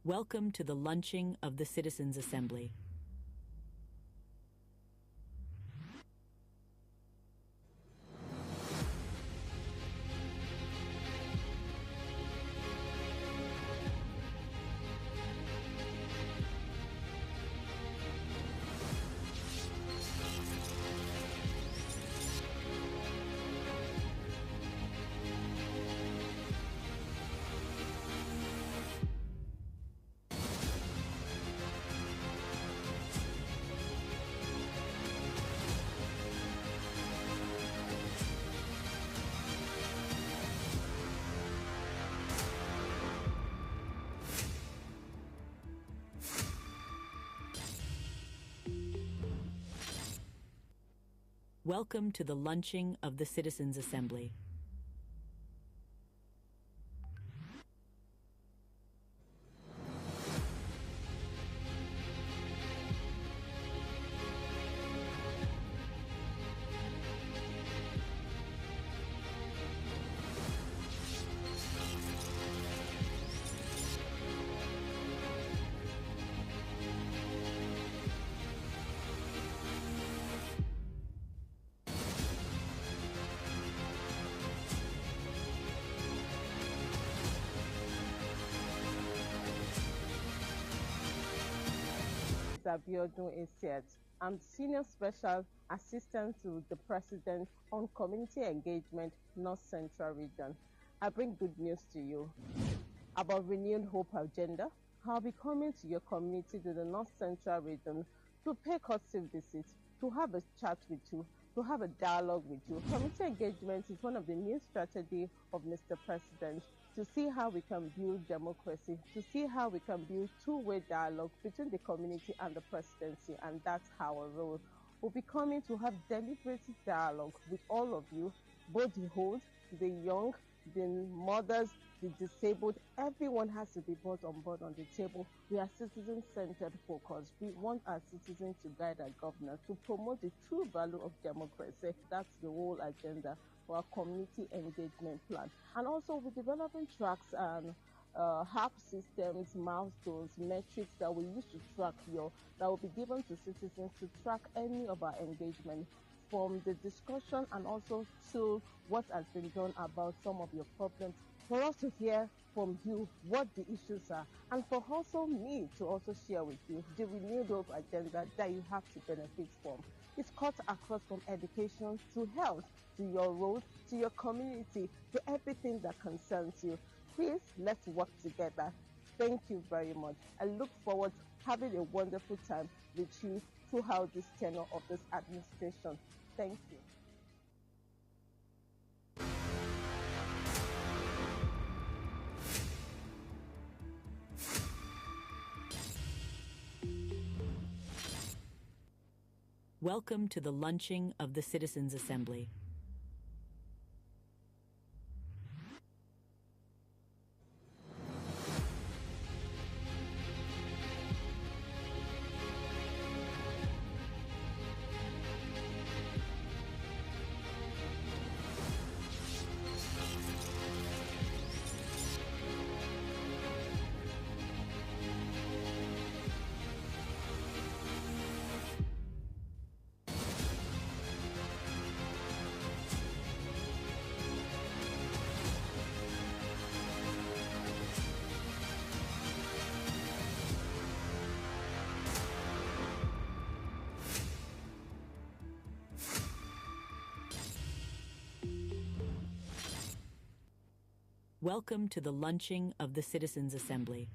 Welcome to the launching of the Citizens' Assembly. Welcome to the launching of the Citizens' Assembly. Abuja. I'm Senior Special Assistant to the President on Community Engagement, North Central Region. I bring good news to you about Renewed Hope Agenda. I'll be coming to your community to the North Central Region to pay courtesy visits, to have a chat with you, to have a dialogue with you. Community engagement is one of the new strategies of Mr. President, to see how we can build democracy, to see how we can build two-way dialogue between the community and the presidency, and that's our role. We'll be coming to have deliberative dialogue with all of you, both the old, the young, the mothers, the disabled. Everyone has to be brought on board on the table. We are citizen-centered focus. We want our citizens to guide our governance, to promote the true value of democracy. That's the whole agenda for our community engagement plan. And also we're developing tracks and HAP systems, milestones, metrics that we use to track that will be given to citizens to track any of our engagement, from the discussion and also to what has been done about some of your problems, for us to hear from you what the issues are, and for also me to also share with you the renewed hope agenda that you have to benefit from. It's cut across from education to health, to your road, to your community, to everything that concerns you. Please, let's work together. Thank you very much. I look forward to having a wonderful time with you throughout this tenure of this administration. Thank you. Welcome to the launching of the Citizens' Assembly. Welcome to the launching of the Citizens' Assembly.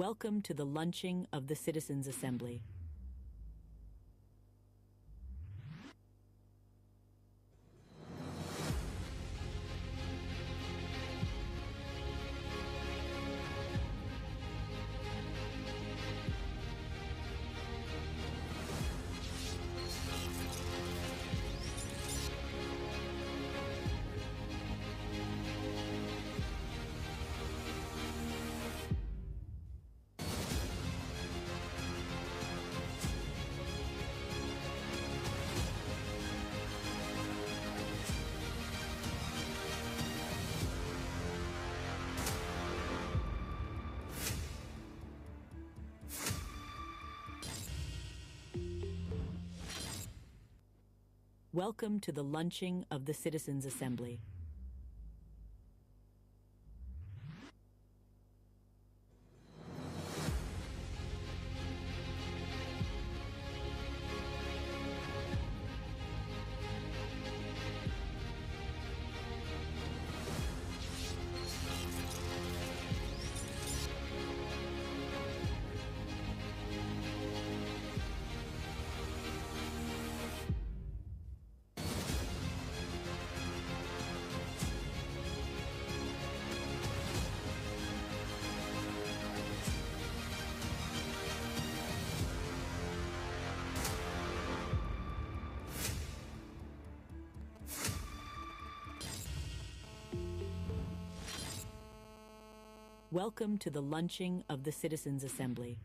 Welcome to the launching of the Citizens' Assembly. Welcome to the launching of the Citizens' Assembly. Welcome to the launching of the Citizens' Assembly.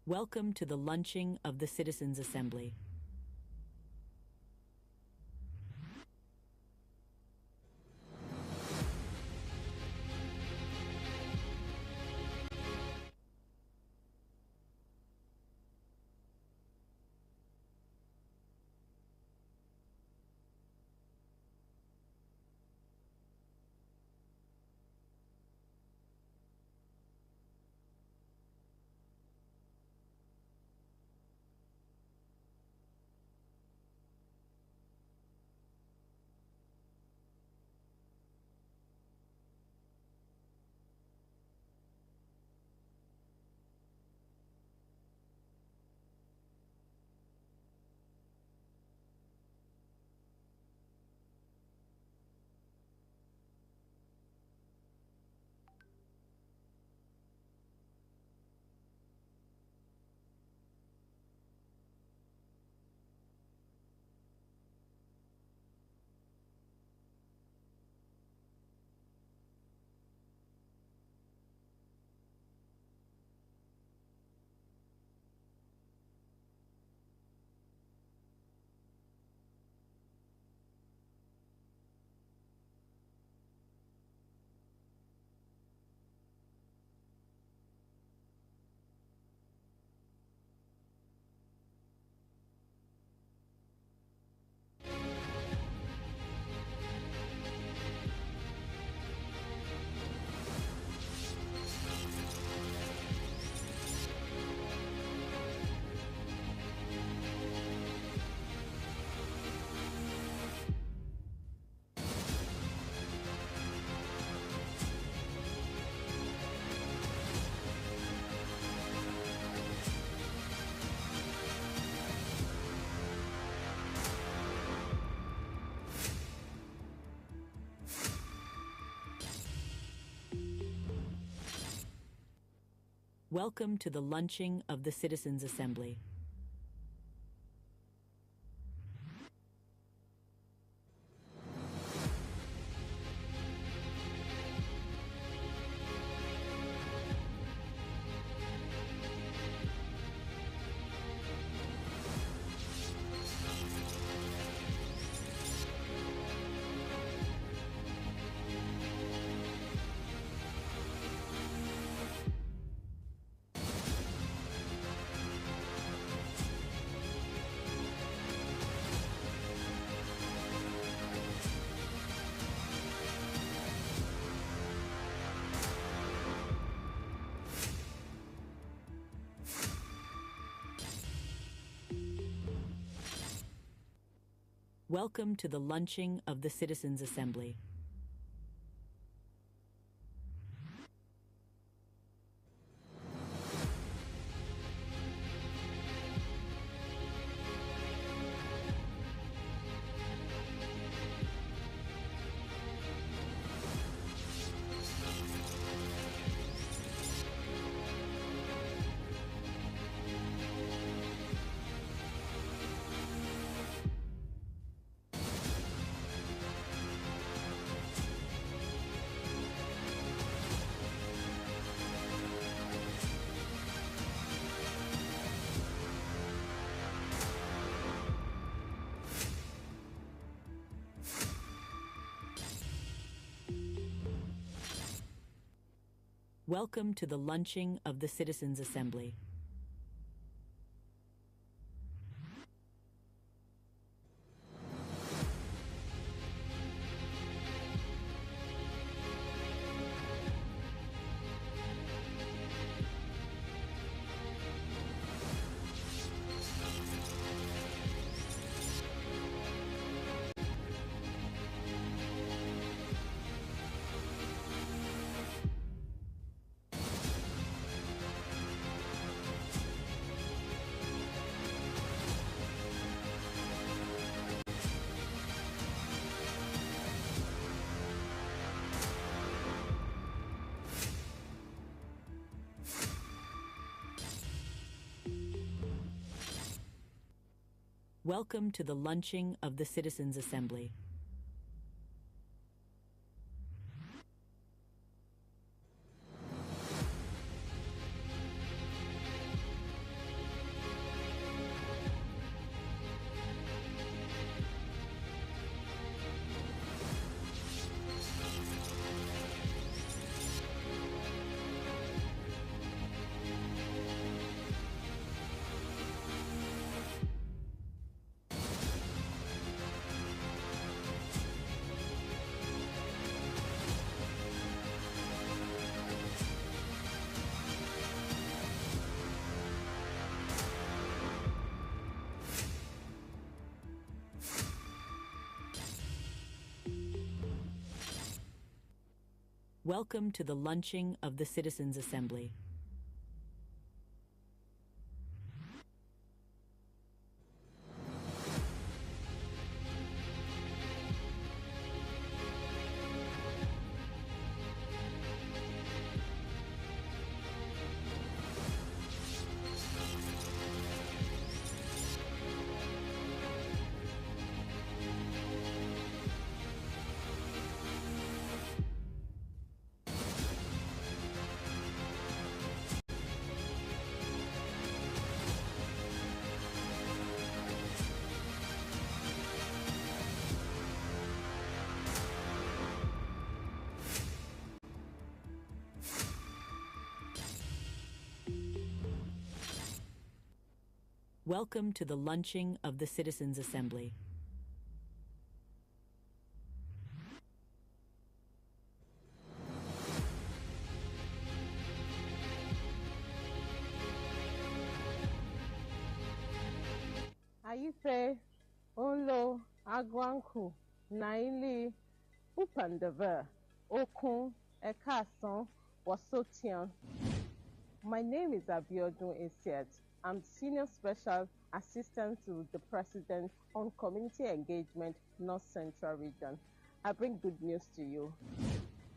Welcome to the launching of the Citizens' Assembly. Welcome to the launching of the Citizens' Assembly. Welcome to the launching of the Citizens' Assembly. Welcome to the launching of the Citizens' Assembly. Welcome to the launching of the Citizens' Assembly. Welcome to the launching of the Citizens' Assembly. Welcome to the launching of the Citizens' Assembly. Aife, Olo, Agwanku, Naili, Upandava, Okun, Ekason, Wasotian. My name is Abiodun Esiet. I'm Senior Special Assistant to the President on Community Engagement, North Central Region. I bring good news to you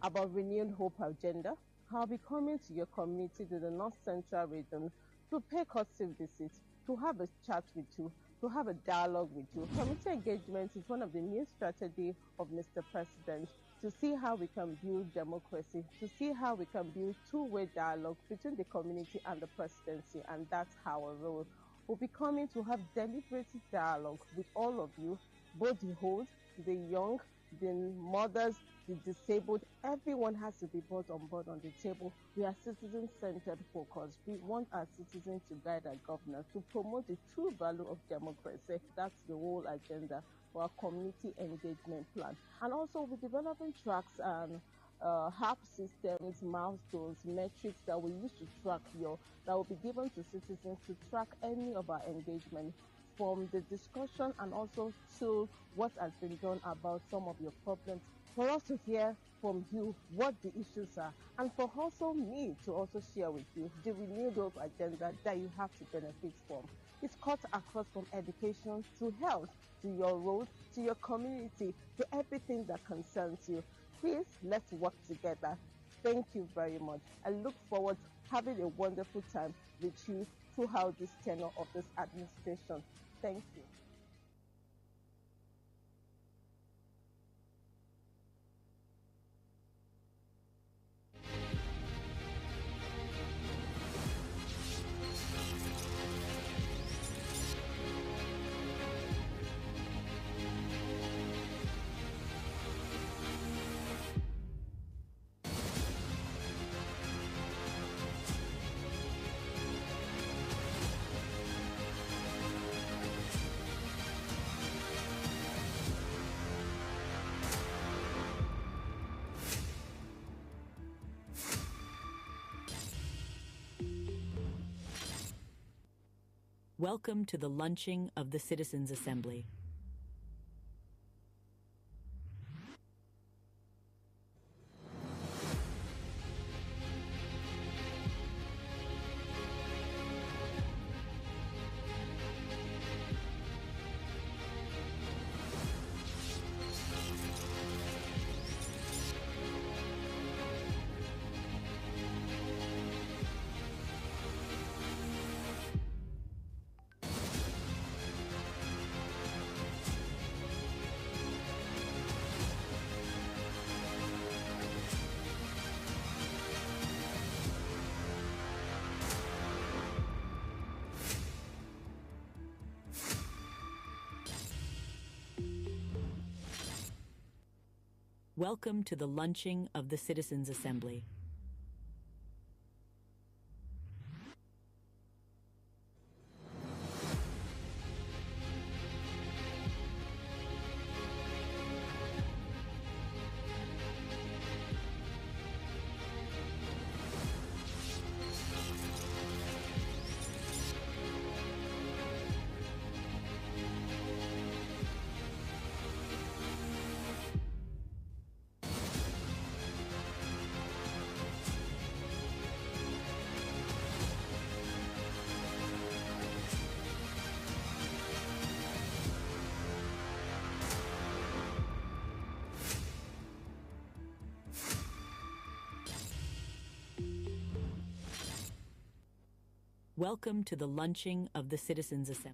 about Renewed Hope Agenda. I'll be coming to your community to the North Central Region to pay courtesy visit, to have a chat with you, to have a dialogue with you. Community engagement is one of the new strategies of Mr. President to see how we can build democracy, to see how we can build two-way dialogue between the community and the presidency, and that's our role. We'll be coming to have deliberative dialogue with all of you, both the old, the young, the mothers, the disabled. Everyone has to be brought on board on the table. We are citizen-centered focus. We want our citizens to guide our governance, to promote the true value of democracy. That's the whole agenda for our community engagement plan. And also we're developing tracks and HAP systems, milestones, metrics that we use to track that will be given to citizens to track any of our engagement. from the discussion and also to what has been done about some of your problems, for us to hear from you what the issues are, and for also me to also share with you the renewed hope agenda that you have to benefit from. It's cut across from education to health, to your road, to your community, to everything that concerns you. Please, let's work together. Thank you very much. I look forward to having a wonderful time with you throughout this tenure of this administration. Thank you. Welcome to the launching of the Citizens' Assembly. Welcome to the launching of the Citizens' Assembly. Welcome to the launching of the Citizens' Assembly.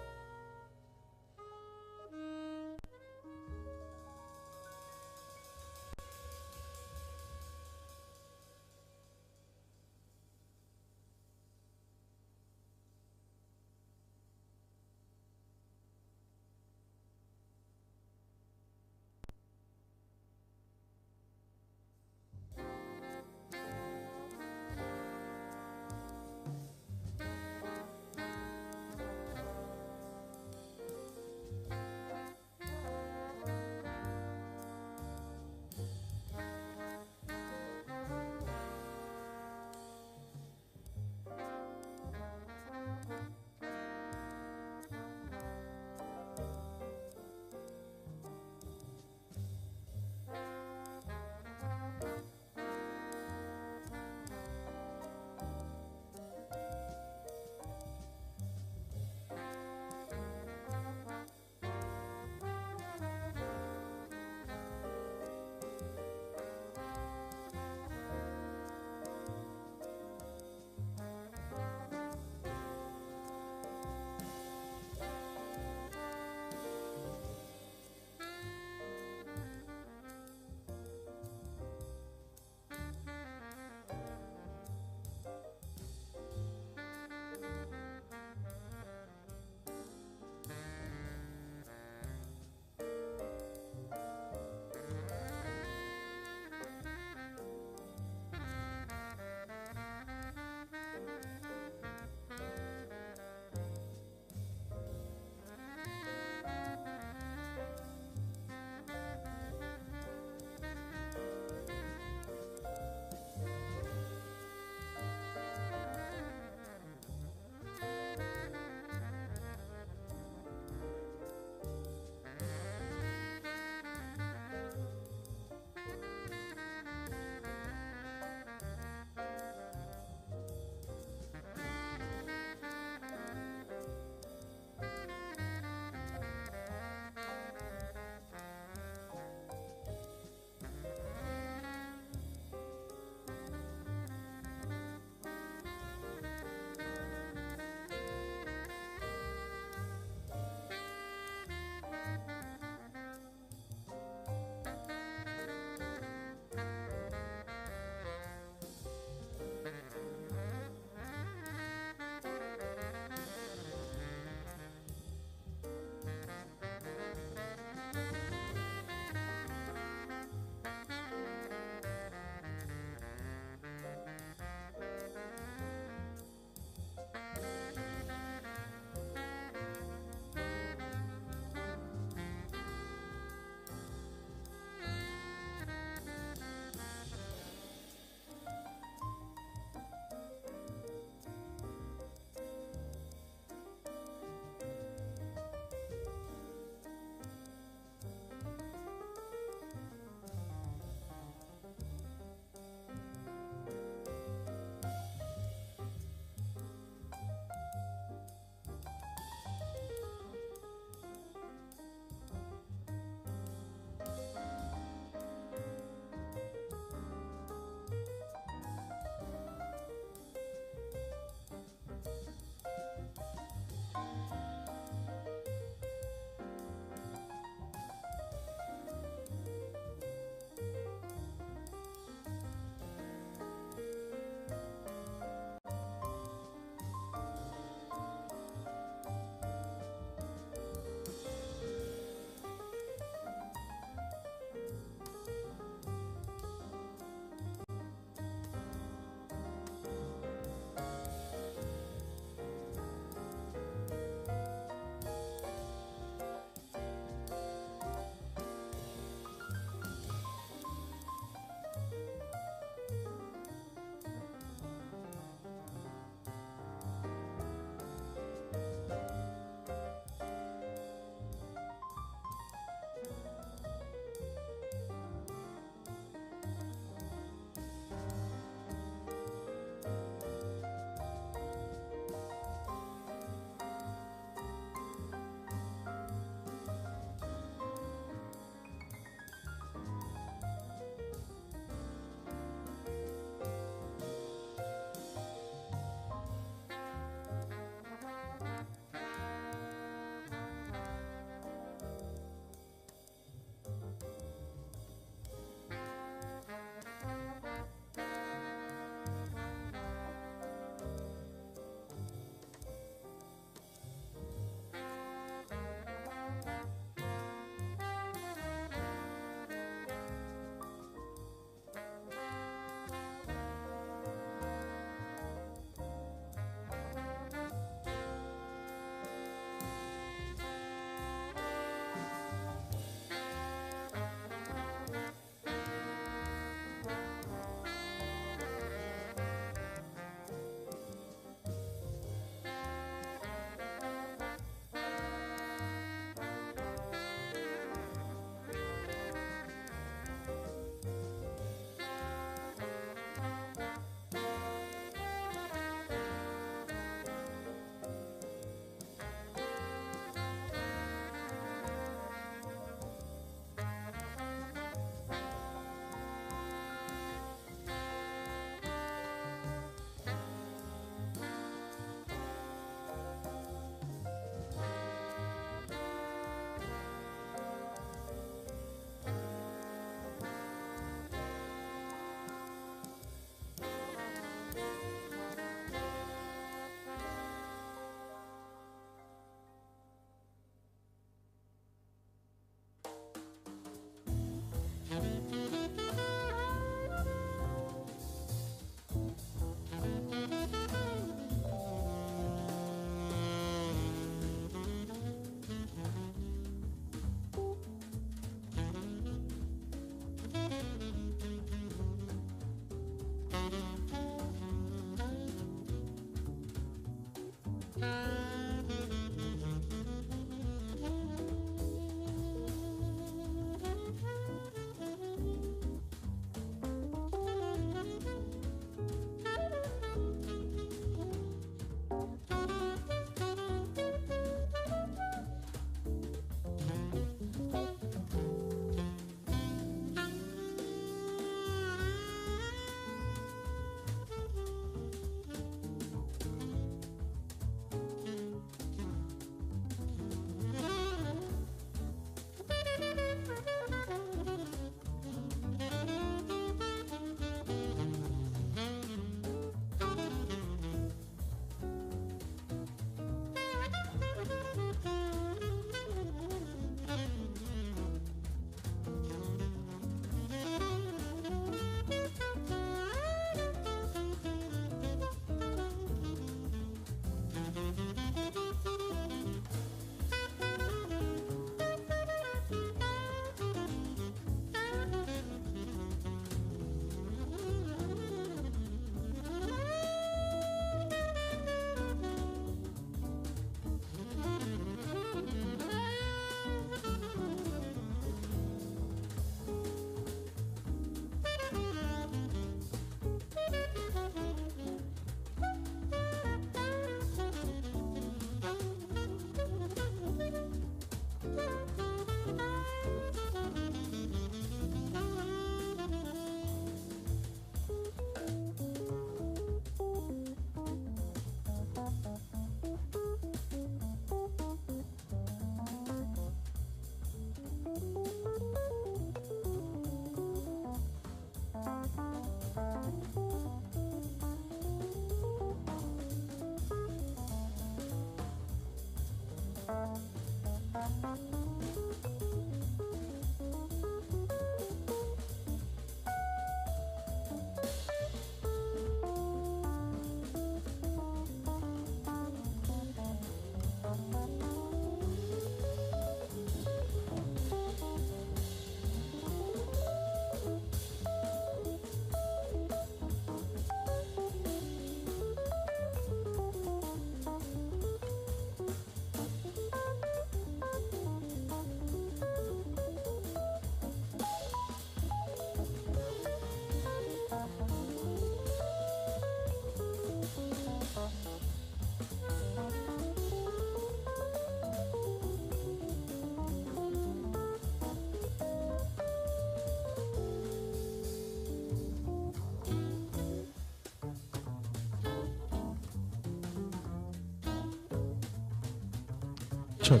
Check.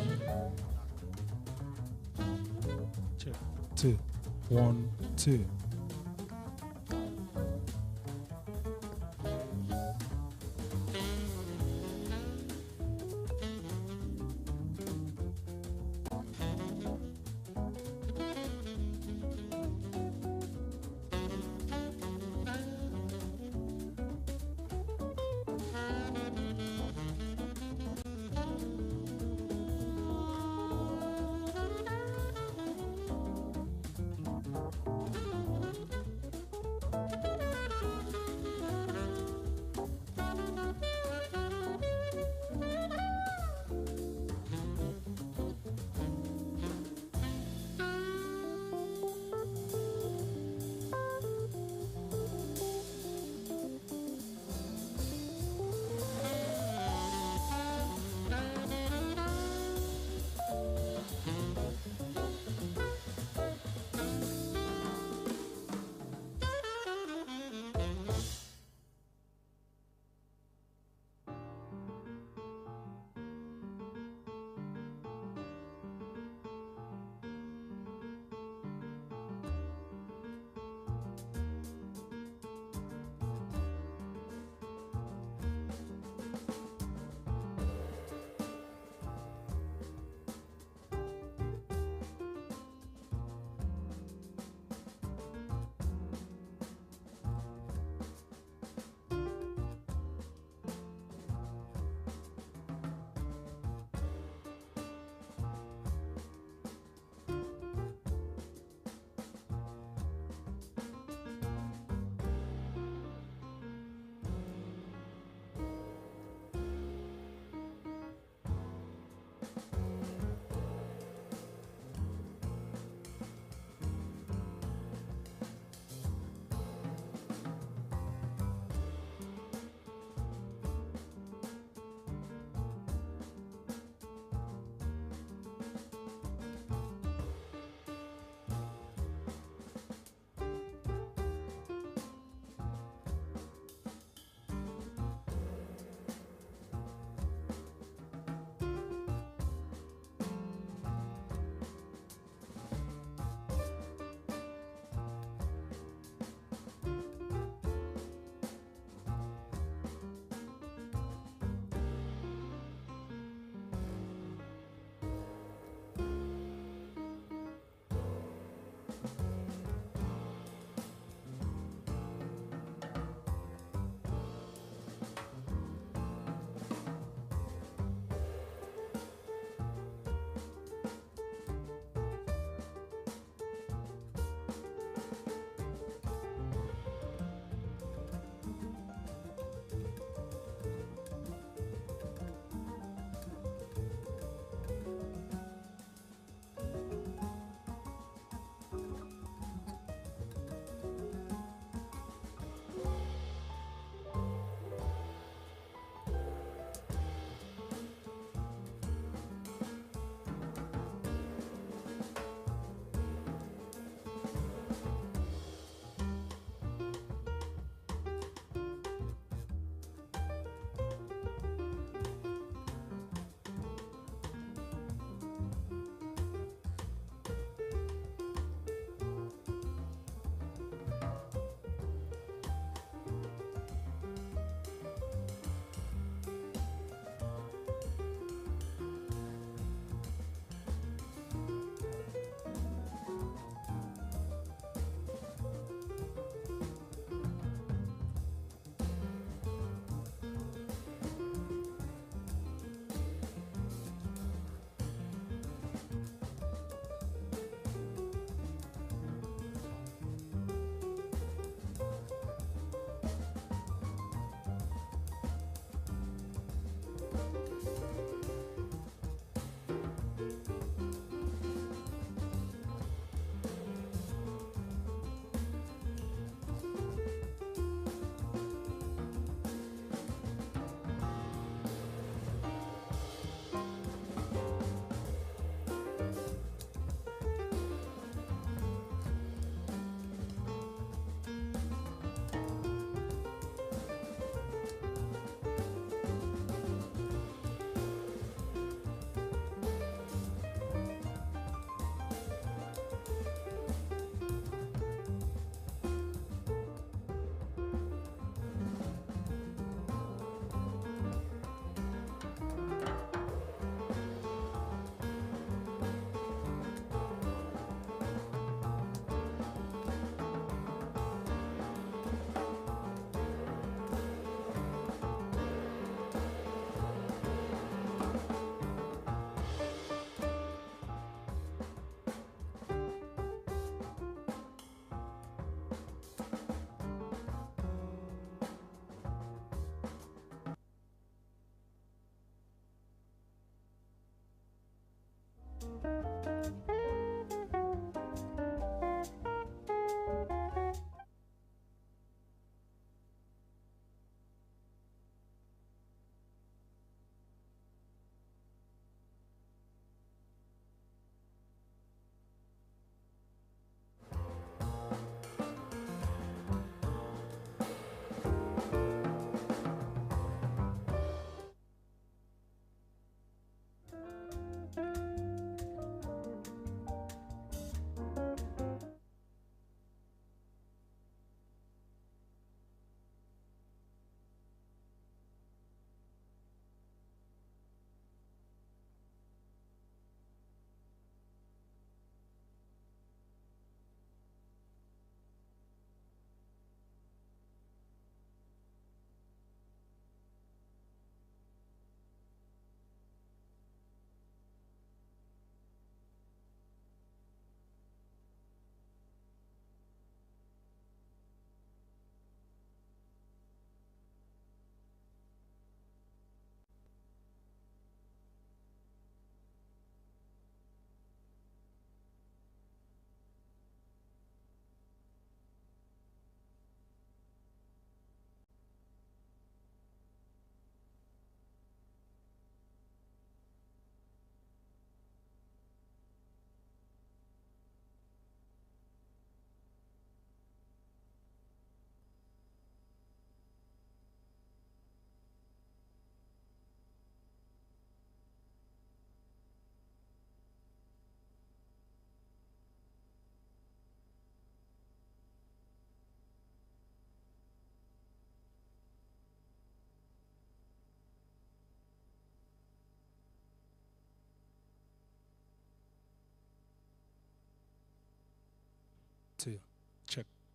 Check. 2, 1, 2.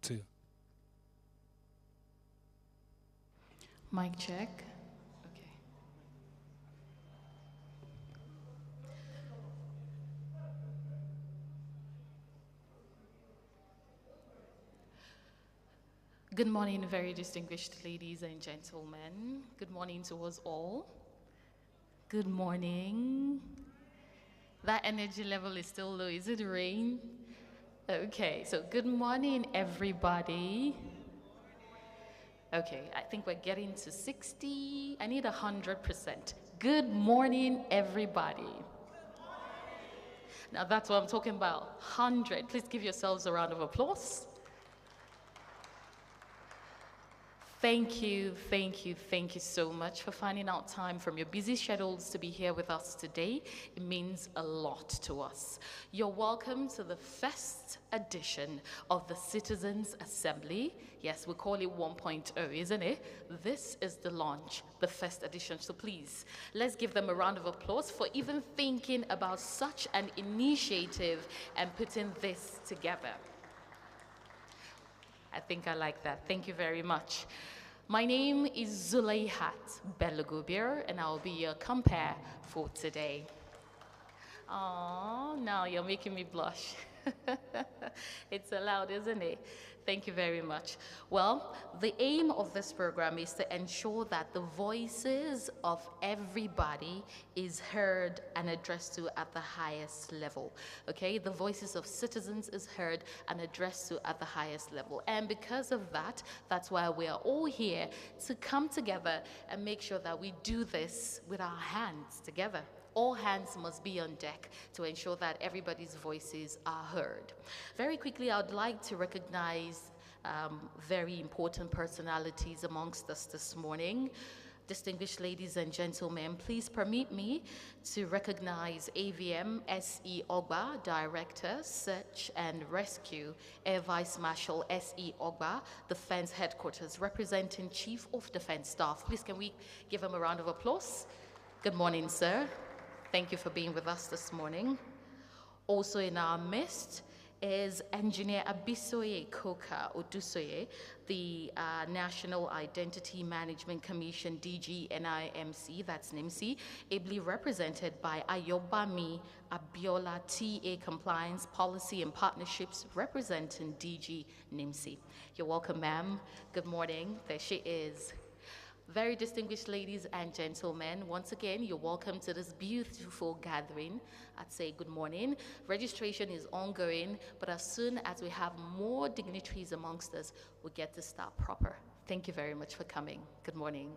2. Mic check. Okay. Good morning, very distinguished ladies and gentlemen. Good morning to us all. Good morning. That energy level is still low. Is it rain? Okay, so good morning, everybody. Okay, I think we're getting to 60. I need 100%. Good morning, everybody. Now that's what I'm talking about. 100. Please give yourselves a round of applause. Thank you, thank you, thank you so much for finding out time from your busy schedules to be here with us today. It means a lot to us. You're welcome to the first edition of the Citizens Assembly. Yes, we call it 1.0, isn't it? This is the launch, the first edition. So please, let's give them a round of applause for even thinking about such an initiative and putting this together. I think I like that. Thank you very much. My name is Zulaihat Belagubir, and I'll be your compare for today. Oh, now you're making me blush. It's allowed, isn't it? Thank you very much. Well, the aim of this program is to ensure that the voices of everybody is heard and addressed to at the highest level. Okay, the voices of citizens is heard and addressed to at the highest level. And because of that, that's why we are all here to come together and make sure that we do this with our hands together. All hands must be on deck to ensure that everybody's voices are heard. Very quickly, I would like to recognize very important personalities amongst us this morning. Distinguished ladies and gentlemen, please permit me to recognize AVM S.E. Ogba, Director, Search and Rescue, Air Vice Marshal S.E. Ogba, Defense Headquarters, representing Chief of Defense Staff. Please, can we give him a round of applause? Good morning, sir. Thank you for being with us this morning. Also in our midst is Engineer Abisoye Koka Odusoye, the National Identity Management Commission, DG NIMC, that's NIMC, ably represented by Ayobami Abiola, TA Compliance, Policy and Partnerships, representing DG NIMC. You're welcome, ma'am. Good morning. There she is. Very distinguished ladies and gentlemen, once again, you're welcome to this beautiful gathering. I'd say good morning. Registration is ongoing, but as soon as we have more dignitaries amongst us, we get to start proper. Thank you very much for coming. Good morning.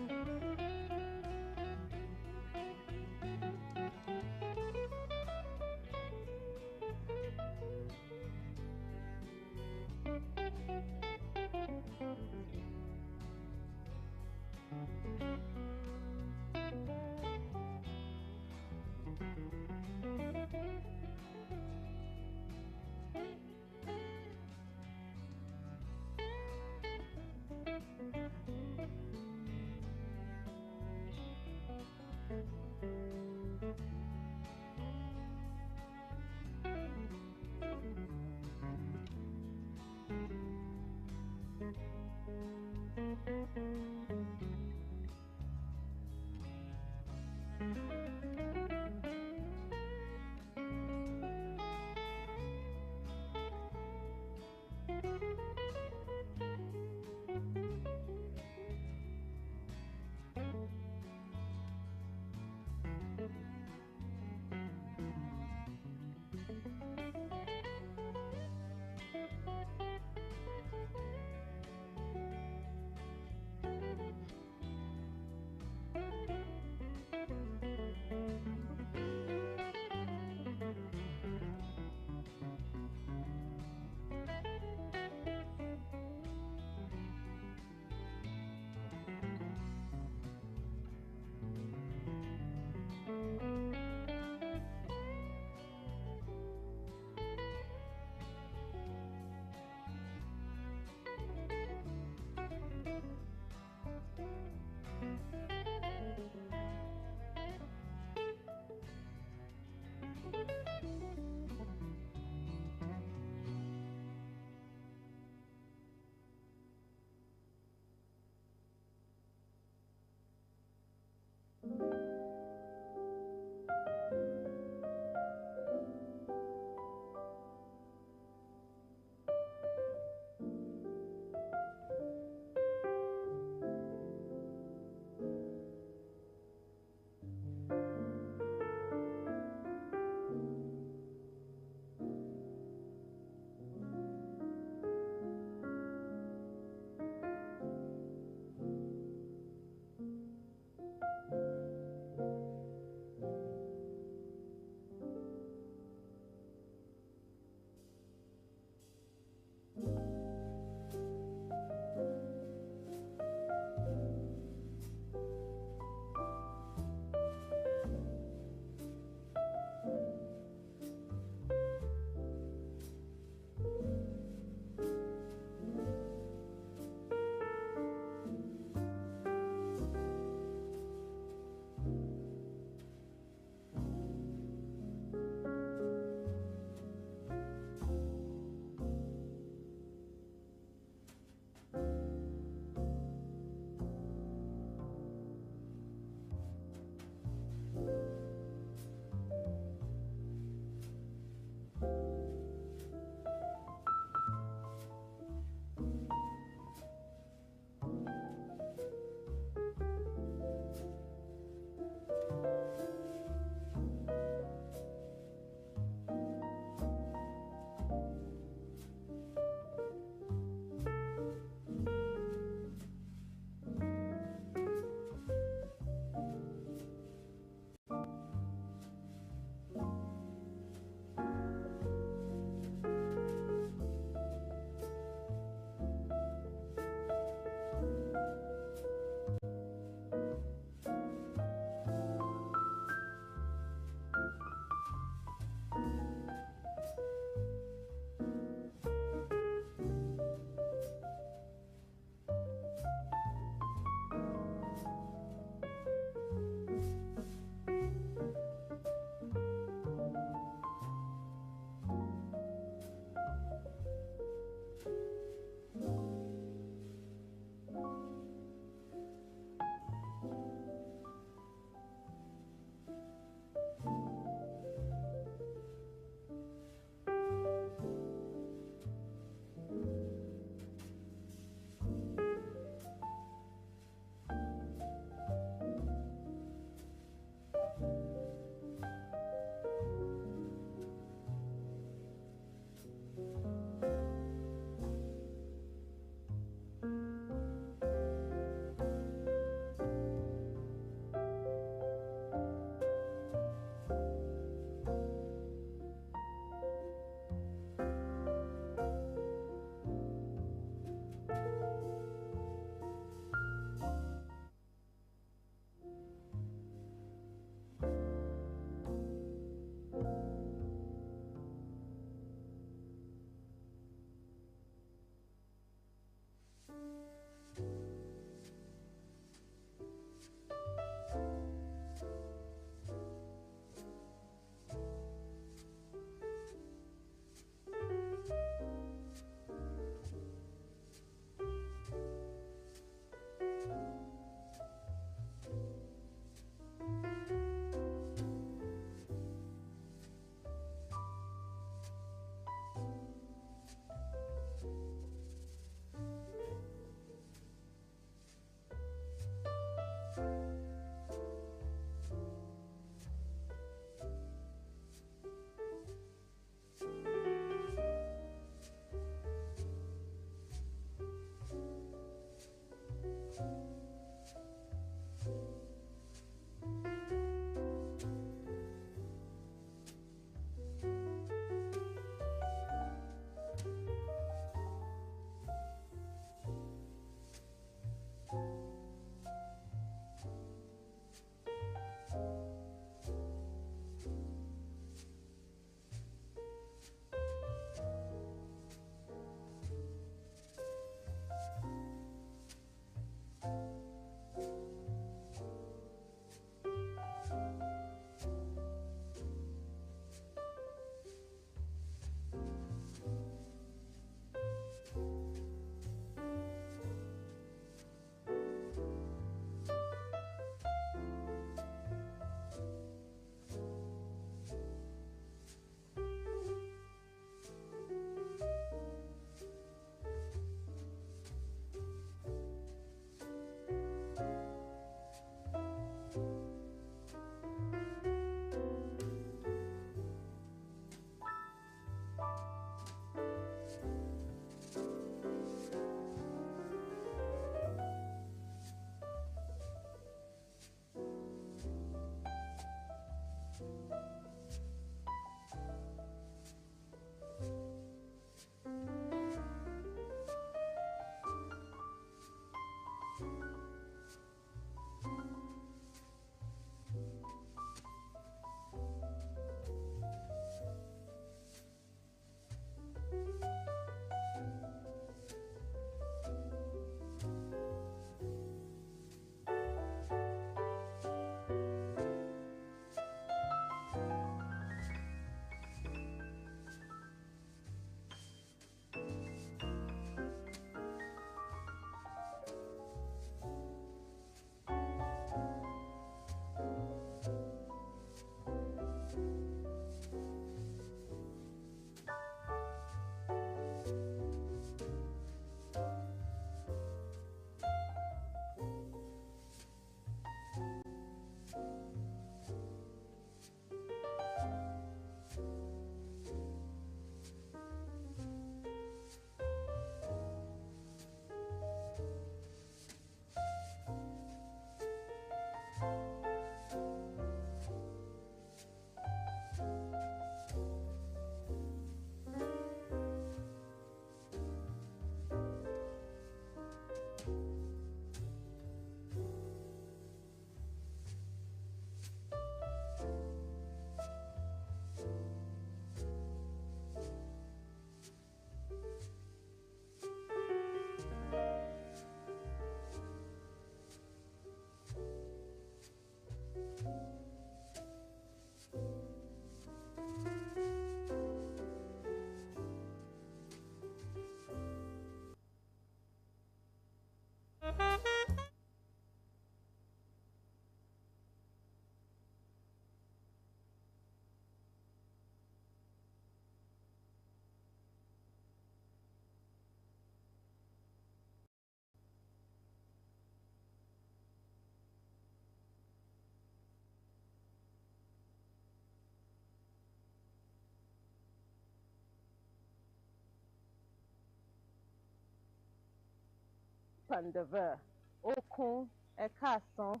Upandava, Okun, Ekasan,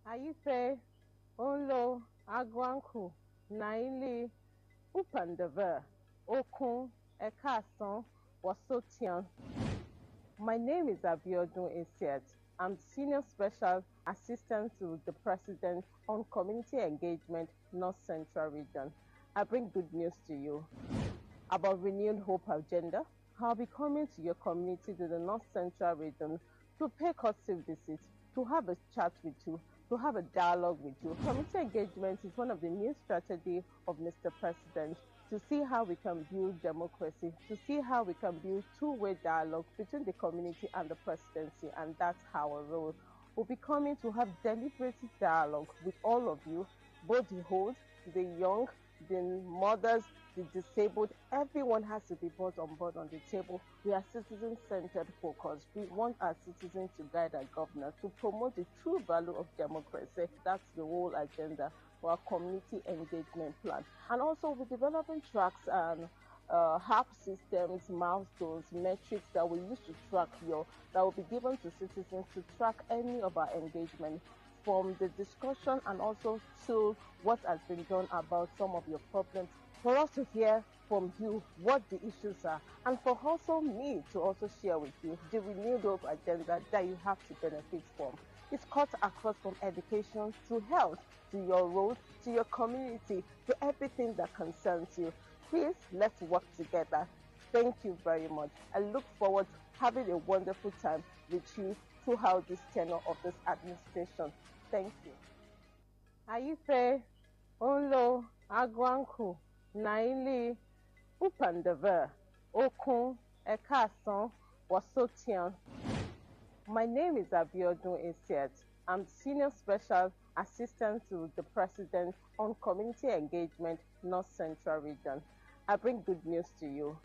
Ayife, Onlo, Agwanku, Naili, Upandava, Okun, Ekasan, Wasotian. My name is Abiodun Esiat. I'm Senior Special Assistant to the President on Community Engagement, North Central Region. I bring good news to you about Renewed Hope Agenda. I'll be coming to your community to the North Central Region to pay courtesy visits, to have a chat with you, to have a dialogue with you. Community engagement is one of the new strategies of Mr. President to see how we can build democracy, to see how we can build two-way dialogue between the community and the presidency, and that's our role. We'll be coming to have deliberative dialogue with all of you, both the old, the young, the mothers, the disabled. Everyone has to be brought on board on the table. We are citizen-centered focused. We want our citizens to guide our governor, to promote the true value of democracy. That's the whole agenda for our community engagement plan. And also we're developing tracks and HAP systems, milestones, metrics that we use to track that will be given to citizens to track any of our engagement, from the discussion and also to what has been done about some of your problems, for us to hear from you what the issues are, and for also me to also share with you the renewed hope agenda that you have to benefit from. It's cut across from education to health, to your road, to your community, to everything that concerns you. Please, let's work together. Thank you very much. I look forward to having a wonderful time with you throughout this tenure of this administration. Thank you. Ayife, Onlo, Agwanku, Naili, Upandava, Okun, Ekasan, Wasotian. My name is Abiodun Esiat. I'm Senior Special Assistant to the President on Community Engagement, North Central Region. I bring good news to you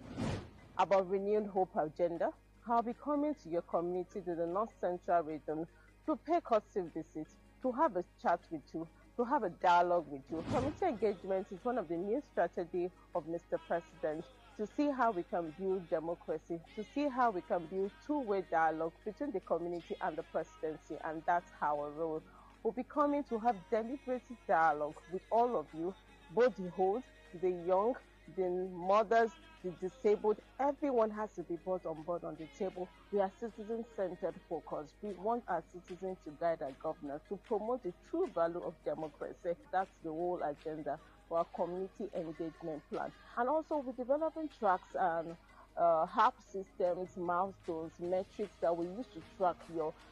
about Renewed Hope Agenda. I'll be coming to your community to the North Central Region to pay courtesy visits, to have a chat with you, to have a dialogue with you. Community engagement is one of the new strategies of Mr. President to see how we can build democracy, to see how we can build two-way dialogue between the community and the presidency, and that's our role. We'll be coming to have deliberative dialogue with all of you, both the old, the young, the mothers, the disabled. Everyone has to be brought on board on the table. We are citizen-centered focused. We want our citizens to guide our governor, to promote the true value of democracy. That's the whole agenda for our community engagement plan. And also we're developing tracks and HAP systems, milestones, metrics that we use to track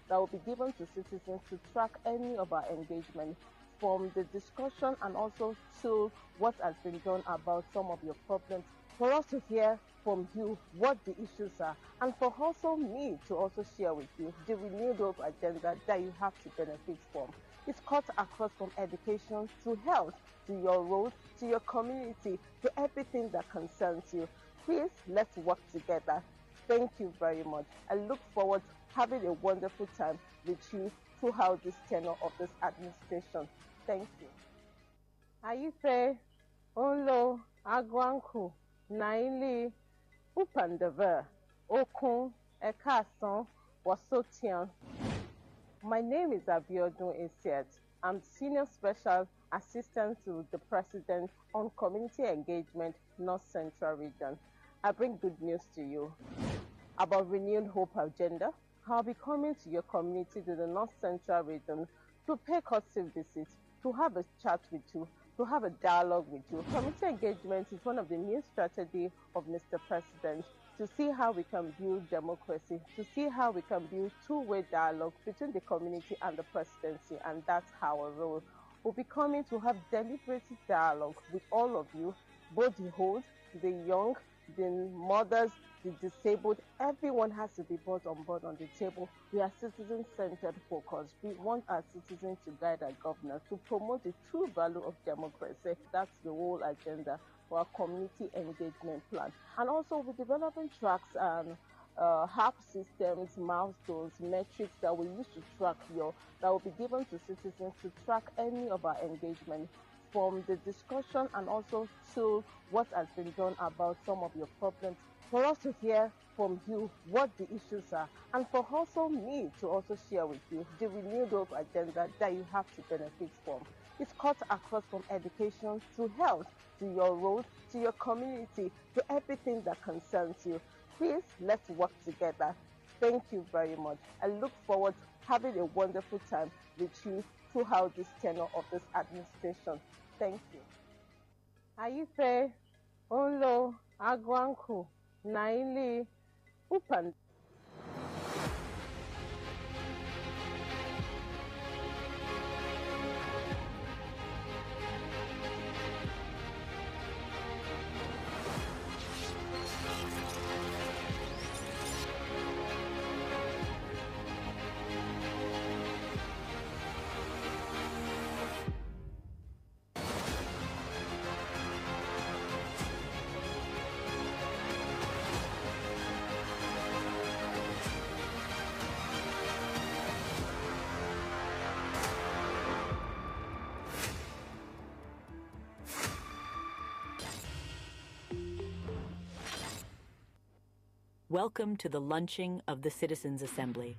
that will be given to citizens to track any of our engagement, from the discussion and also to what has been done about some of your problems, for us to hear from you what the issues are, and for also me to also share with you the renewed hope agenda that you have to benefit from. It's cut across from education to health, to your road, to your community, to everything that concerns you. Please, let's work together. Thank you very much. I look forward to having a wonderful time with you throughout this tenure of this administration. Thank you. Ayife, Onlo, Agwanku, Naili, Upandava, Okun, Ekasan, Wasotian. My name is Abiodun Esiat. I'm Senior Special Assistant to the President on Community Engagement, North Central Region. I bring good news to you about Renewed Hope Agenda. I'll be coming to your community to the North Central Region to pay courtesy visits, to have a chat with you, to have a dialogue with you. Community engagement is one of the new strategies of Mr. President to see how we can build democracy, to see how we can build two-way dialogue between the community and the presidency, and that's our role. We'll be coming to have deliberative dialogue with all of you, both the old, the young, the mothers, the disabled. Everyone has to be brought on board on the table. We are citizen-centered focused. We want our citizens to guide our governor, to promote the true value of democracy. That's the whole agenda for our community engagement plan. And also we're developing tracks and HAP systems, milestones, metrics that we use to track that will be given to citizens to track any of our engagement, from the discussion and also to what has been done about some of your problems, for us to hear from you what the issues are, and for also me to also share with you the renewed hope agenda that you have to benefit from. It's cut across from education to health, to your road, to your community, to everything that concerns you. Please, let's work together. Thank you very much. I look forward to having a wonderful time with you throughout this tenure of this administration. Thank you. Aife, Olo, Agwanku, Naili, Upan. Welcome to the launching of the Citizens' Assembly.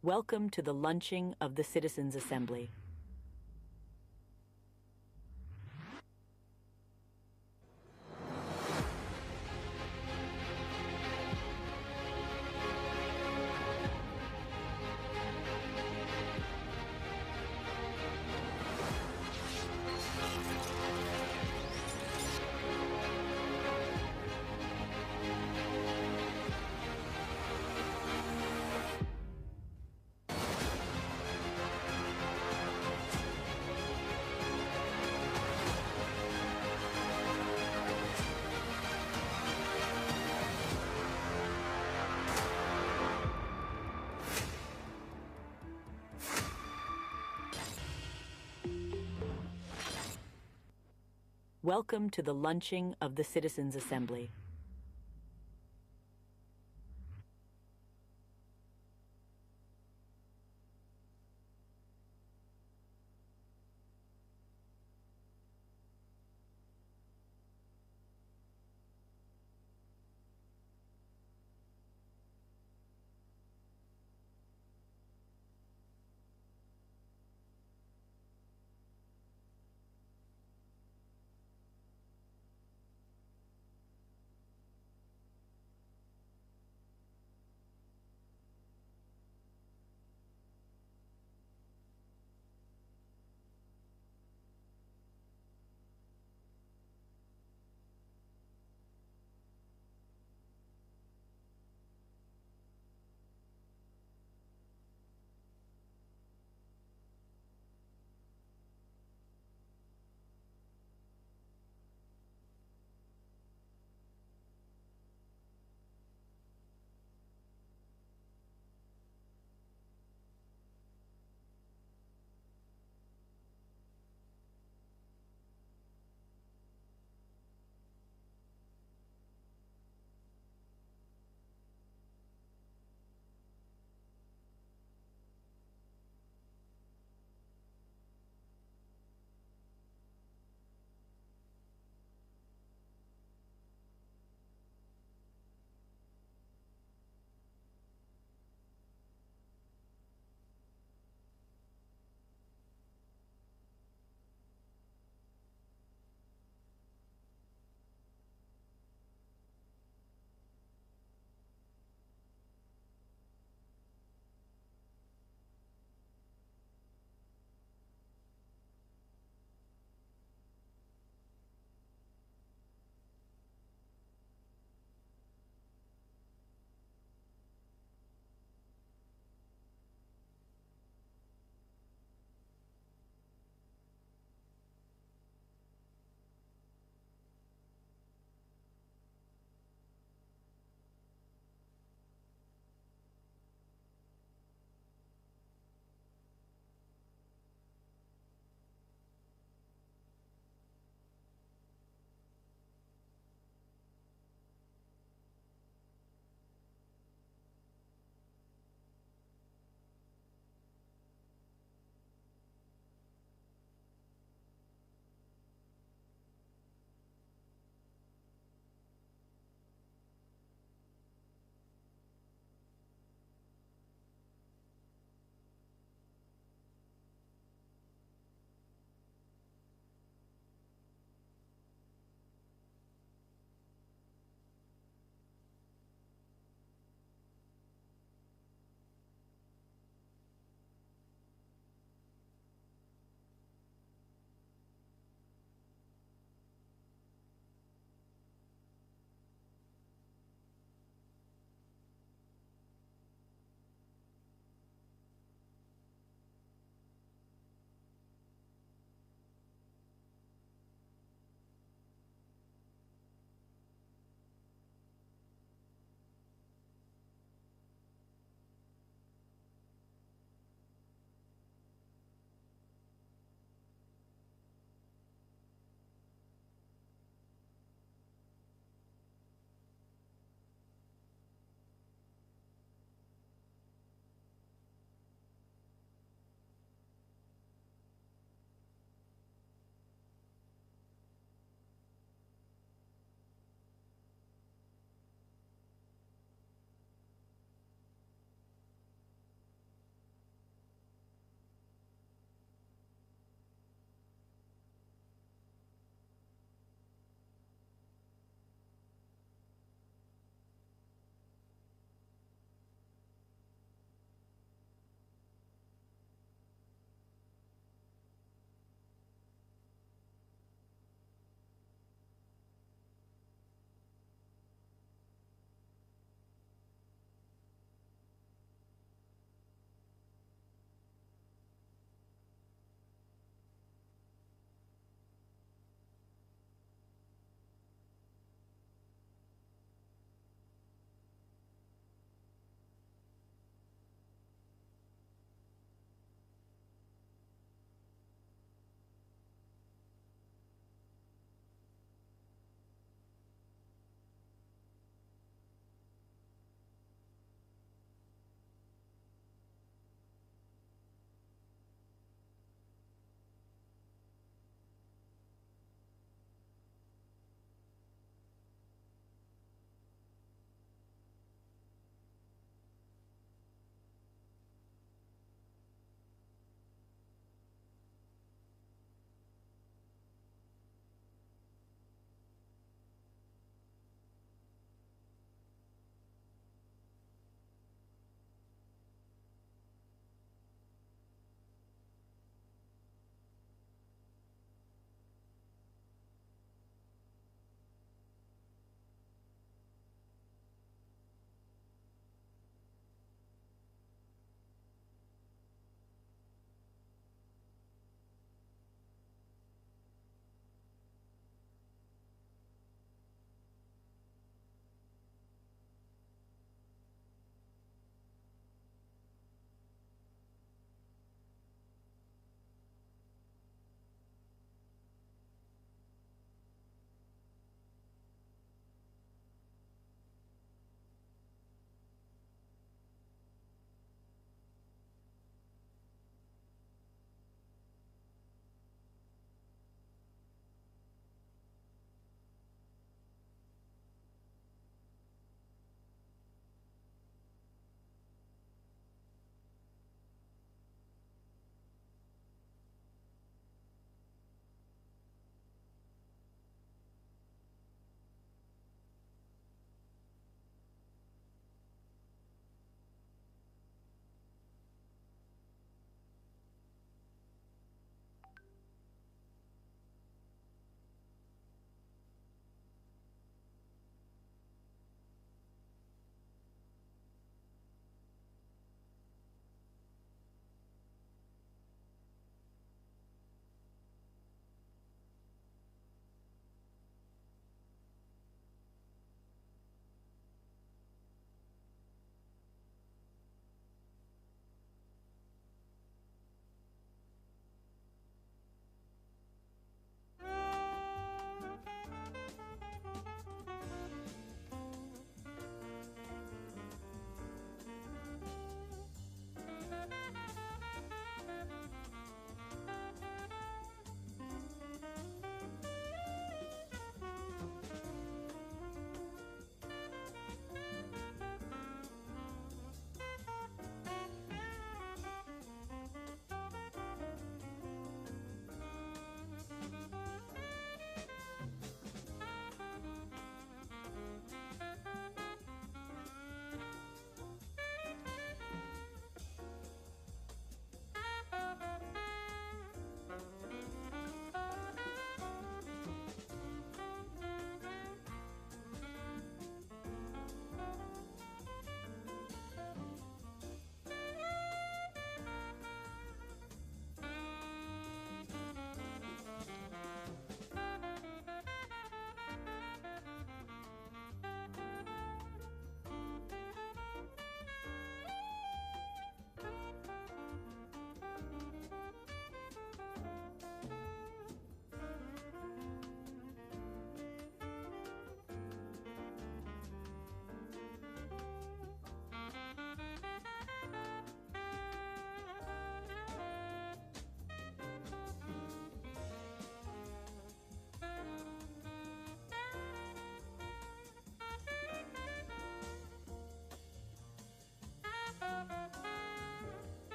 Welcome to the launching of the Citizens' Assembly. Welcome to the launching of the Citizens' Assembly.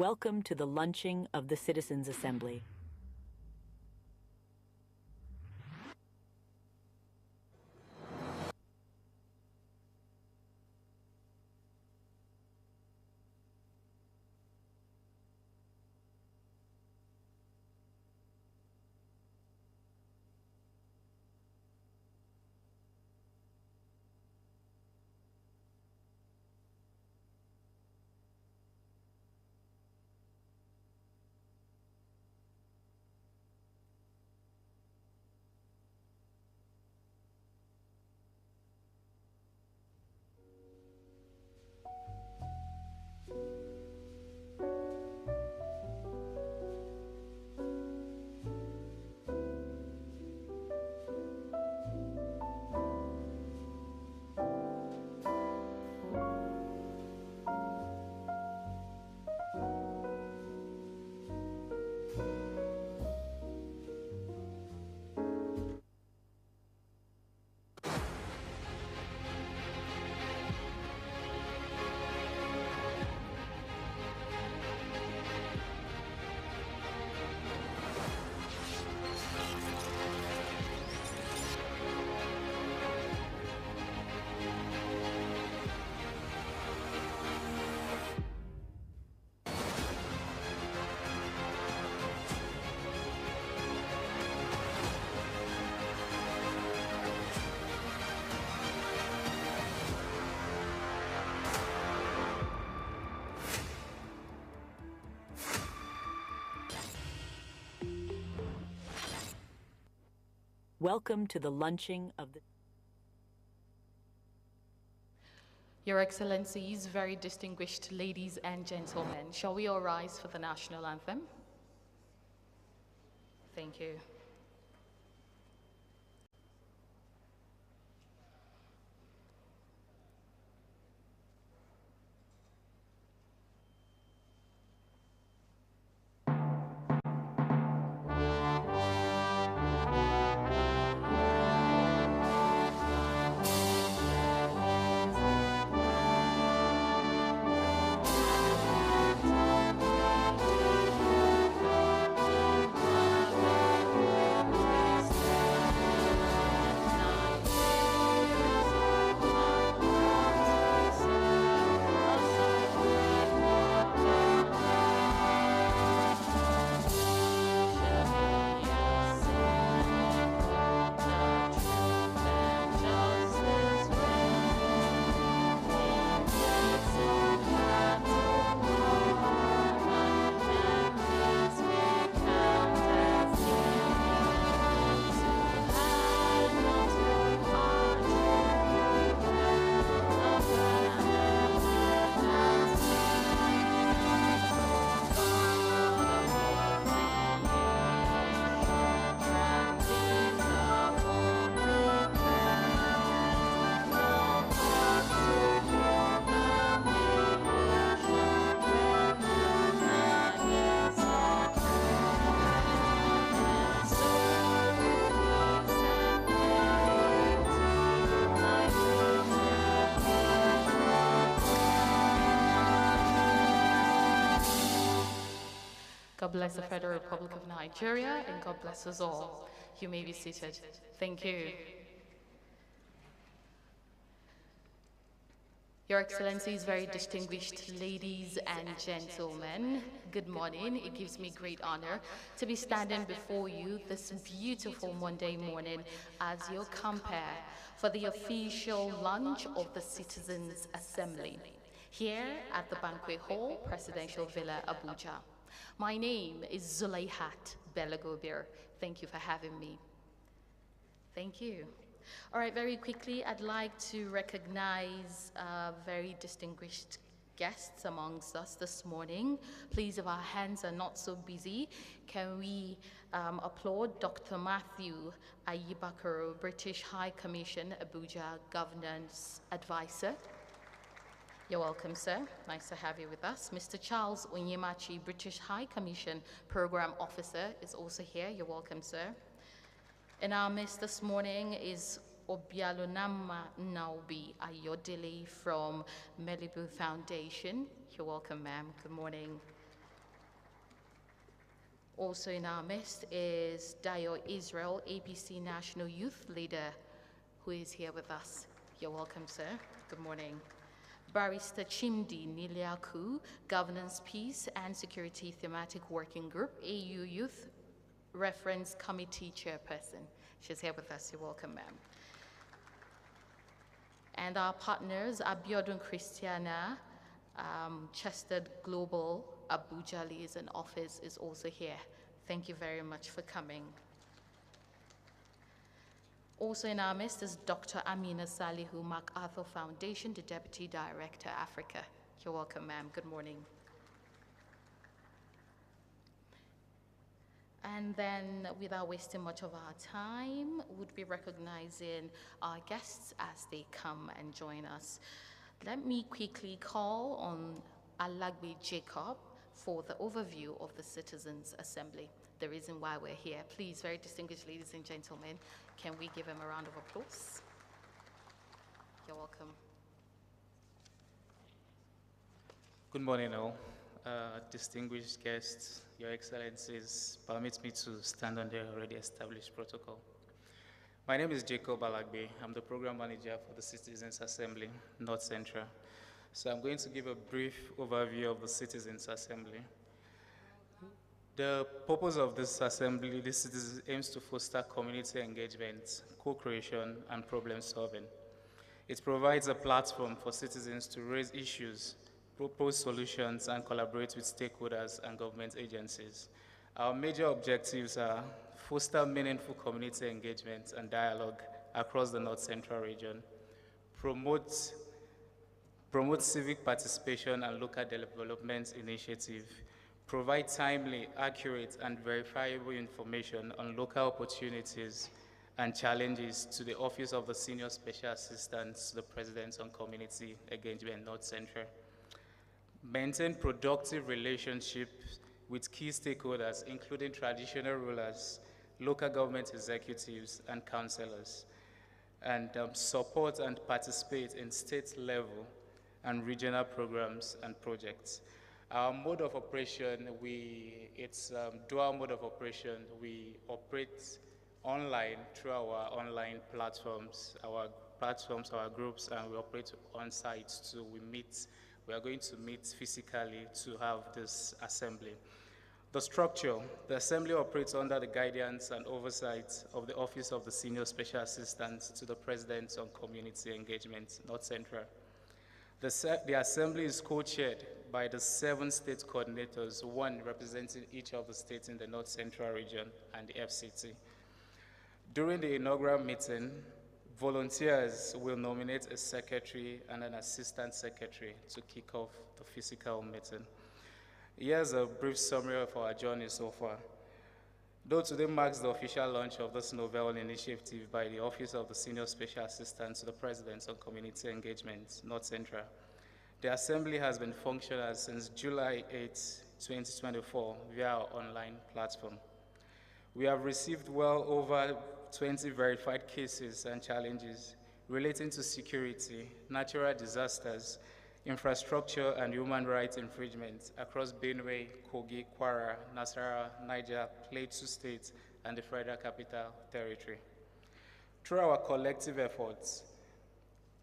Welcome to the launching of the Citizens' Assembly. Welcome to the launching of the... Your Excellencies, very distinguished ladies and gentlemen, shall we all rise for the national anthem? Thank you. God bless the Federal Republic of Nigeria, and God bless us all. You may be seated. Thank you. Your Excellencies, very distinguished ladies and gentlemen, good morning. It gives me great honor to be standing before you this beautiful Monday morning as your compere for the official launch of the Citizens' Assembly here at the Banquet Hall, Presidential Villa, Abuja. My name is Zulaihat Belagobir. Thank you for having me. Thank you. All right, very quickly, I'd like to recognize very distinguished guests amongst us this morning. Please, if our hands are not so busy, can we applaud Dr. Matthew Ayibakaro, British High Commission, Abuja Governance Advisor. You're welcome, sir. Nice to have you with us. Mr. Charles Onyemachi, British High Commission Program Officer, is also here. You're welcome, sir. In our midst this morning is Obialonama Naubi Ayodele from Malibu Foundation. You're welcome, ma'am. Good morning. Also in our midst is Dayo Israel, APC National Youth Leader, who is here with us. You're welcome, sir. Good morning. Barrister Chimdi Niliaku, Governance, Peace and Security Thematic Working Group, AU Youth Reference Committee Chairperson. She's here with us. You're welcome, ma'am. And our partners, Abiodun Christiana, Chester Global, Abuja Liaison Office is also here. Thank you very much for coming. Also in our midst is Dr. Amina Salihu, MacArthur Foundation, the Deputy Director, Africa. You're welcome, ma'am. Good morning. And then, without wasting much of our time, would be recognizing our guests as they come and join us. Let me quickly call on Alagbe Jacob for the overview of the Citizens' Assembly, the reason why we're here. Please, very distinguished ladies and gentlemen, can we give him a round of applause? You're welcome. Good morning, all. Distinguished guests, Your Excellencies, permit me to stand on the already established protocol. My name is Jacob Alagbe. I'm the Program Manager for the Citizens' Assembly, North Central. So I'm going to give a brief overview of the Citizens' Assembly. The purpose of this assembly, this aims to foster community engagement, co-creation, and problem solving. It provides a platform for citizens to raise issues, propose solutions, and collaborate with stakeholders and government agencies. Our major objectives are foster meaningful community engagement and dialogue across the North Central region, promote civic participation and local development initiative, provide timely, accurate, and verifiable information on local opportunities and challenges to the Office of the Senior Special Assistant to the President on Community Engagement, North Central. Maintain productive relationships with key stakeholders, including traditional rulers, local government executives, and councillors, and support and participate in state-level and regional programs and projects. Our mode of operation, it's dual mode of operation. We operate online through our online platforms, our groups, and we operate on site. So we are going to meet physically to have this assembly. The structure, the assembly operates under the guidance and oversight of the Office of the Senior Special Assistant to the President on Community Engagement, North Central. The assembly is co-chaired by the 7 state coordinators, one representing each of the states in the North Central region and the FCT. During the inaugural meeting, volunteers will nominate a secretary and an assistant secretary to kick off the physical meeting. Here's a brief summary of our journey so far. Though today marks the official launch of this novel initiative by the Office of the Senior Special Assistant to the President on Community Engagement, North Central, the Assembly has been functional since July 8, 2024 via our online platform. We have received well over 20 verified cases and challenges relating to security, natural disasters, infrastructure, and human rights infringement across Benue, Kogi, Kwara, Nasarawa, Niger, Plateau State, and the Federal Capital Territory. Through our collective efforts,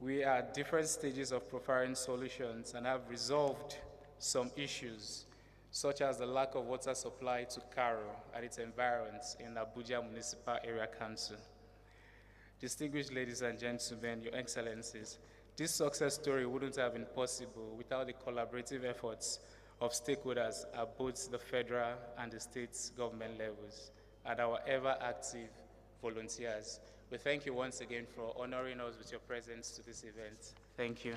we are at different stages of profiling solutions and have resolved some issues, such as the lack of water supply to Karo and its environs in Abuja Municipal Area Council. Distinguished ladies and gentlemen, Your Excellencies, this success story wouldn't have been possible without the collaborative efforts of stakeholders at both the federal and the state government levels and our ever-active volunteers. We thank you once again for honoring us with your presence to this event. Thank you.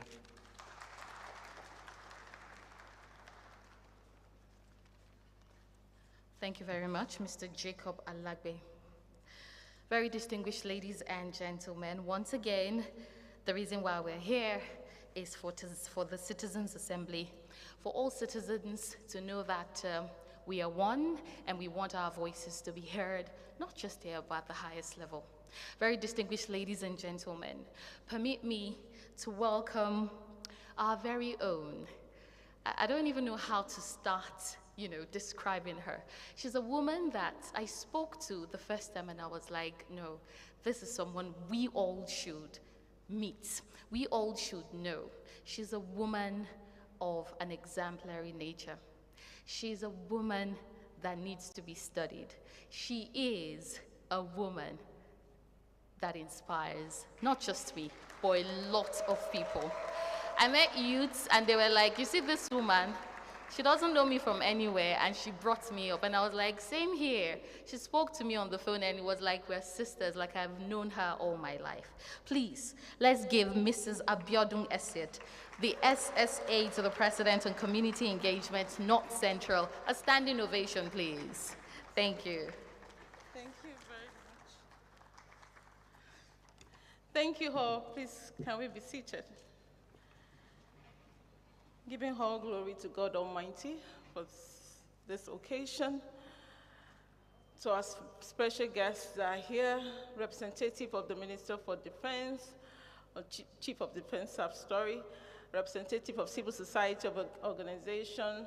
Thank you very much, Mr. Jacob Alagbe. Very distinguished ladies and gentlemen, once again, the reason why we're here is for the Citizens' Assembly, for all citizens to know that we are one and we want our voices to be heard, not just here, but at the highest level. Very distinguished ladies and gentlemen, permit me to welcome our very own. I don't even know how to start describing her. She's a woman that I spoke to the first time and I was like, no, this is someone we all should meet. We all should know. She's a woman of an exemplary nature. She's a woman that needs to be studied. She is a woman that inspires not just me, but a lot of people. I met youths and they were like, you see this woman, she doesn't know me from anywhere, and she brought me up, and I was like, same here. She spoke to me on the phone, and it was like we're sisters, like I've known her all my life. Please, let's give Mrs. Abiodun Esiet, the SSA to the President on Community Engagement, North Central, a standing ovation, please. Thank you. Thank you very much. Thank you all. Please, can we be seated? Giving all glory to God Almighty for this occasion. To our special guests that are here, representative of the Minister for Defense, or Chief of Defense Staff Story, representative of civil society of organization,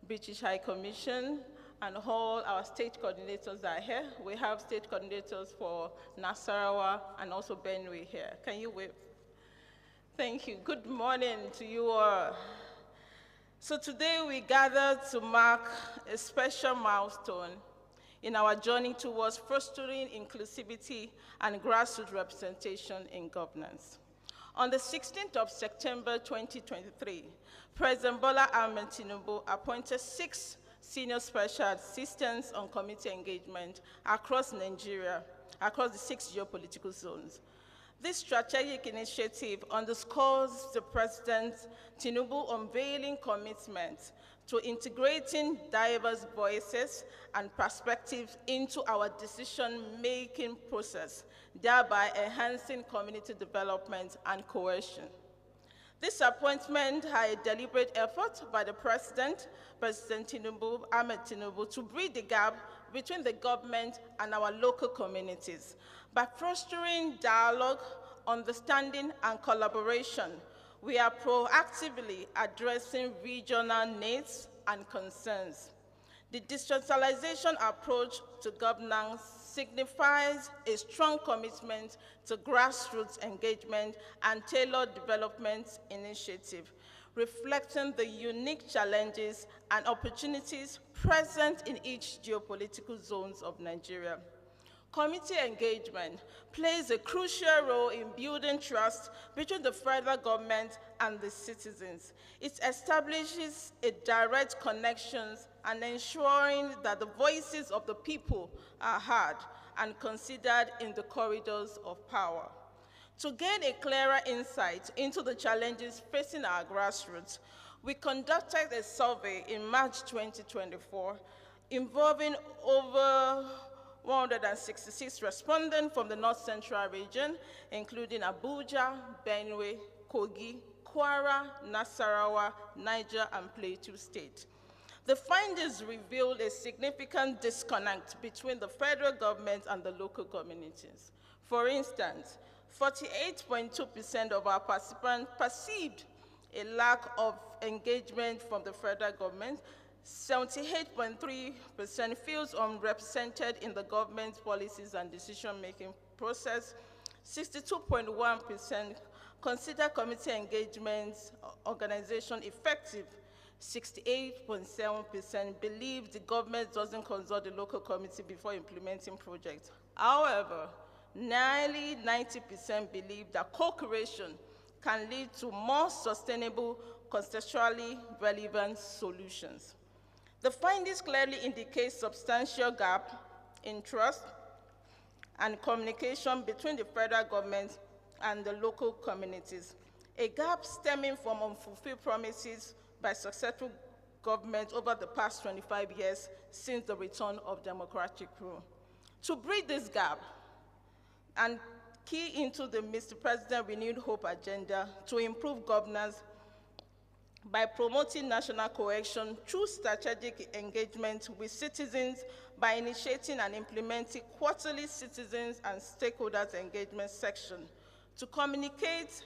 British High Commission, and all our state coordinators that are here. We have state coordinators for Nasarawa and also Benue here. Can you wave? Thank you. Good morning to you all. So today we gather to mark a special milestone in our journey towards fostering inclusivity and grassroots representation in governance. On the 16th of September 2023, President Bola Ahmed Tinubu appointed 6 senior special assistants on community engagement across Nigeria, across the 6 geopolitical zones. This strategic initiative underscores the President Tinubu unveiling commitment to integrating diverse voices and perspectives into our decision-making process, thereby enhancing community development and cohesion. This appointment had a deliberate effort by the President Tinubu, Ahmed Tinubu, to bridge the gap between the government and our local communities by fostering dialogue, understanding, and collaboration. We are proactively addressing regional needs and concerns. The decentralization approach to governance signifies a strong commitment to grassroots engagement and tailored development initiative, reflecting the unique challenges and opportunities present in each geopolitical zones of Nigeria. Community engagement plays a crucial role in building trust between the federal government and the citizens. It establishes a direct connection and ensuring that the voices of the people are heard and considered in the corridors of power. To gain a clearer insight into the challenges facing our grassroots, we conducted a survey in March 2024 involving over 166 respondents from the North Central region, including Abuja, Benue, Kogi, Kwara, Nasarawa, Niger, and Plateau State. The findings revealed a significant disconnect between the federal government and the local communities. For instance, 48.2% of our participants perceived a lack of engagement from the federal government. 78.3% feels unrepresented in the government's policies and decision-making process. 62.1% consider community engagement organization effective. 68.7% believe the government doesn't consult the local community before implementing projects. However, nearly 90% believe that co-creation can lead to more sustainable, contextually relevant solutions. The findings clearly indicate substantial gap in trust and communication between the federal government and the local communities, a gap stemming from unfulfilled promises by successful government over the past 25 years since the return of democratic rule. To bridge this gap and key into the Mr. President Renewed Hope agenda to improve governance by promoting national cohesion through strategic engagement with citizens by initiating and implementing quarterly citizens and stakeholders engagement section to communicate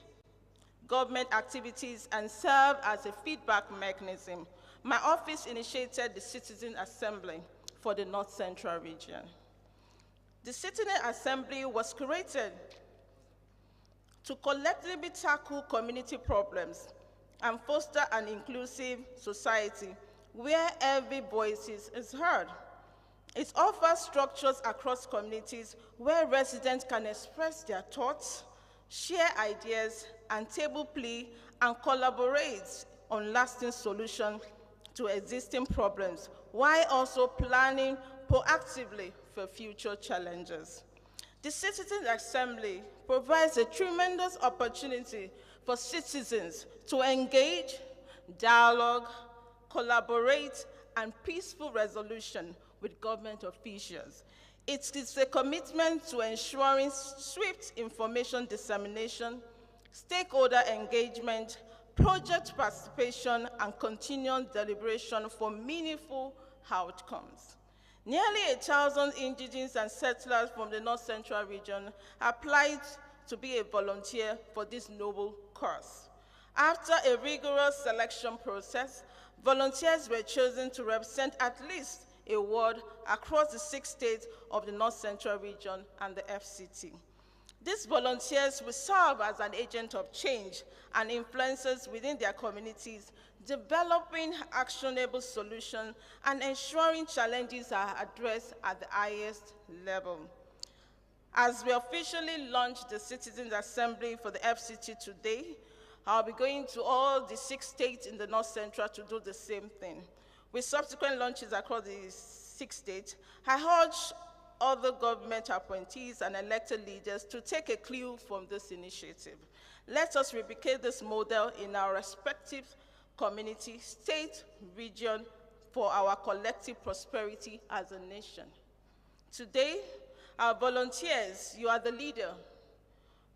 government activities and serve as a feedback mechanism my office initiated the Citizen Assembly for the North Central region. The Citizen Assembly was created to collectively tackle community problems and foster an inclusive society where every voice is heard. It offers structures across communities where residents can express their thoughts, share ideas, and table plea and collaborate on lasting solutions to existing problems, while also planning proactively for future challenges. The Citizens Assembly provides a tremendous opportunity for citizens to engage, dialogue, collaborate, and peaceful resolution with government officials. It is a commitment to ensuring swift information dissemination, stakeholder engagement, project participation, and continued deliberation for meaningful outcomes. Nearly 1,000 indigenous and settlers from the North Central region applied to be a volunteer for this noble cause. After a rigorous selection process, volunteers were chosen to represent at least a ward across the 6 states of the North Central region and the FCT. These volunteers will serve as an agent of change and influencers within their communities, developing actionable solutions and ensuring challenges are addressed at the highest level. As we officially launch the Citizens Assembly for the FCT today, I'll be going to all the 6 states in the North Central to do the same thing. With subsequent launches across the 6 states, I urge other government appointees and elected leaders to take a clue from this initiative. Let us replicate this model in our respective community, state, region, for our collective prosperity as a nation. Today, our volunteers, you are the leader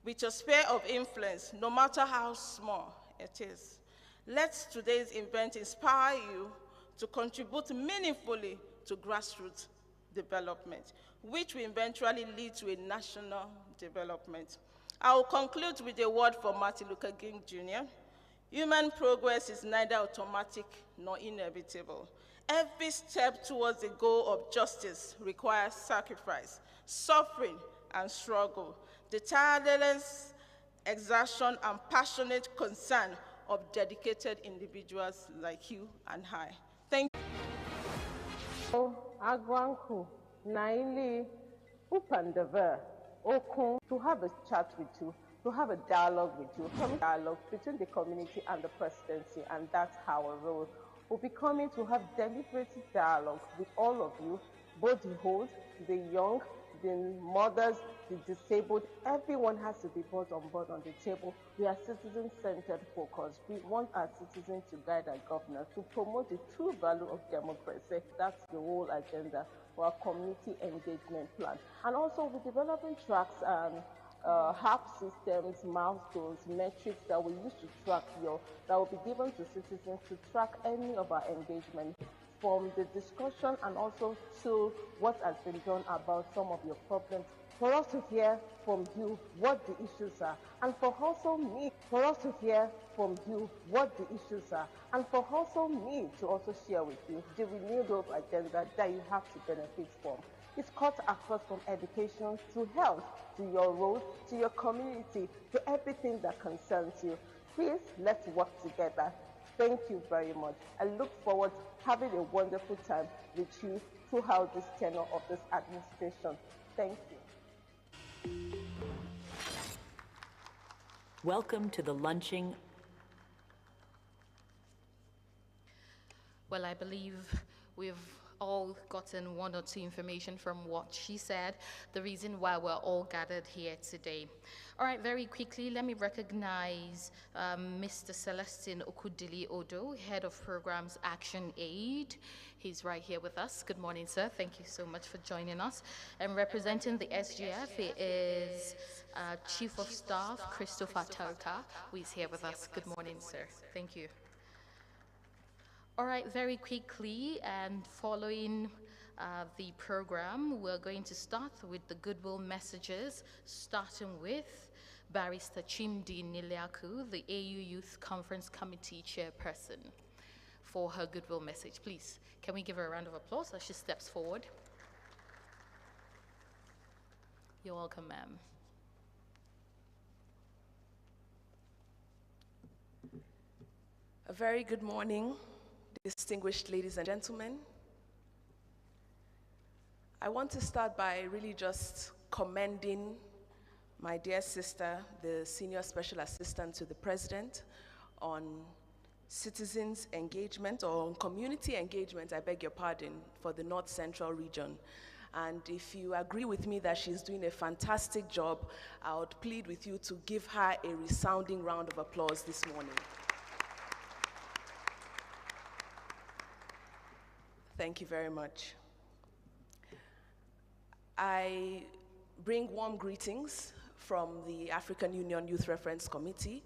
with your sphere of influence, no matter how small it is. Let today's event inspire you to contribute meaningfully to grassroots development, which will eventually lead to a national development. I will conclude with a word from Martin Luther King Jr. Human progress is neither automatic nor inevitable. Every step towards the goal of justice requires sacrifice, suffering, and struggle. The tireless exertion and passionate concern of dedicated individuals like you and I. Thank you. Agwanku, Naili, Upandava, Okun, to have a chat with you, to have a dialogue with you, dialogue between the community and the presidency, and that's our role. We'll be coming to have deliberative dialogue with all of you, both the old, the young, the mothers, the disabled. Everyone has to be brought on board on the table. We are citizen-centered focus. We want our citizens to guide our governance, to promote the true value of democracy. That's the whole agenda for our community engagement plan. And also we're developing tracks and HAP systems, milestones, metrics that we use to track that will be given to citizens to track any of our engagement, from the discussion and also to what has been done about some of your problems, for us to hear from you what the issues are, and for us to hear from you what the issues are, and for also me to also share with you the renewed hope agenda that you have to benefit from. It's cut across from education to health, to your road, to your community, to everything that concerns you. Please, let's work together. Thank you very much. I look forward to having a wonderful time with you throughout this tenure of this administration. Thank you. Welcome to the launching. Well, I believe we've all gotten one or two information from what she said, the reason why we're all gathered here today. All right, very quickly, let me recognize Mr. Celestine Okudili Odo, Head of Programs Action Aid. He's right here with us. Good morning, sir. Thank you so much for joining us. And representing the SGF is Chief of Staff Christopher Tarka, who is here with us. Good morning, sir. Thank you. All right, very quickly, and following the program, we're going to start with the goodwill messages, starting with Barrister Chimdi Niliaku, the AU Youth Conference Committee Chairperson. for her goodwill message. Please, can we give her a round of applause as she steps forward? You're welcome, ma'am. A very good morning, distinguished ladies and gentlemen. I want to start by really just commending my dear sister, the Senior Special Assistant to the President, on citizens engagement, or on community engagement, I beg your pardon, for the North Central region. And if you agree with me that she's doing a fantastic job, I would plead with you to give her a resounding round of applause this morning. Thank you very much. I bring warm greetings from the African Union Youth Reference Committee,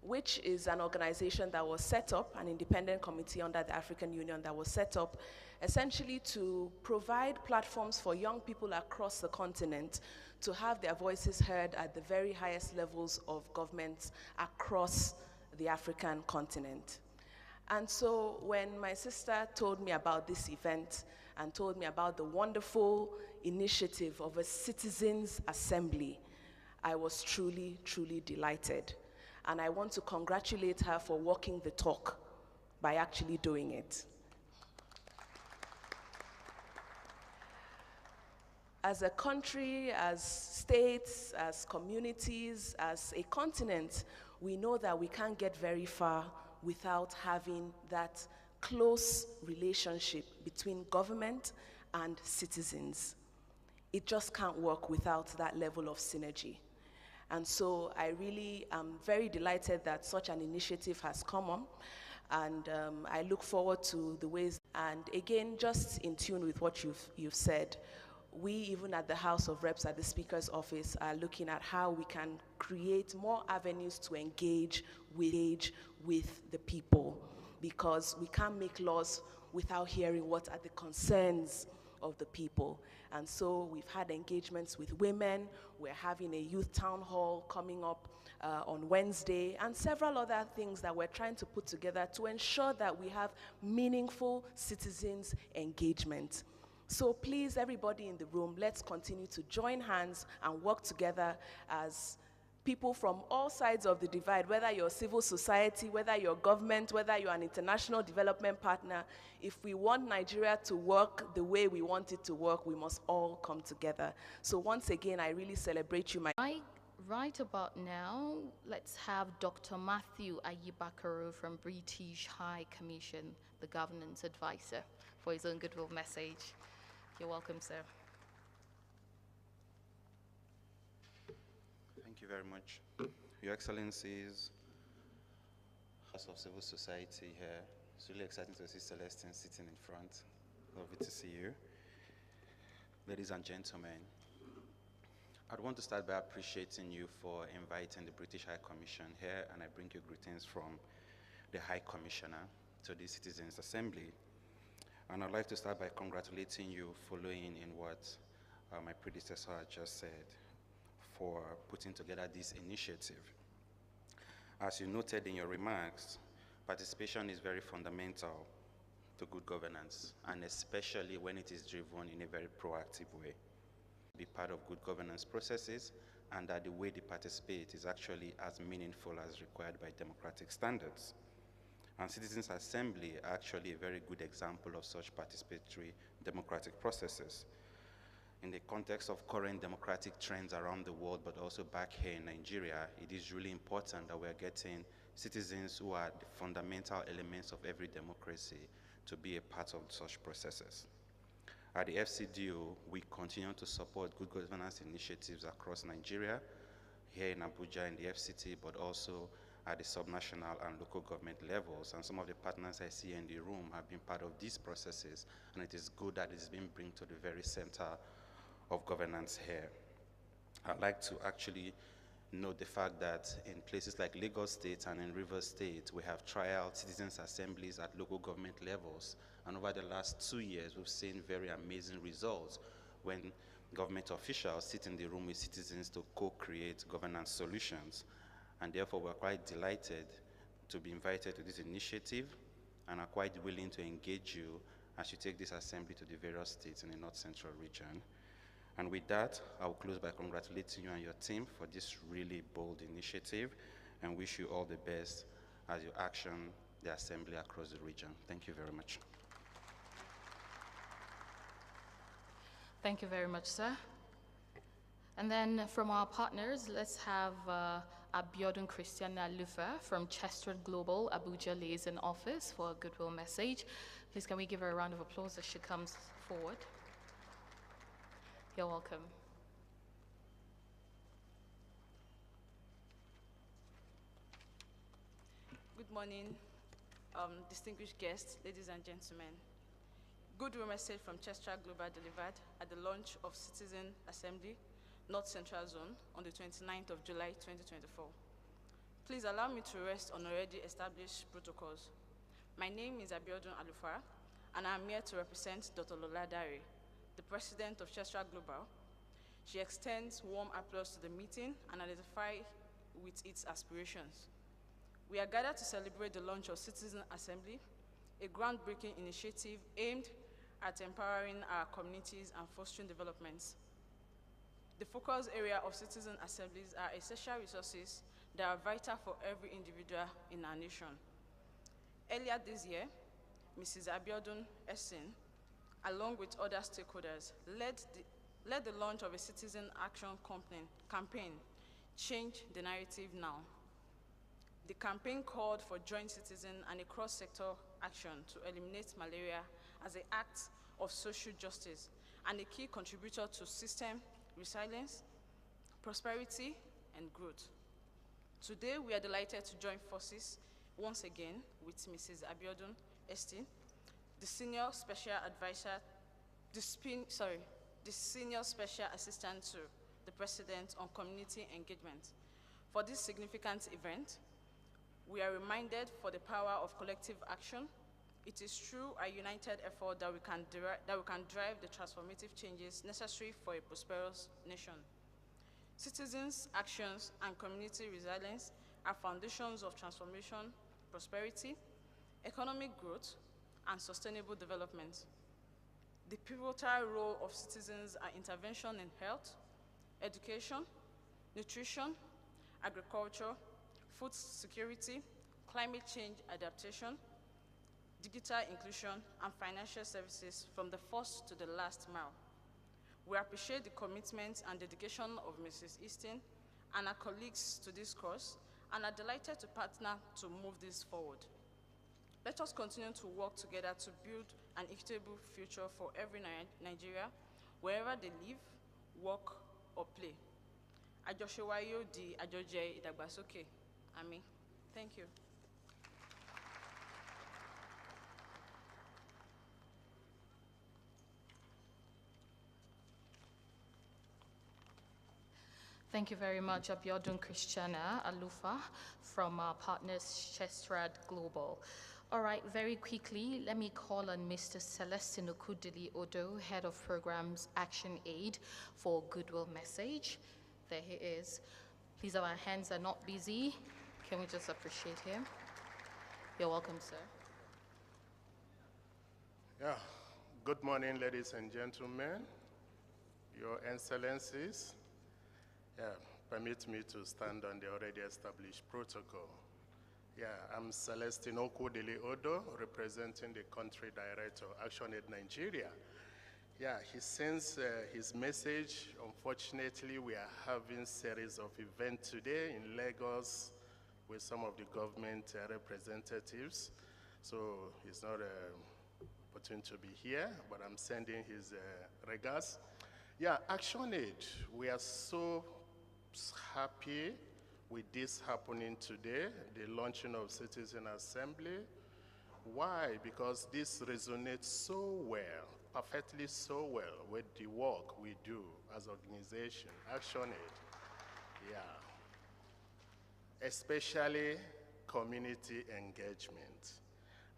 which is an organization that was set up, an independent committee under the African Union that was set up essentially to provide platforms for young people across the continent to have their voices heard at the very highest levels of governments across the African continent. And so when my sister told me about this event and told me about the wonderful initiative of a citizens' assembly, I was truly, truly delighted. And I want to congratulate her for walking the talk by actually doing it. As a country, as states, as communities, as a continent, we know that we can't get very far without having that close relationship between government and citizens. It just can't work without that level of synergy. And so I really am very delighted that such an initiative has come on, and I look forward to the ways, and again, just in tune with what you've said, we, even at the House of Reps, at the Speaker's office, are looking at how we can create more avenues to engage with the people, because we can't make laws without hearing what are the concerns of the people. And so we've had engagements with women. We're having a youth town hall coming up on Wednesday, and several other things that we're trying to put together to ensure that we have meaningful citizens engagement. So please, everybody in the room, let's continue to join hands and work together as people from all sides of the divide, whether you're civil society, whether you're government, whether you're an international development partner. If we want Nigeria to work the way we want it to work, we must all come together. So once again, I really celebrate you. Right about now, let's have Dr. Matthew Ayibakaru from British High Commission, the governance advisor, for his own goodwill message. You're welcome, sir. Thank you very much. Your Excellencies, House of Civil Society here. It's really exciting to see Celestine sitting in front. Lovely to see you. Ladies and gentlemen, I'd want to start by appreciating you for inviting the British High Commission here, and I bring you greetings from the High Commissioner to the Citizens' Assembly. And I'd like to start by congratulating you following in what my predecessor had just said, for putting together this initiative. As you noted in your remarks, participation is very fundamental to good governance, and especially when it is driven in a very proactive way. Be part of good governance processes, and that the way they participate is actually as meaningful as required by democratic standards. And Citizens' Assembly are actually a very good example of such participatory democratic processes. In the context of current democratic trends around the world, but also back here in Nigeria, it is really important that we're getting citizens who are the fundamental elements of every democracy to be a part of such processes. At the FCDO, we continue to support good governance initiatives across Nigeria, here in Abuja in the FCT, but also at the subnational and local government levels. And some of the partners I see in the room have been part of these processes, and it is good that it's been brought to the very center of governance here. I'd like to actually note the fact that in places like Lagos State and in Rivers State, we have trial citizens' assemblies at local government levels. And over the last 2 years, we've seen very amazing results when government officials sit in the room with citizens to co-create governance solutions. And therefore, we're quite delighted to be invited to this initiative. and are quite willing to engage you as you take this assembly to the various states in the North Central region. And with that, I will close by congratulating you and your team for this really bold initiative and wish you all the best as you action the assembly across the region. Thank you very much. Thank you very much, sir. And then from our partners, let's have Abiodun Christiana Lufa from Chester Global, Abuja Liaison Office for a goodwill message. Please can we give her a round of applause as she comes forward? You're welcome. Good morning, distinguished guests, ladies and gentlemen. Goodwill message from Chester Global delivered at the launch of Citizen Assembly, North Central Zone on the 29th of July 2024. Please allow me to rest on already established protocols. My name is Abiodun Alufa, and I'm here to represent Dr. Lola Dare, the president of Chester Global. She extends warm applause to the meeting and identify with its aspirations. We are gathered to celebrate the launch of Citizen Assembly, a groundbreaking initiative aimed at empowering our communities and fostering developments. The focus area of citizen assemblies are essential resources that are vital for every individual in our nation. Earlier this year, Mrs. Abiodun Essin, along with other stakeholders, led the launch of a citizen action campaign, Change the Narrative Now. The campaign called for joint citizen and a cross-sector action to eliminate malaria as an act of social justice and a key contributor to system resilience, prosperity, and growth. Today, we are delighted to join forces once again with Mrs. Abiodun Estin, the Senior Special Advisor, the Senior Special Assistant to the President on Community Engagement. For this significant event, we are reminded for the power of collective action. It is through a united effort that we can drive the transformative changes necessary for a prosperous nation. Citizens' actions and community resilience are foundations of transformation, prosperity, economic growth, and sustainable development. The pivotal role of citizens are intervention in health, education, nutrition, agriculture, food security, climate change adaptation, digital inclusion, and financial services from the first to the last mile. We appreciate the commitment and dedication of Mrs. Easton and our colleagues to this cause and are delighted to partner to move this forward. Let us continue to work together to build an equitable future for every Nigeria, wherever they live, work, or play. Ajoshewayo di Ajoje Idagbasoke. Ami. Thank you. Thank you very much, Abiodun Christiana Alufa from our partners, Chestrad Global. All right, very quickly, let me call on Mr. Celestine Okudili Odo, Head of Programs Action Aid for Goodwill Message. There he is. Please, our hands are not busy. Can we just appreciate him? You're welcome, sir. Yeah, good morning, ladies and gentlemen, Your Excellencies. Yeah, permit me to stand on the already established protocol. Yeah, I'm Celestine Okudili Odo, representing the Country Director, ActionAid Nigeria. Yeah, he sends his message. Unfortunately, we are having a series of events today in Lagos with some of the government representatives. So he's not opportune to be here, but I'm sending his regards. Yeah, ActionAid, we are so happy with this happening today, the launching of Citizen Assembly. Why? Because this resonates so well, perfectly so well with the work we do as organization, ActionAid. Yeah. Especially community engagement.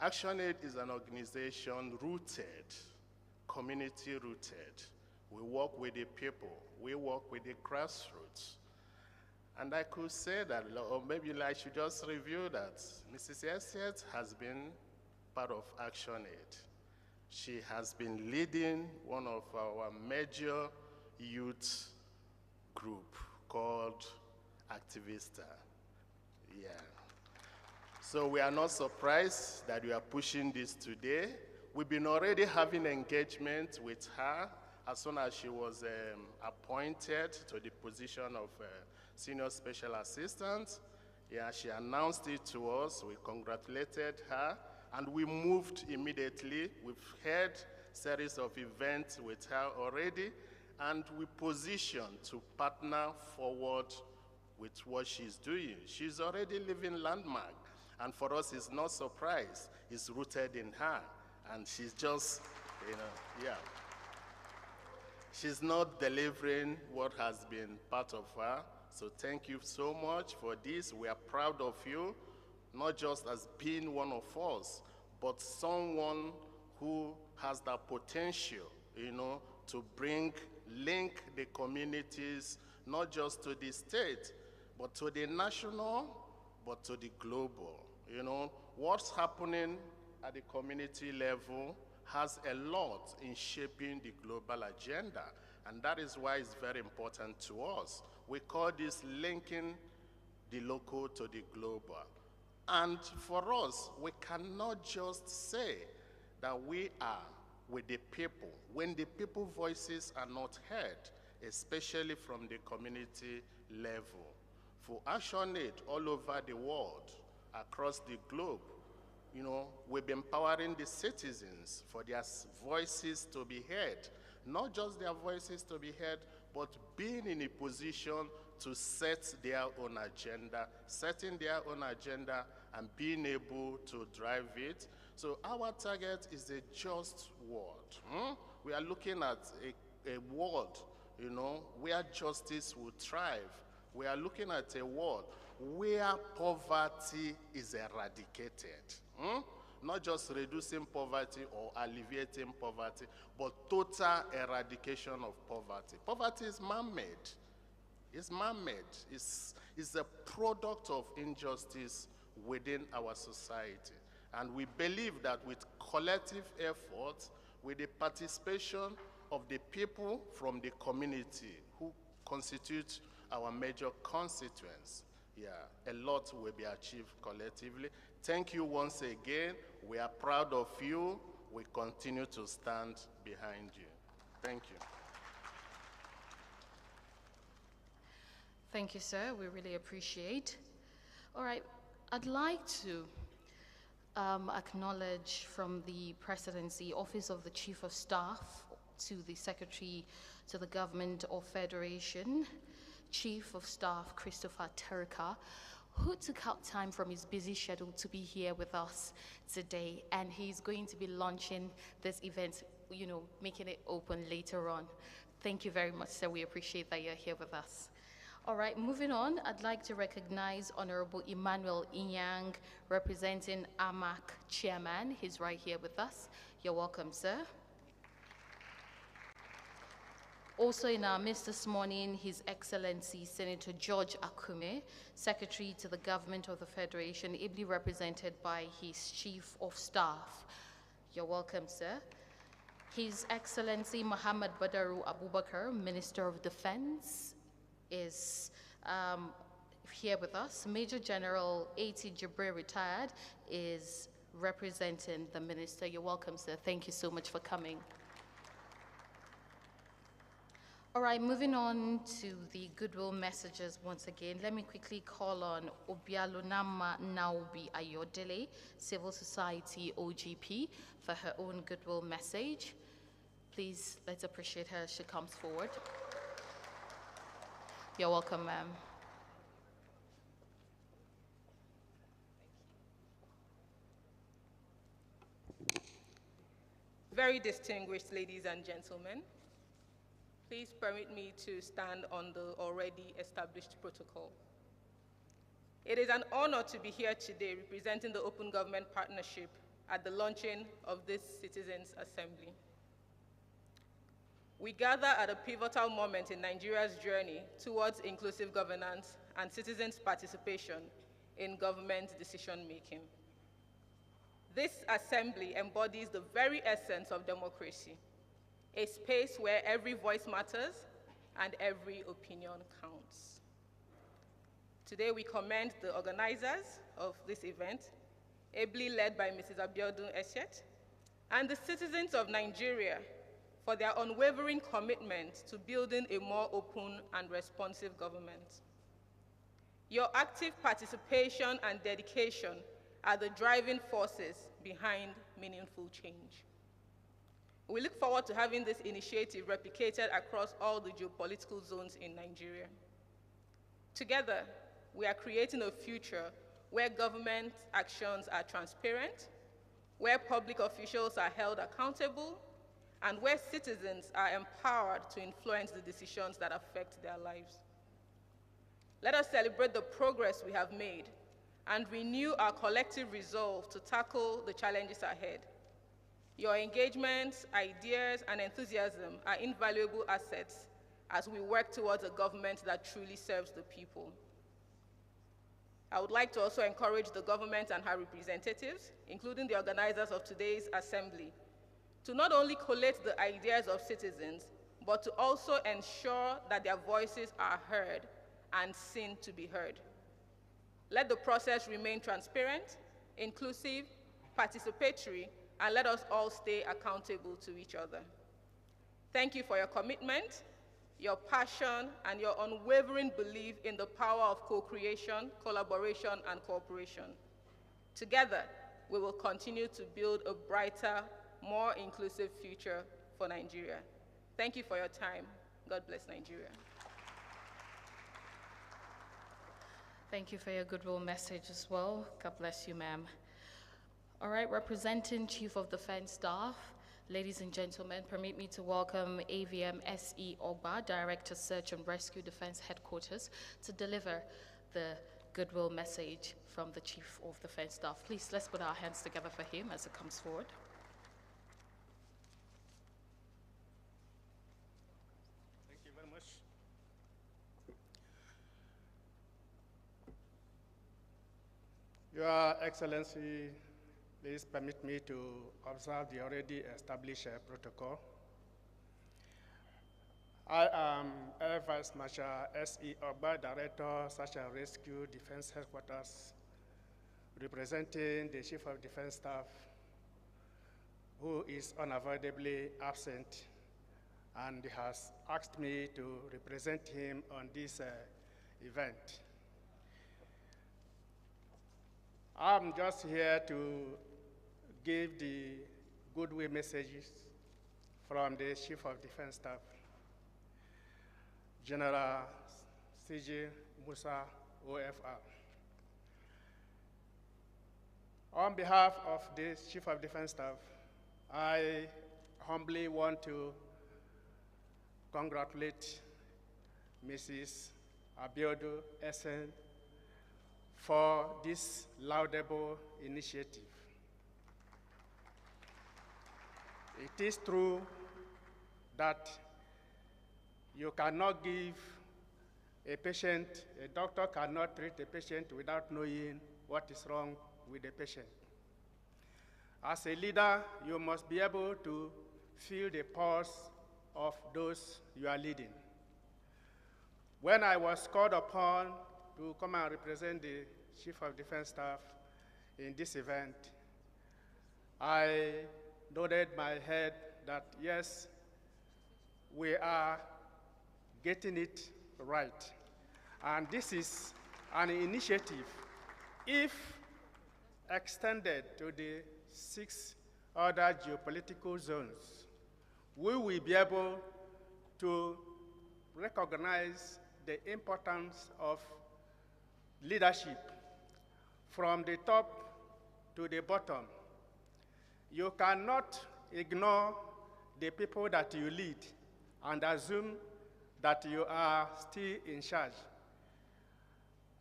ActionAid is an organization rooted, community rooted. We work with the people, we work with the grassroots. And I could say that, or maybe I should just review that Mrs. Esiet has been part of ActionAid. She has been leading one of our major youth group called Activista. Yeah. So we are not surprised that we are pushing this today. We've been already having engagement with her as soon as she was appointed to the position of Senior Special Assistant. Yeah, she announced it to us. We congratulated her, and we moved immediately. We've had a series of events with her already, and we positioned to partner forward with what she's doing. She's already leaving landmark, and for us, it's not surprise. It's rooted in her, and she's just, yeah. She's not delivering what has been part of her. So thank you so much for this. We are proud of you, not just as being one of us, but someone who has that potential, to link the communities, not just to the state, but to the national, but to the global. What's happening at the community level has a lot in shaping the global agenda, and that is why it's very important to us. We call this linking the local to the global. And for us, we cannot just say that we are with the people when the people's voices are not heard, especially from the community level. For ActionAid all over the world, across the globe, we've been empowering the citizens for their voices to be heard. Not just their voices to be heard, but being in a position to set their own agenda, setting their own agenda and being able to drive it. So our target is a just world. We are looking at a world, where justice will thrive. We are looking at a world where poverty is eradicated. Not just reducing poverty or alleviating poverty, but total eradication of poverty. Poverty is man-made. It's man-made. It's a product of injustice within our society. And we believe that with collective effort, with the participation of the people from the community who constitute our major constituents, a lot will be achieved collectively. Thank you once again. We are proud of you. We continue to stand behind you. Thank you. Thank you, sir. We really appreciate. All right, I'd like to acknowledge from the Presidency, Office of the Chief of Staff, to the Secretary to the Government of Federation, Chief of Staff Christopher Terika, who took out time from his busy schedule to be here with us today, and he's going to be launching this event, making it open later on. Thank you very much, sir. We appreciate that you're here with us. All right, moving on, I'd like to recognize Honorable Emmanuel Inyang, representing AMAC Chairman. He's right here with us. You're welcome, sir. Also in our midst this morning, His Excellency Senator George Akume, Secretary to the Government of the Federation, ably represented by his Chief of Staff. You're welcome, sir. His Excellency Muhammad Badaru Abubakar, Minister of Defense, is here with us. Major General A.T. Jibril, retired, is representing the Minister. You're welcome, sir. Thank you so much for coming. All right, moving on to the goodwill messages once again. Let me quickly call on Obialunama Naubi Ayodele, Civil Society OGP, for her own goodwill message. Please, let's appreciate her as she comes forward. You're welcome, ma'am. Very distinguished ladies and gentlemen, please permit me to stand on the already established protocol. It is an honor to be here today representing the Open Government Partnership at the launching of this Citizens' Assembly. We gather at a pivotal moment in Nigeria's journey towards inclusive governance and citizens' participation in government decision-making. This assembly embodies the very essence of democracy, a space where every voice matters and every opinion counts. Today we commend the organizers of this event, ably led by Mrs. Abiodun Esiet, and the citizens of Nigeria for their unwavering commitment to building a more open and responsive government. Your active participation and dedication are the driving forces behind meaningful change. We look forward to having this initiative replicated across all the geopolitical zones in Nigeria. Together, we are creating a future where government actions are transparent, where public officials are held accountable, and where citizens are empowered to influence the decisions that affect their lives. Let us celebrate the progress we have made and renew our collective resolve to tackle the challenges ahead. Your engagements, ideas, and enthusiasm are invaluable assets as we work towards a government that truly serves the people. I would like to also encourage the government and her representatives, including the organizers of today's assembly, to not only collate the ideas of citizens, but to also ensure that their voices are heard and seen to be heard. Let the process remain transparent, inclusive, participatory, and let us all stay accountable to each other. Thank you for your commitment, your passion, and your unwavering belief in the power of co-creation, collaboration, and cooperation. Together, we will continue to build a brighter, more inclusive future for Nigeria. Thank you for your time. God bless Nigeria. Thank you for your goodwill message as well. God bless you, ma'am. All right, representing Chief of Defense Staff, ladies and gentlemen, permit me to welcome AVM SE Ogba, Director Search and Rescue Defense Headquarters, to deliver the goodwill message from the Chief of Defense Staff. Please, let's put our hands together for him as he comes forward. Thank you very much. Your Excellency, please permit me to observe the already established protocol. I am Air Vice Marshal S.E. Ogba, Director, Search and Rescue Defense Headquarters, representing the Chief of Defense Staff, who is unavoidably absent and has asked me to represent him on this event. I'm just here to give the goodwill messages from the Chief of Defense Staff, General C.J. Musa, OFR. On behalf of the Chief of Defense Staff, I humbly want to congratulate Mrs. Abiodun Esen for this laudable initiative. It is true that you cannot give a patient, a doctor cannot treat a patient without knowing what is wrong with the patient. As a leader, you must be able to feel the pulse of those you are leading. When I was called upon to come and represent the Chief of Defense Staff in this event, I nodded my head that yes, we are getting it right. And this is an initiative, if extended to the 6 other geopolitical zones, we will be able to recognize the importance of leadership from the top to the bottom. You cannot ignore the people that you lead and assume that you are still in charge.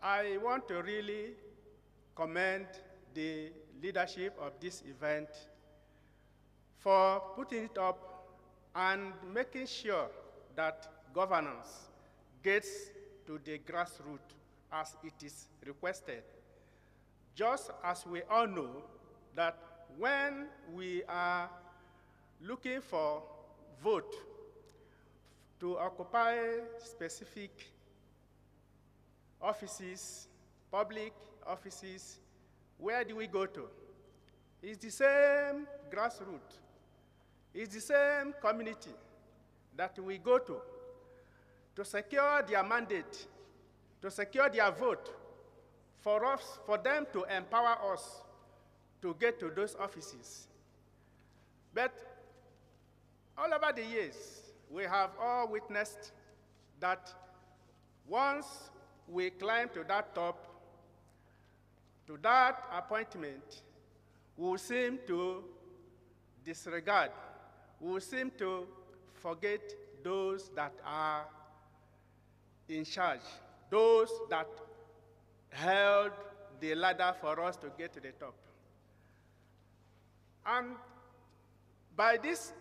I want to really commend the leadership of this event for putting it up and making sure that governance gets to the grassroots as it is requested. Just as we all know that when we are looking for vote to occupy specific offices, public offices, where do we go to? It's the same grassroots. It's the same community that we go to secure their mandate, to secure their vote, for them to empower us to get to those offices. But all over the years, we have all witnessed that once we climb to that top, to that appointment, we seem to disregard, we seem to forget those that are in charge, those that held the ladder for us to get to the top. And by this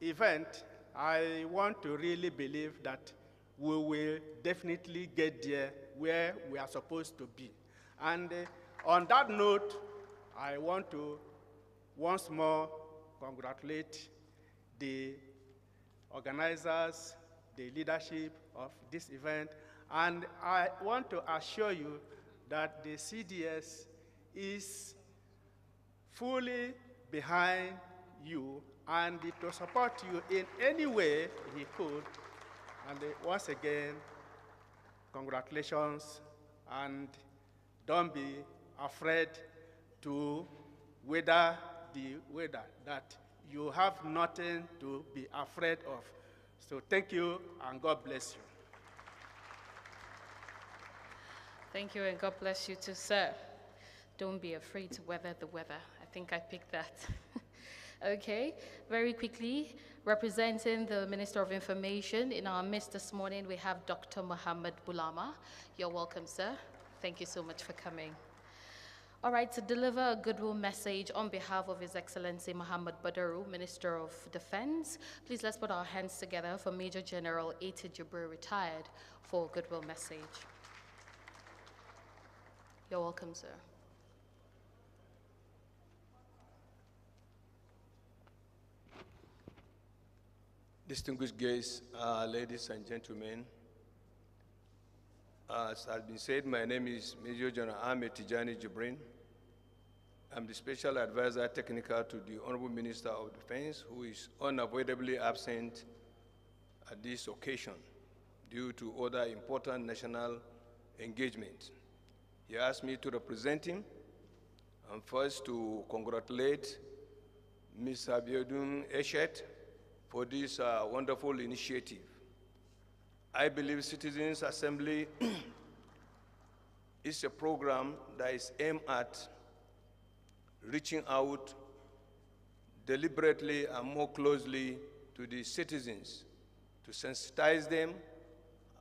event, I want to really believe that we will definitely get there where we are supposed to be. And on that note, I want to once more congratulate the organizers, the leadership of this event, and I want to assure you that the CDS is fully behind you and to support you in any way he could. And once again, congratulations, and don't be afraid to weather the weather, that you have nothing to be afraid of. So thank you, and God bless you. Thank you, and God bless you too, sir. Don't be afraid to weather the weather. I think I picked that. Okay, very quickly, representing the Minister of Information in our midst this morning, we have Dr. Muhammad Bulama. You're welcome, sir. Thank you so much for coming. All right, to deliver a goodwill message on behalf of His Excellency Muhammad Badaru, Minister of Defense, please let's put our hands together for Major General Ata Jibril, retired, for a goodwill message. You're welcome, sir. Distinguished guests, ladies and gentlemen, as has been said, my name is Major General Ahmed Tijani Jibrin. I'm the Special Advisor Technical to the Honorable Minister of Defense, who is unavoidably absent at this occasion due to other important national engagements. He asked me to represent him, and first to congratulate Ms. Abiodun Eshet for this wonderful initiative. I believe Citizens Assembly is a program that is aimed at reaching out deliberately and more closely to the citizens to sensitize them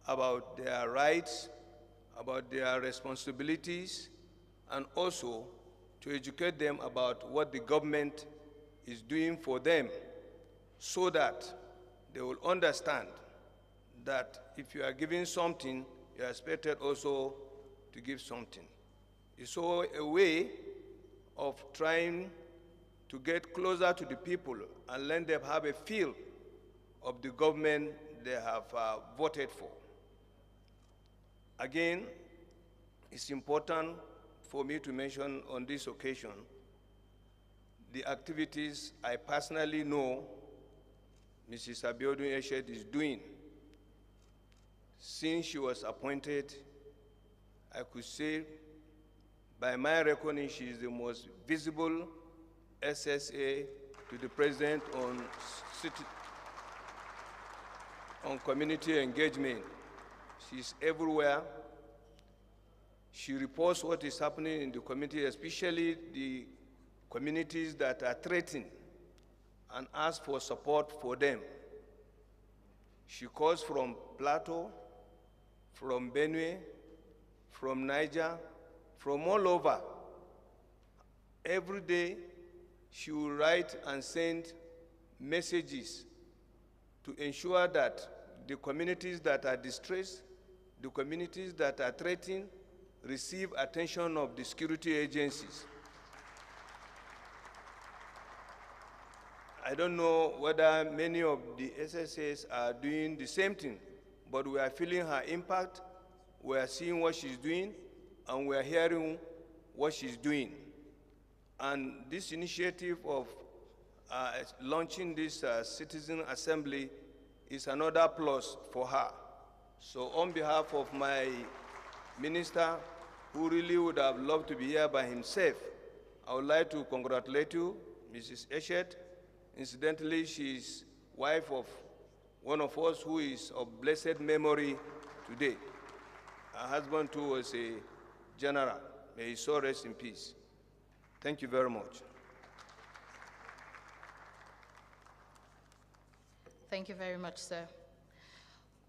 about their rights, about their responsibilities, and also to educate them about what the government is doing for them, so that they will understand that if you are giving something, you are expected also to give something. It's all a way of trying to get closer to the people and let them have a feel of the government they have voted for. Again, it's important for me to mention on this occasion the activities I personally know Mrs. Abiodun Eshet is doing. Since she was appointed, I could say, by my reckoning, she is the most visible SSA to the President on community engagement. She's everywhere. She reports what is happening in the community, especially the communities that are threatened, and asks for support for them. She calls from Plateau, from Benue, from Niger, from all over. Every day, she will write and send messages to ensure that the communities that are distressed, the communities that are threatened, receive attention of the security agencies. I don't know whether many of the SSAs are doing the same thing, but we are feeling her impact, we are seeing what she's doing, and we are hearing what she's doing. And this initiative of launching this citizen assembly is another plus for her. So on behalf of my minister, who really would have loved to be here by himself, I would like to congratulate you, Mrs. Eshet. Incidentally, she's wife of one of us who is of blessed memory today. Her husband too was a general. May his soul rest in peace. Thank you very much. Thank you very much, sir.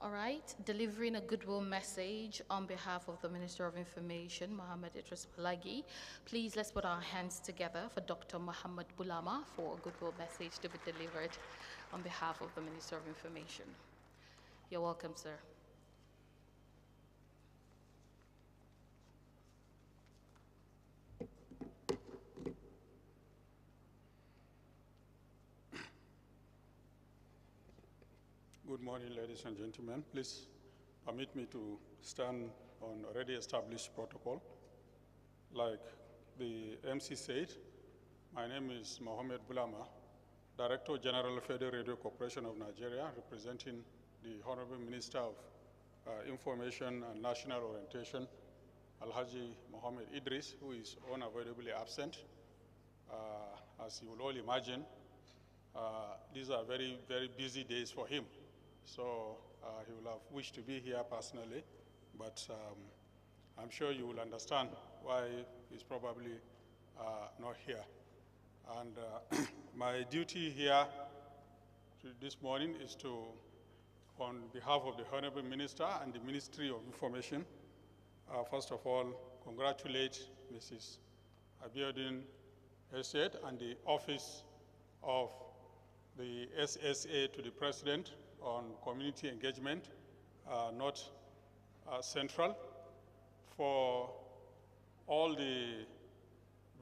All right, delivering a goodwill message on behalf of the Minister of Information, Mohammed Idris Balagi. Please, let's put our hands together for Dr. Mohammed Bulama for a goodwill message to be delivered on behalf of the Minister of Information. You're welcome, sir. Good morning, ladies and gentlemen. Please permit me to stand on already established protocol. Like the MC said, my name is Mohammed Bulama, Director General Federal Radio Corporation of Nigeria, representing the Honorable Minister of Information and National Orientation, Alhaji Mohammed Idris, who is unavoidably absent. As you will all imagine, these are very, very busy days for him. So he will have wished to be here personally, but I'm sure you will understand why he's probably not here. And my duty here this morning is to, on behalf of the Honorable Minister and the Ministry of Information, first of all, congratulate Mrs. Abiodun Eshed and the Office of the SSA to the President on community engagement, not central, for all the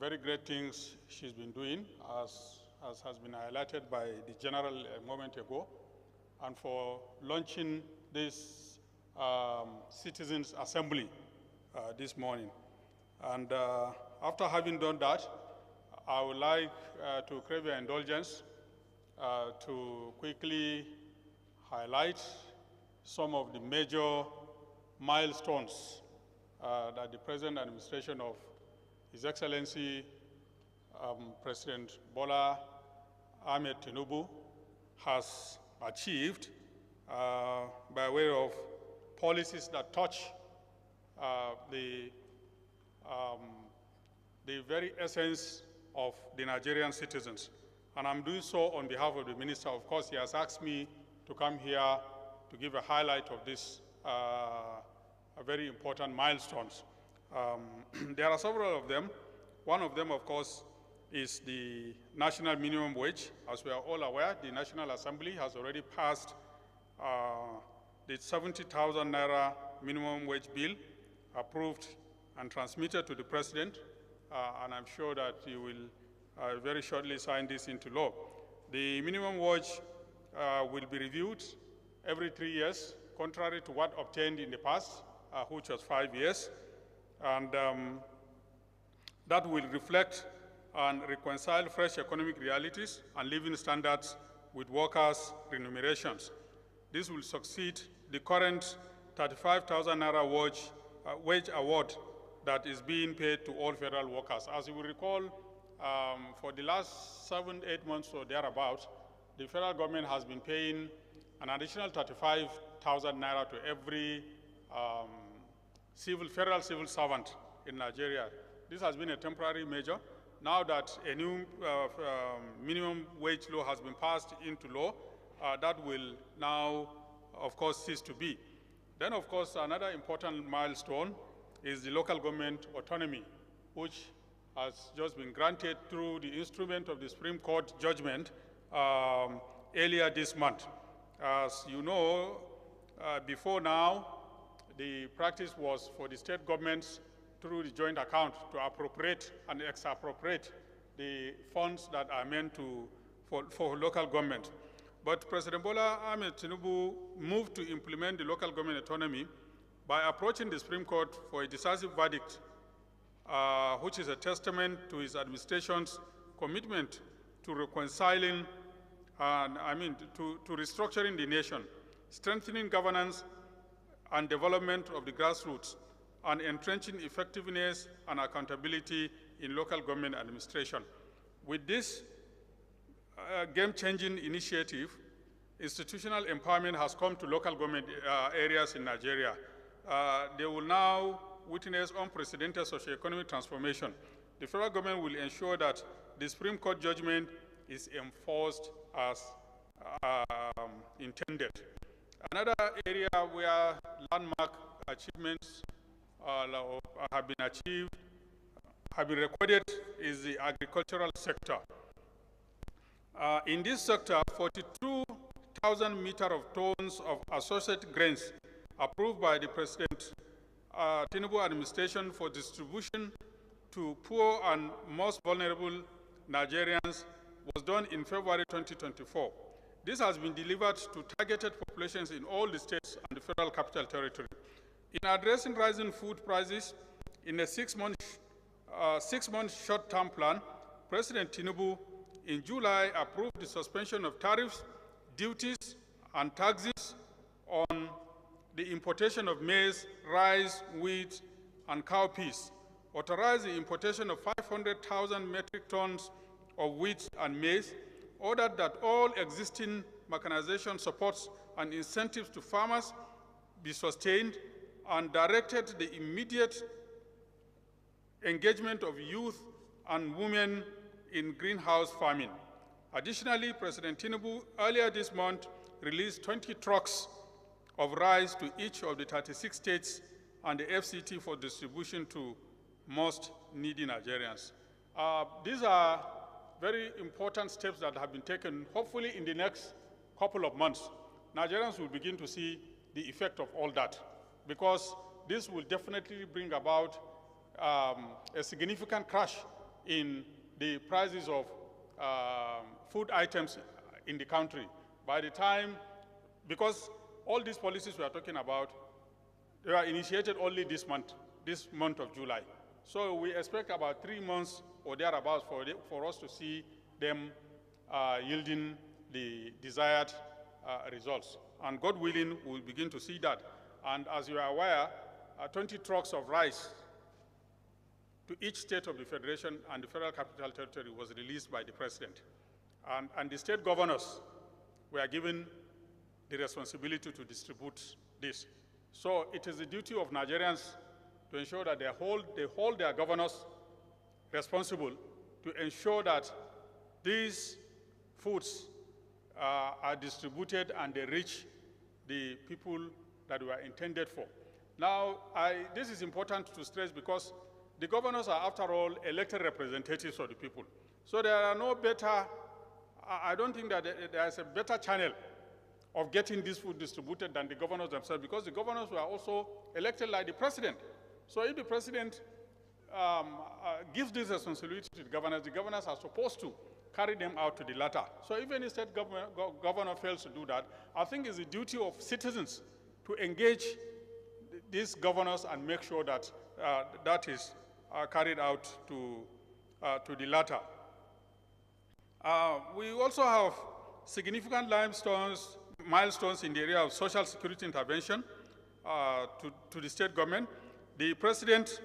very great things she's been doing, as has been highlighted by the General a moment ago, and for launching this Citizens Assembly this morning. And after having done that, I would like to crave your indulgence to quickly highlight some of the major milestones that the present administration of His Excellency President Bola Ahmed Tinubu has achieved by way of policies that touch the very essence of the Nigerian citizens. And I'm doing so on behalf of the minister. Of course, he has asked me to come here to give a highlight of these very important milestones. There are several of them. One of them, of course, is the national minimum wage. As we are all aware, the National Assembly has already passed the 70,000 naira minimum wage bill, approved and transmitted to the president, and I'm sure that he will very shortly sign this into law. The minimum wage will be reviewed every 3 years, contrary to what obtained in the past, which was 5 years. And that will reflect and reconcile fresh economic realities and living standards with workers' remunerations. This will succeed the current 35,000 naira wage award that is being paid to all federal workers. As you will recall, for the last 7-8 months or thereabout, the federal government has been paying an additional 35,000 naira to every federal civil servant in Nigeria. This has been a temporary measure. Now that a new minimum wage law has been passed into law, that will now, of course, cease to be. Then, of course, another important milestone is the local government autonomy, which has just been granted through the instrument of the Supreme Court judgment earlier this month. As you know, before now, the practice was for the state governments through the joint account to appropriate and exappropriate the funds that are meant for local government. But President Bola Ahmed Tinubu moved to implement the local government autonomy by approaching the Supreme Court for a decisive verdict, which is a testament to his administration's commitment to reconciling, to restructuring the nation, strengthening governance and development of the grassroots, and entrenching effectiveness and accountability in local government administration. With this game-changing initiative, institutional empowerment has come to local government areas in Nigeria. They will now witness unprecedented socio-economic transformation. The federal government will ensure that the Supreme Court judgment is enforced as intended. Another area where landmark achievements have been recorded is the agricultural sector. In this sector, 42,000 meters of tons of associated grains approved by the President Tinubu administration for distribution to poor and most vulnerable Nigerians was done in February 2024. This has been delivered to targeted populations in all the states and the Federal Capital Territory. In addressing rising food prices, in a six-month short-term plan, President Tinubu in July approved the suspension of tariffs, duties, and taxes on the importation of maize, rice, wheat, and cowpeas, authorized the importation of 500,000 metric tons of wheat and maize, ordered that all existing mechanization supports and incentives to farmers be sustained, and directed the immediate engagement of youth and women in greenhouse farming. Additionally, President Tinubu earlier this month released 20 trucks of rice to each of the 36 states and the FCT for distribution to most needy Nigerians. These are very important steps that have been taken. Hopefully in the next couple of months, Nigerians will begin to see the effect of all that, because this will definitely bring about a significant crash in the prices of food items in the country. By the time, because all these policies we are talking about, they were initiated only this month of July. So we expect about 3 months or thereabouts for us to see them yielding the desired results. And God willing, we'll begin to see that. And as you are aware, 20 trucks of rice to each state of the Federation and the Federal Capital Territory was released by the President. And the state governors were given the responsibility to distribute this. So it is the duty of Nigerians to ensure that they hold their governors responsible to ensure that these foods are distributed and they reach the people that they were intended for. Now, this is important to stress because the governors are, after all, elected representatives of the people. So there are no better, I don't think that there is a better channel of getting this food distributed than the governors themselves, because the governors were also elected like the president. So if the president gives this responsibility to the governors are supposed to carry them out to the latter. So if any state governor fails to do that, I think it's the duty of citizens to engage these governors and make sure that that is carried out to the latter. We also have significant milestones in the area of social security intervention to the state government. The president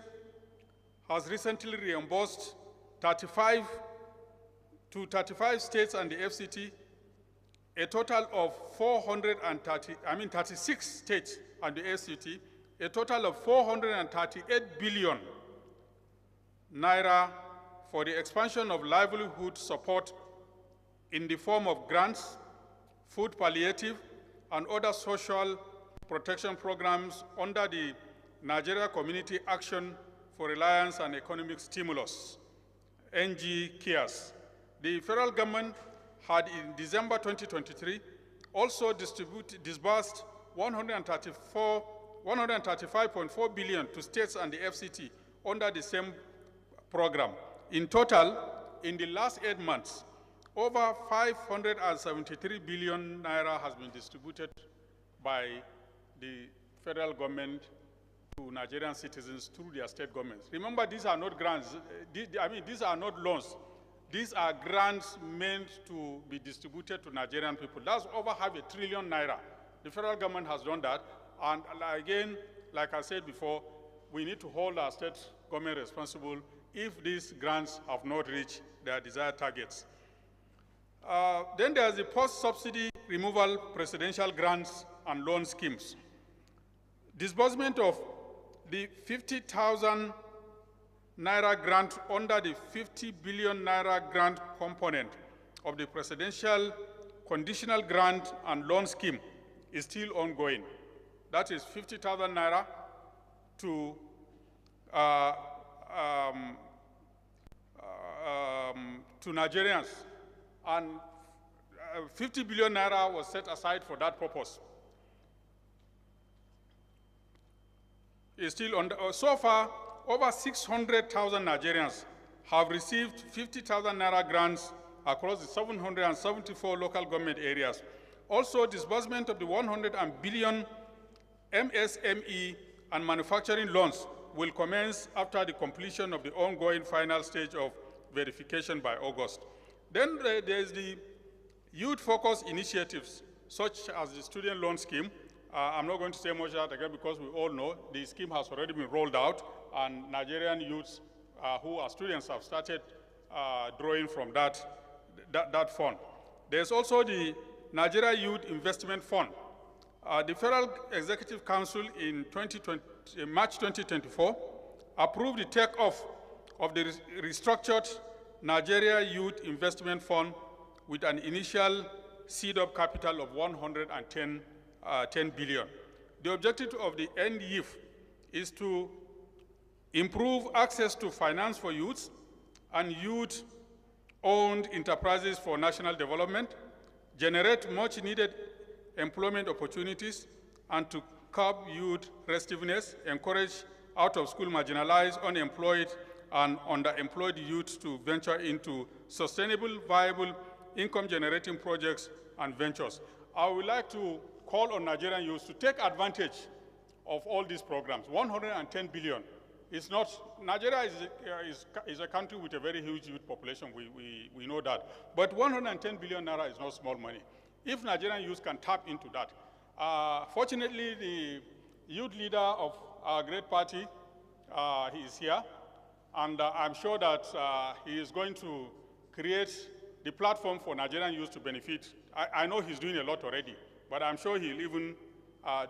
has recently reimbursed 35 states and the FCT a total of 36 states and the FCT, a total of 438 billion naira for the expansion of livelihood support in the form of grants, food palliative, and other social protection programs under the Nigeria Community Action for Reliance and Economic Stimulus, NG CARES. The federal government had in December 2023 also disbursed 135.4 billion to states and the FCT under the same program. In total, in the last 8 months, over 573 billion naira has been distributed by the federal government to Nigerian citizens through their state governments. Remember, these are not grants. These are not loans. These are grants meant to be distributed to Nigerian people. That's over ½ trillion naira. The federal government has done that. And again, like I said before, we need to hold our state government responsible if these grants have not reached their desired targets. Then there's the post-subsidy removal presidential grants and loan schemes. Disbursement of the 50,000 naira grant under the 50 billion naira grant component of the presidential conditional grant and loan scheme is still ongoing. That is 50,000 naira to Nigerians, and 50 billion naira was set aside for that purpose. Is still on. So far, over 600,000 Nigerians have received 50,000 naira grants across the 774 local government areas. Also, disbursement of the 100 billion MSME and manufacturing loans will commence after the completion of the ongoing final stage of verification by August. Then there's the youth-focused initiatives, such as the student loan scheme. I'm not going to say much about that again because we all know the scheme has already been rolled out, and Nigerian youths who are students have started drawing from that fund. There's also the Nigeria Youth Investment Fund. The Federal Executive Council in March 2024 approved the take-off of the restructured Nigeria Youth Investment Fund with an initial seed-up capital of 110 billion. The objective of the NYIF is to improve access to finance for youths and youth-owned enterprises for national development, generate much-needed employment opportunities, and to curb youth restiveness, encourage out-of-school marginalized, unemployed, and underemployed youth to venture into sustainable, viable, income-generating projects and ventures. I would like to call on Nigerian youth to take advantage of all these programs. 110 billion is not, Nigeria is a country with a very huge youth population, we know that. But 110 billion naira is not small money. If Nigerian youth can tap into that. Fortunately, the youth leader of our great party, he is here, and I'm sure that he is going to create the platform for Nigerian youth to benefit. I know he's doing a lot already, but I'm sure he'll even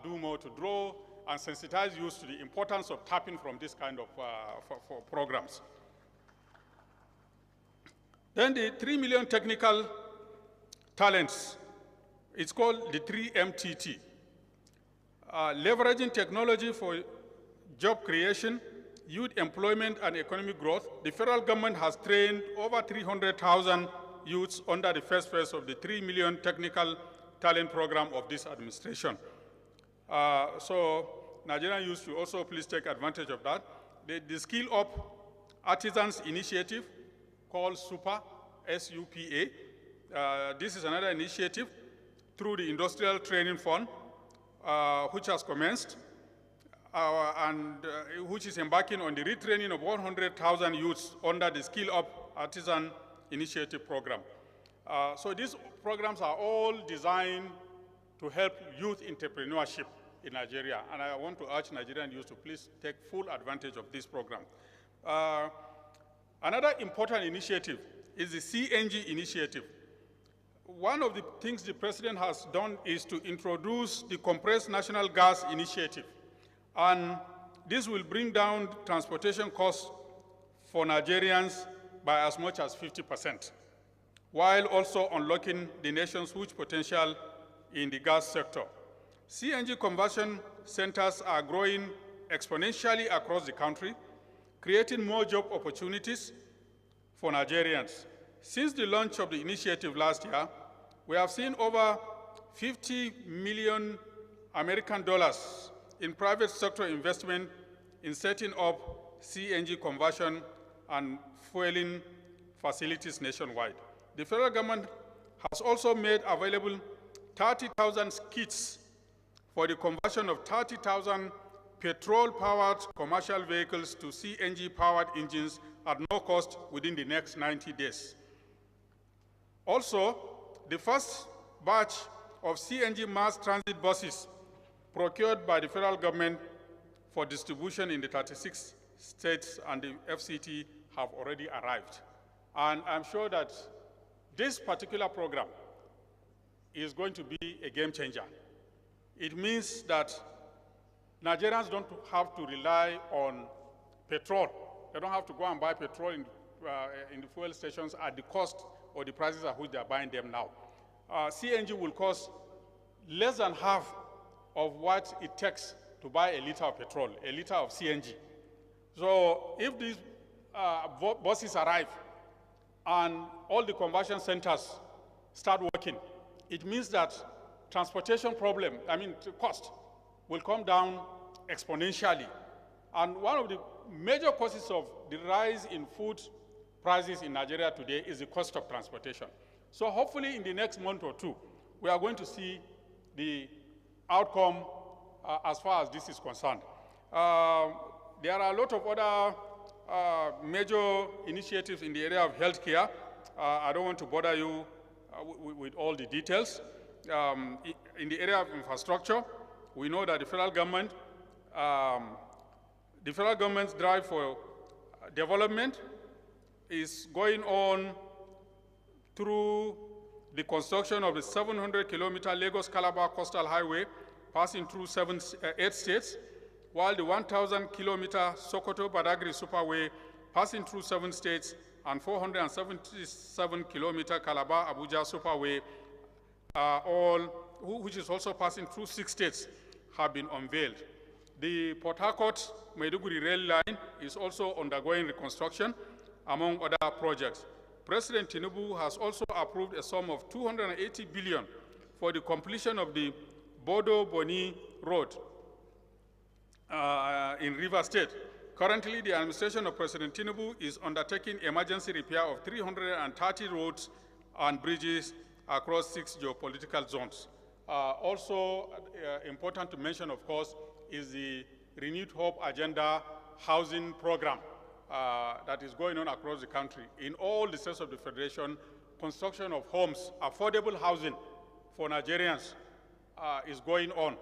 do more to draw and sensitize youth to the importance of tapping from this kind of for programs. Then the 3 million technical talents, it's called the 3MTT. Leveraging technology for job creation, youth employment, and economic growth, the federal government has trained over 300,000 youths under the first phase of the 3 million technical talent program of this administration. So Nigerian youth should also please take advantage of that. The Skill Up Artisans Initiative called SUPA, S-U-P-A. This is another initiative through the Industrial Training Fund, which has commenced, which is embarking on the retraining of 100,000 youths under the Skill Up Artisan Initiative program. So these programs are all designed to help youth entrepreneurship in Nigeria, and I want to urge Nigerian youth to please take full advantage of this program. Another important initiative is the CNG initiative. One of the things the president has done is to introduce the compressed natural gas initiative, and this will bring down transportation costs for Nigerians by as much as 50%, while also unlocking the nation's huge potential in the gas sector. CNG conversion centers are growing exponentially across the country, creating more job opportunities for Nigerians. Since the launch of the initiative last year, we have seen over $50 million in private sector investment in setting up CNG conversion and fueling facilities nationwide. the federal government has also made available 30,000 kits for the conversion of 30,000 petrol-powered commercial vehicles to CNG-powered engines at no cost within the next 90 days. Also, the first batch of CNG mass transit buses procured by the federal government for distribution in the 36 states and the FCT have already arrived. And I'm sure that this particular program is going to be a game changer. It means that Nigerians don't have to rely on petrol. They don't have to go and buy petrol in the fuel stations at the cost or the prices at which they are buying them now. CNG will cost less than half of what it takes to buy a liter of petrol, a liter of CNG. So if these buses arrive and all the conversion centers start working, it means that transportation cost will come down exponentially. And one of the major causes of the rise in food prices in Nigeria today is the cost of transportation. So hopefully in the next month or two, we are going to see the outcome as far as this is concerned. There are a lot of other major initiatives in the area of healthcare. I don't want to bother you with all the details. In the area of infrastructure, we know that the federal government's drive for development is going on through the construction of the 700-kilometer Lagos-Calabar Coastal Highway, passing through 8 states, while the 1,000-kilometer Sokoto-Badagry Superway, passing through 7 states, and 477-kilometer Calabar-Abuja Superway, which is also passing through 6 states, have been unveiled. The Port Harcourt-Maiduguri rail line is also undergoing reconstruction, among other projects. President Tinubu has also approved a sum of 280 billion for the completion of the Bodo-Boni Road in Rivers State. Currently, the administration of President Tinubu is undertaking emergency repair of 330 roads and bridges across 6 geopolitical zones. Also important to mention, of course, is the Renewed Hope Agenda housing program that is going on across the country. In all the states of the Federation, construction of homes, affordable housing for Nigerians is going on.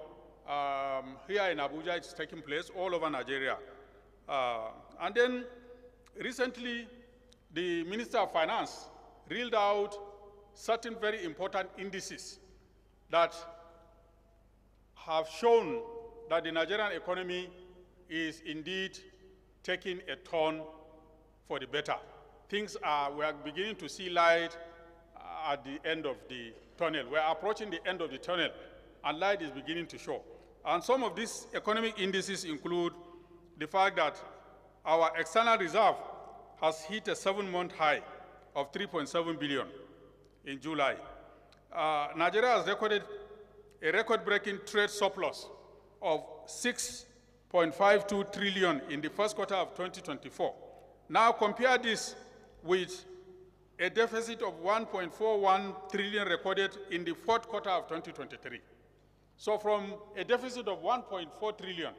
Here in Abuja, it's taking place all over Nigeria. And then recently, the Minister of Finance reeled out certain very important indices that have shown that the Nigerian economy is indeed taking a turn for the better. We are beginning to see light at the end of the tunnel. We are approaching the end of the tunnel, and light is beginning to show. And some of these economic indices include the fact that our external reserve has hit a 7-month high of 3.7 billion in July. Nigeria has recorded a record-breaking trade surplus of 6.52 trillion in the first quarter of 2024. Now compare this with a deficit of 1.41 trillion recorded in the fourth quarter of 2023. So from a deficit of 1.4 trillion,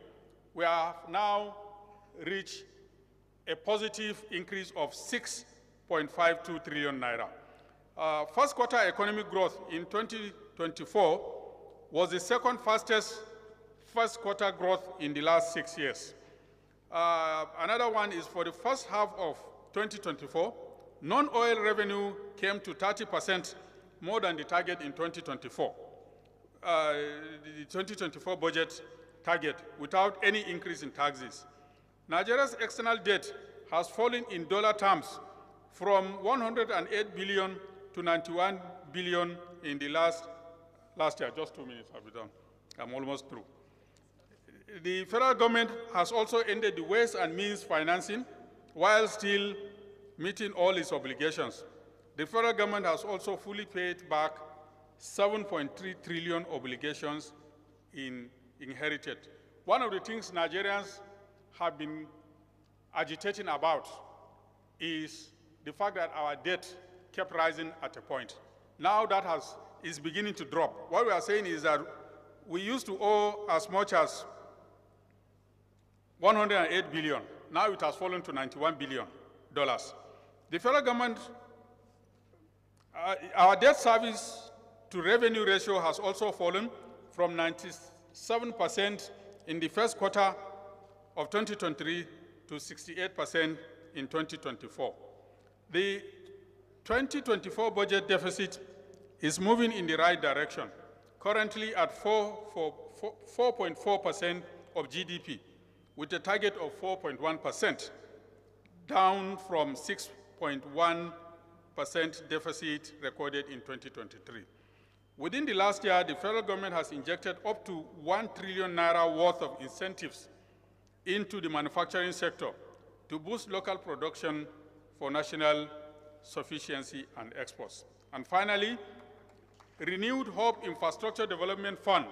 we have now reached a positive increase of 6.52 trillion naira. First quarter economic growth in 2024 was the second fastest first quarter growth in the last 6 years. Another one is for the first half of 2024, non-oil revenue came to 30% more than the target in 2024. The 2024 budget target without any increase in taxes. Nigeria's external debt has fallen in dollar terms from 108 billion to 91 billion in the last year. Just 2 minutes, I'll be done. I'm almost through. The federal government has also ended the ways and means financing while still meeting all its obligations. The federal government has also fully paid back 7.3 trillion obligations inherited. One of the things Nigerians have been agitating about is the fact that our debt kept rising at a point. Now that is beginning to drop. What we are saying is that we used to owe as much as 108 billion. Now it has fallen to $91 billion. The federal government, our debt service to revenue ratio has also fallen from 97% in the first quarter of 2023 to 68% in 2024. The 2024 budget deficit is moving in the right direction, currently at 4.4% of GDP, with a target of 4.1%, down from 6.1% deficit recorded in 2023. Within the last year, the federal government has injected up to 1 trillion naira worth of incentives into the manufacturing sector to boost local production for national sufficiency and exports. And finally, renewed Hope Infrastructure Development Fund,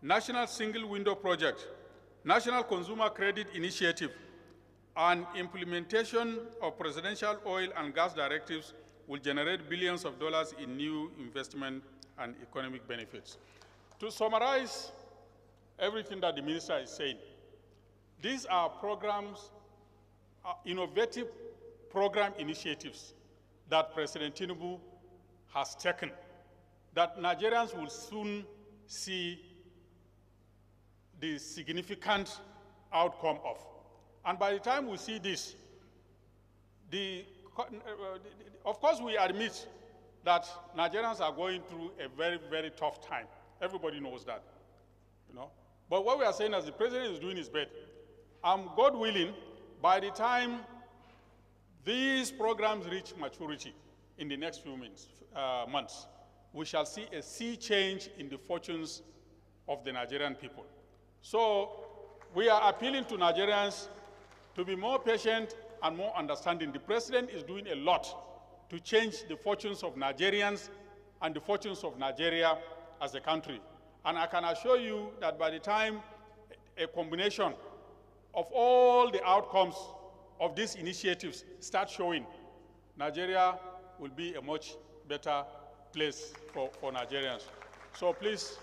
National Single Window Project, National Consumer Credit Initiative, and implementation of presidential oil and gas directives will generate billions of dollars in new investment and economic benefits. To summarize everything that the minister is saying, these are programs, innovative program initiatives that President Tinubu has taken, that Nigerians will soon see the significant outcome of. And by the time we see this, of course we admit that Nigerians are going through a very, very tough time. Everybody knows that, you know. But what we are saying is the president is doing his best. God willing, by the time these programs reach maturity in the next few months, we shall see a sea change in the fortunes of the Nigerian people. So we are appealing to Nigerians to be more patient and more understanding. The president is doing a lot to change the fortunes of Nigerians and the fortunes of Nigeria as a country. And I can assure you that by the time a combination of all the outcomes of these initiatives start showing, Nigeria will be a much better place for Nigerians. So please,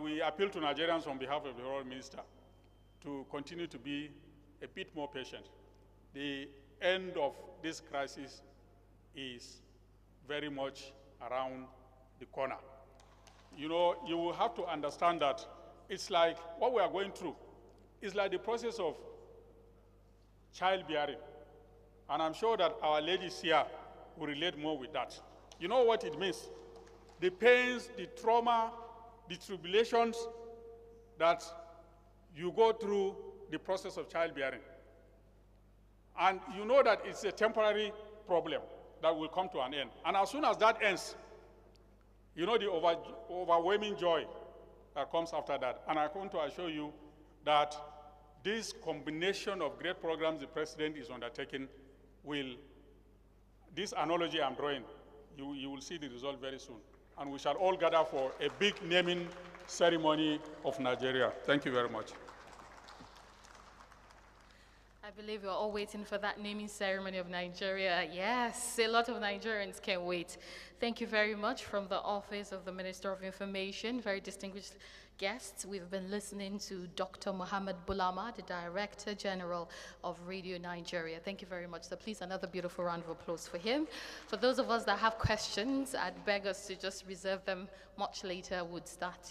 we appeal to Nigerians on behalf of the Honourable Minister to continue to be a bit more patient. The end of this crisis is very much around the corner. You know, you will have to understand that it's like what we are going through is like the process of childbearing. And I'm sure that our ladies here will relate more with that. You know what it means? The pains, the trauma, the tribulations that you go through the process of childbearing. And you know that it's a temporary problem that will come to an end. And as soon as that ends, you know the overwhelming joy that comes after that. And I want to assure you that this combination of great programs the president is undertaking will, this analogy I'm drawing, you will see the result very soon. And we shall all gather for a big naming ceremony of Nigeria. Thank you very much. I believe we're all waiting for that naming ceremony of Nigeria. Yes, a lot of Nigerians can't wait. Thank you very much from the Office of the Minister of Information, very distinguished guests. We've been listening to Dr. Mohammed Bulama, the Director General of Radio Nigeria. Thank you very much. So please, another beautiful round of applause for him. For those of us that have questions, I'd beg us to just reserve them. Much later, we'd start,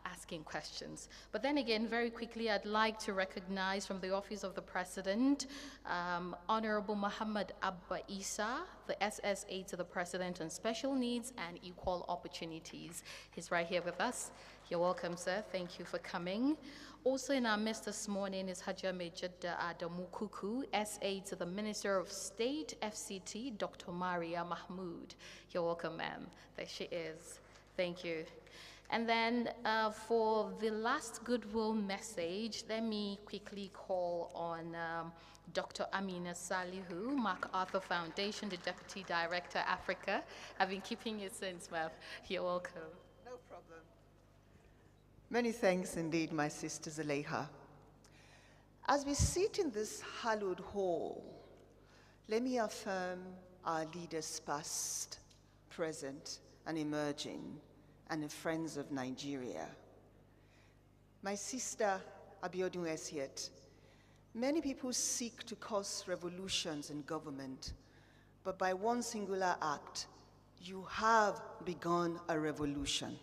asking questions. But then again, very quickly, I'd like to recognize from the Office of the President, Honorable Muhammad Abba Isa, the SSA to the President on Special Needs and Equal Opportunities. He's right here with us. You're welcome, sir. Thank you for coming. Also in our midst this morning is Hajia Mejida Adamu Kuku, SA to the Minister of State, FCT, Dr. Maria Mahmood. You're welcome, ma'am. There she is. Thank you. And then for the last goodwill message, let me quickly call on Dr. Amina Salihu, MacArthur Foundation, the Deputy Director, Africa. I've been keeping you since, ma'am. You're welcome. No problem. Many thanks indeed, my sister Zaleha. As we sit in this hallowed hall, Let me affirm our leaders past, present, and emerging, and the friends of Nigeria. My sister, Abiodun Esiet, many people seek to cause revolutions in government, but by one singular act, you have begun a revolution.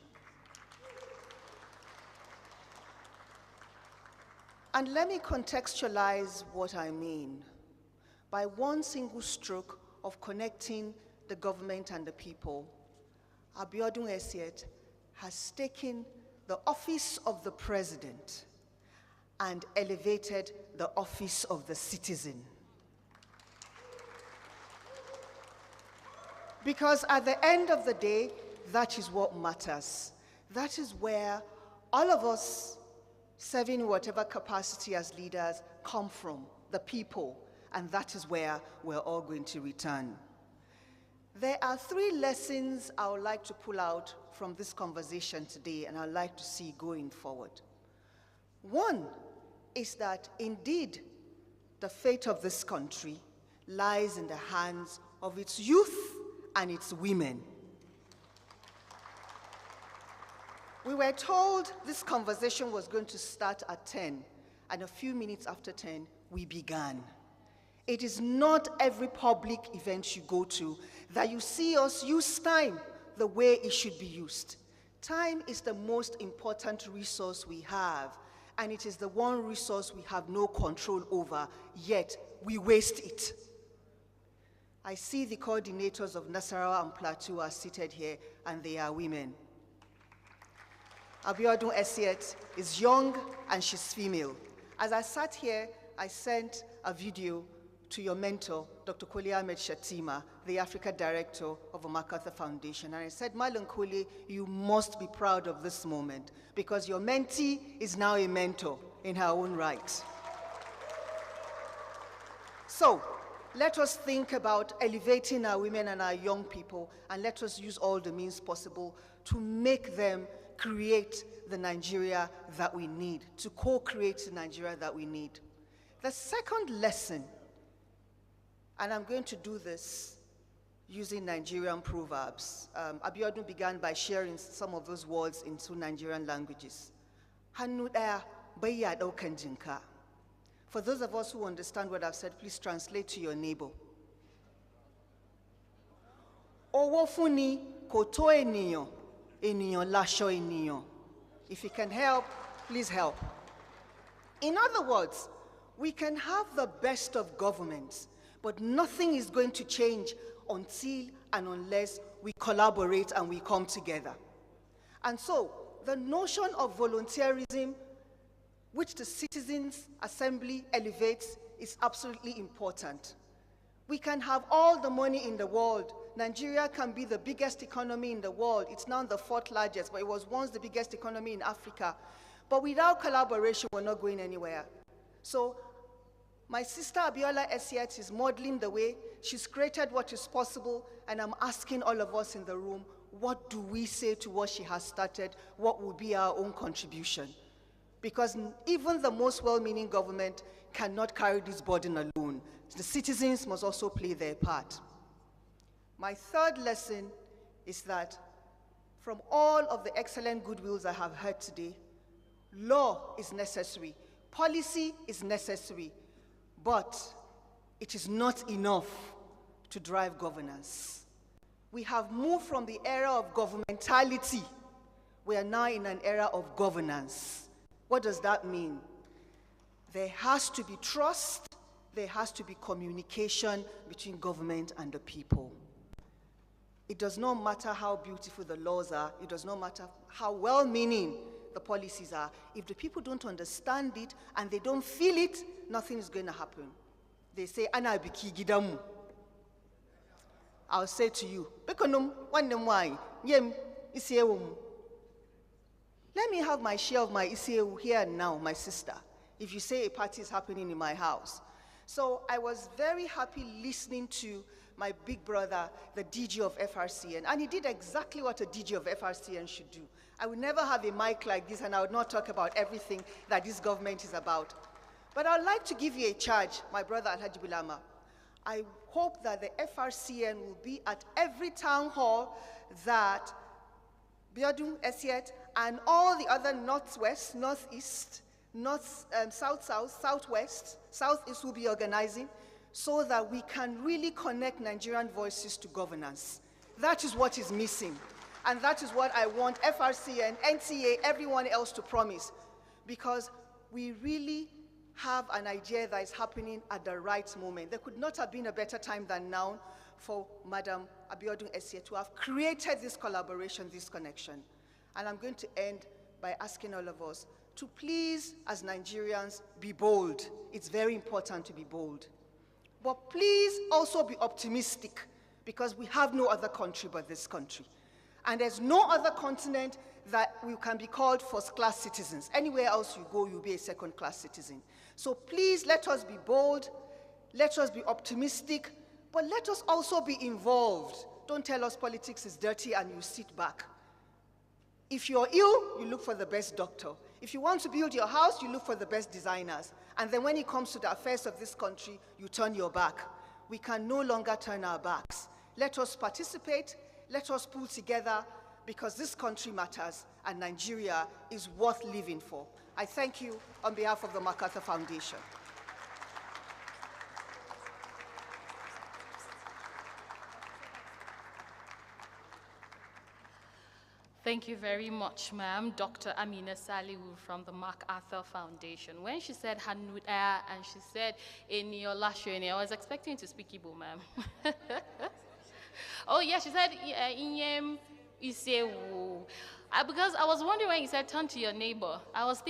And let me contextualize what I mean. By one single stroke of connecting the government and the people, Abiodun Esiet has taken the office of the president and elevated the office of the citizen. Because at the end of the day, that is what matters. That is where all of us serving in whatever capacity as leaders come from, the people, and that is where we're all going to return. There are 3 lessons I would like to pull out from this conversation today, and I'd like to see going forward. One is that indeed the fate of this country lies in the hands of its youth and its women. We were told this conversation was going to start at 10, and a few minutes after 10, we began. It is not every public event you go to that you see us use time the way it should be used. Time is the most important resource we have, and it is the one resource we have no control over, yet we waste it. I see the coordinators of Nasarawa and Plateau are seated here, and they are women. Abiodun Esiet is young and she's female. As I sat here, I sent a video to your mentor, Dr. Koli Ahmed Shatima, the Africa Director of the MacArthur Foundation. And I said, Malan Koli, you must be proud of this moment because your mentee is now a mentor in her own right. So, let us think about elevating our women and our young people, and let us use all the means possible to make them create the Nigeria that we need, to co-create the Nigeria that we need. The second lesson, and I'm going to do this using Nigerian proverbs. Abiodun began by sharing some of those words into Nigerian languages. For those of us who understand what I've said, please translate to your neighbor. Owofuni koto eniyan, eniyan lasho eniyan. If you can help, please help. In other words, we can have the best of governments, but nothing is going to change until and unless we collaborate and we come together. And so, the notion of volunteerism, which the Citizens Assembly elevates, is absolutely important. We can have all the money in the world. Nigeria can be the biggest economy in the world. It's now the 4th largest, but it was once the biggest economy in Africa. But without collaboration, we're not going anywhere. So my sister Abiola Esiet is modeling the way. She's created what is possible, and I'm asking all of us in the room, what do we say to what she has started? What will be our own contribution? Because even the most well-meaning government cannot carry this burden alone. The citizens must also play their part. My third lesson is that from all of the excellent goodwills I have heard today, law is necessary, policy is necessary, but it is not enough to drive governance. We have moved from the era of governmentality. We are now in an era of governance. What does that mean? There has to be trust, there has to be communication between government and the people. It does not matter how beautiful the laws are, it does not matter how well-meaning the policies are. If the people don't understand it and they don't feel it, nothing is going to happen. They say, "Ana biki gidamu." I'll say to you, let me have my share of my isiewu here and now, my sister, if you say a party is happening in my house. So I was very happy listening to my big brother, the DG of FRCN, and he did exactly what a DG of FRCN should do. I would never have a mic like this, and I would not talk about everything that this government is about. But I'd like to give you a charge, my brother Alhaji Bulama. I hope that the FRCN will be at every town hall that Biodun, Esiet, and all the other northwest, northeast, south-south, southwest, southeast will be organizing so that we can really connect Nigerian voices to governance. That is what is missing. And that is what I want FRCN, NTA, everyone else to promise. Because we really have an idea that is happening at the right moment. There could not have been a better time than now for Madam Abiodun Esie to have created this collaboration, this connection. And I'm going to end by asking all of us to please, as Nigerians, be bold. It's very important to be bold. But please also be optimistic, because we have no other country but this country. And there's no other continent that we can be called first-class citizens. Anywhere else you go, you'll be a second-class citizen. So please let us be bold, let us be optimistic, but let us also be involved. Don't tell us politics is dirty and you sit back. If you're ill, you look for the best doctor. If you want to build your house, you look for the best designers. And then when it comes to the affairs of this country, you turn your back. We can no longer turn our backs. Let us participate, let us pull together, because this country matters and Nigeria is worth living for. I thank you on behalf of the MacArthur Foundation. Thank you very much, ma'am. Dr. Amina Salihu from the MacArthur Foundation. When she said Hanuda and she said Eniolashoene, I was expecting to speak Igbo, ma'am. Oh, yeah, she said Inyem Isewu. Because I was wondering when you said turn to your neighbor, I was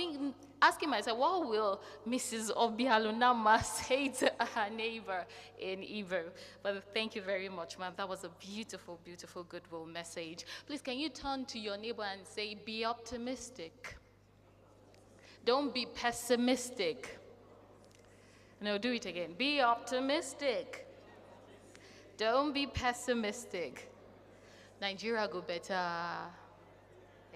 asking myself, what will Mrs. Obialunama say to her neighbor in Igbo? But thank you very much, ma'am. That was a beautiful, beautiful goodwill message. Please, can you turn to your neighbor and say, be optimistic. Don't be pessimistic. No, do it again. Be optimistic. Don't be pessimistic. Nigeria go better.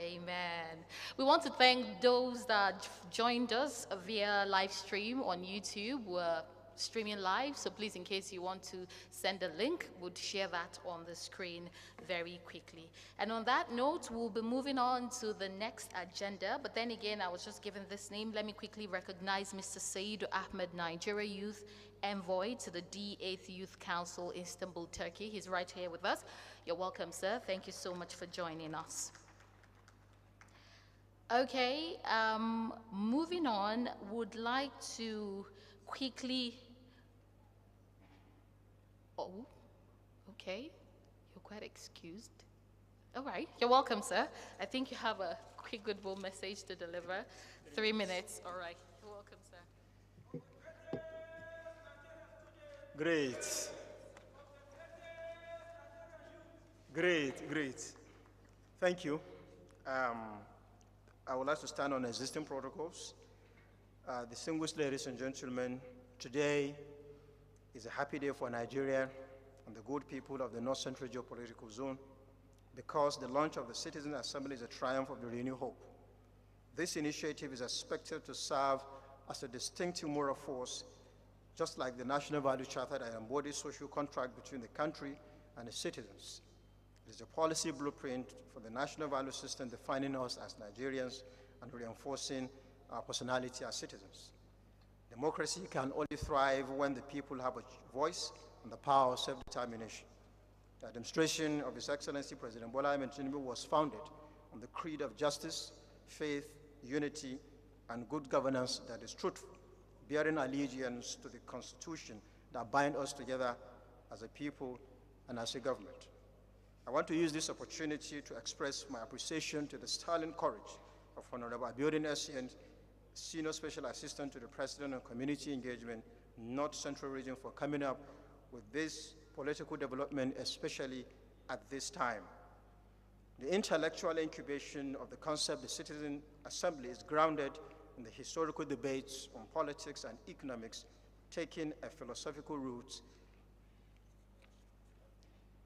Amen. We want to thank those that joined us via live stream on YouTube. We're streaming live, so please, in case you want to send a link, we'll share that on the screen very quickly. And on that note, we'll be moving on to the next agenda. But then again, I was just given this name. Let me quickly recognize Mr. Said Ahmed, Nigeria Youth Envoy to the D8th Youth Council, Istanbul, Turkey. He's right here with us. You're welcome, sir. Thank you so much for joining us. Okay, moving on, would like to quickly, oh, okay, you're quite excused. All right, you're welcome, sir. I think you have a quick goodwill message to deliver. 3 minutes, all right. You're welcome, sir. Great. Great, great. Thank you. I would like to stand on existing protocols. Distinguished ladies and gentlemen, today is a happy day for Nigeria and the good people of the North Central Geopolitical Zone, because the launch of the Citizen Assembly is a triumph of the renewed hope. This initiative is expected to serve as a distinctive moral force, just like the National Value Charter that embodies social contract between the country and its citizens. It is a policy blueprint for the national value system defining us as Nigerians and reinforcing our personality as citizens. Democracy can only thrive when the people have a voice and the power of self-determination. The administration of His Excellency President Bola Ahmed Tinubu was founded on the creed of justice, faith, unity, and good governance that is truthful, bearing allegiance to the Constitution that binds us together as a people and as a government. I want to use this opportunity to express my appreciation to the sterling courage of Honorable Abiodun Esie, Senior Special Assistant to the President on Community Engagement, North Central Region, for coming up with this political development, especially at this time. The intellectual incubation of the concept of the Citizen Assembly is grounded in the historical debates on politics and economics, taking a philosophical root.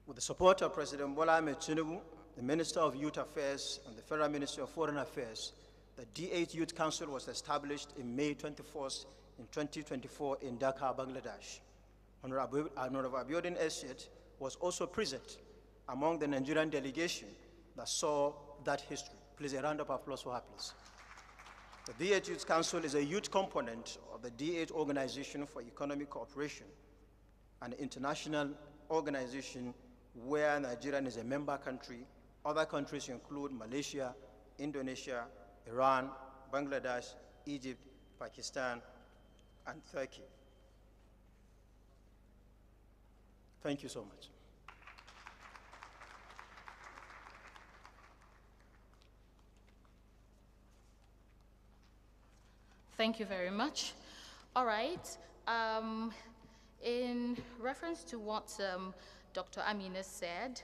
With the support of President Bola Ahmed Tinubu, the Minister of Youth Affairs, and the Federal Ministry of Foreign Affairs, the D8 Youth Council was established in May 24th in 2024 in Dhaka, Bangladesh. Honorable Abiodun Esiet was also present among the Nigerian delegation that saw that history. Please, a round of applause for her, please. The DH Youth Council is a youth component of the DH Organization for Economic Cooperation, an international organization where Nigeria is a member country. Other countries include Malaysia, Indonesia, Iran, Bangladesh, Egypt, Pakistan, and Turkey. Thank you so much. Thank you very much. All right. In reference to what Dr. Amina said,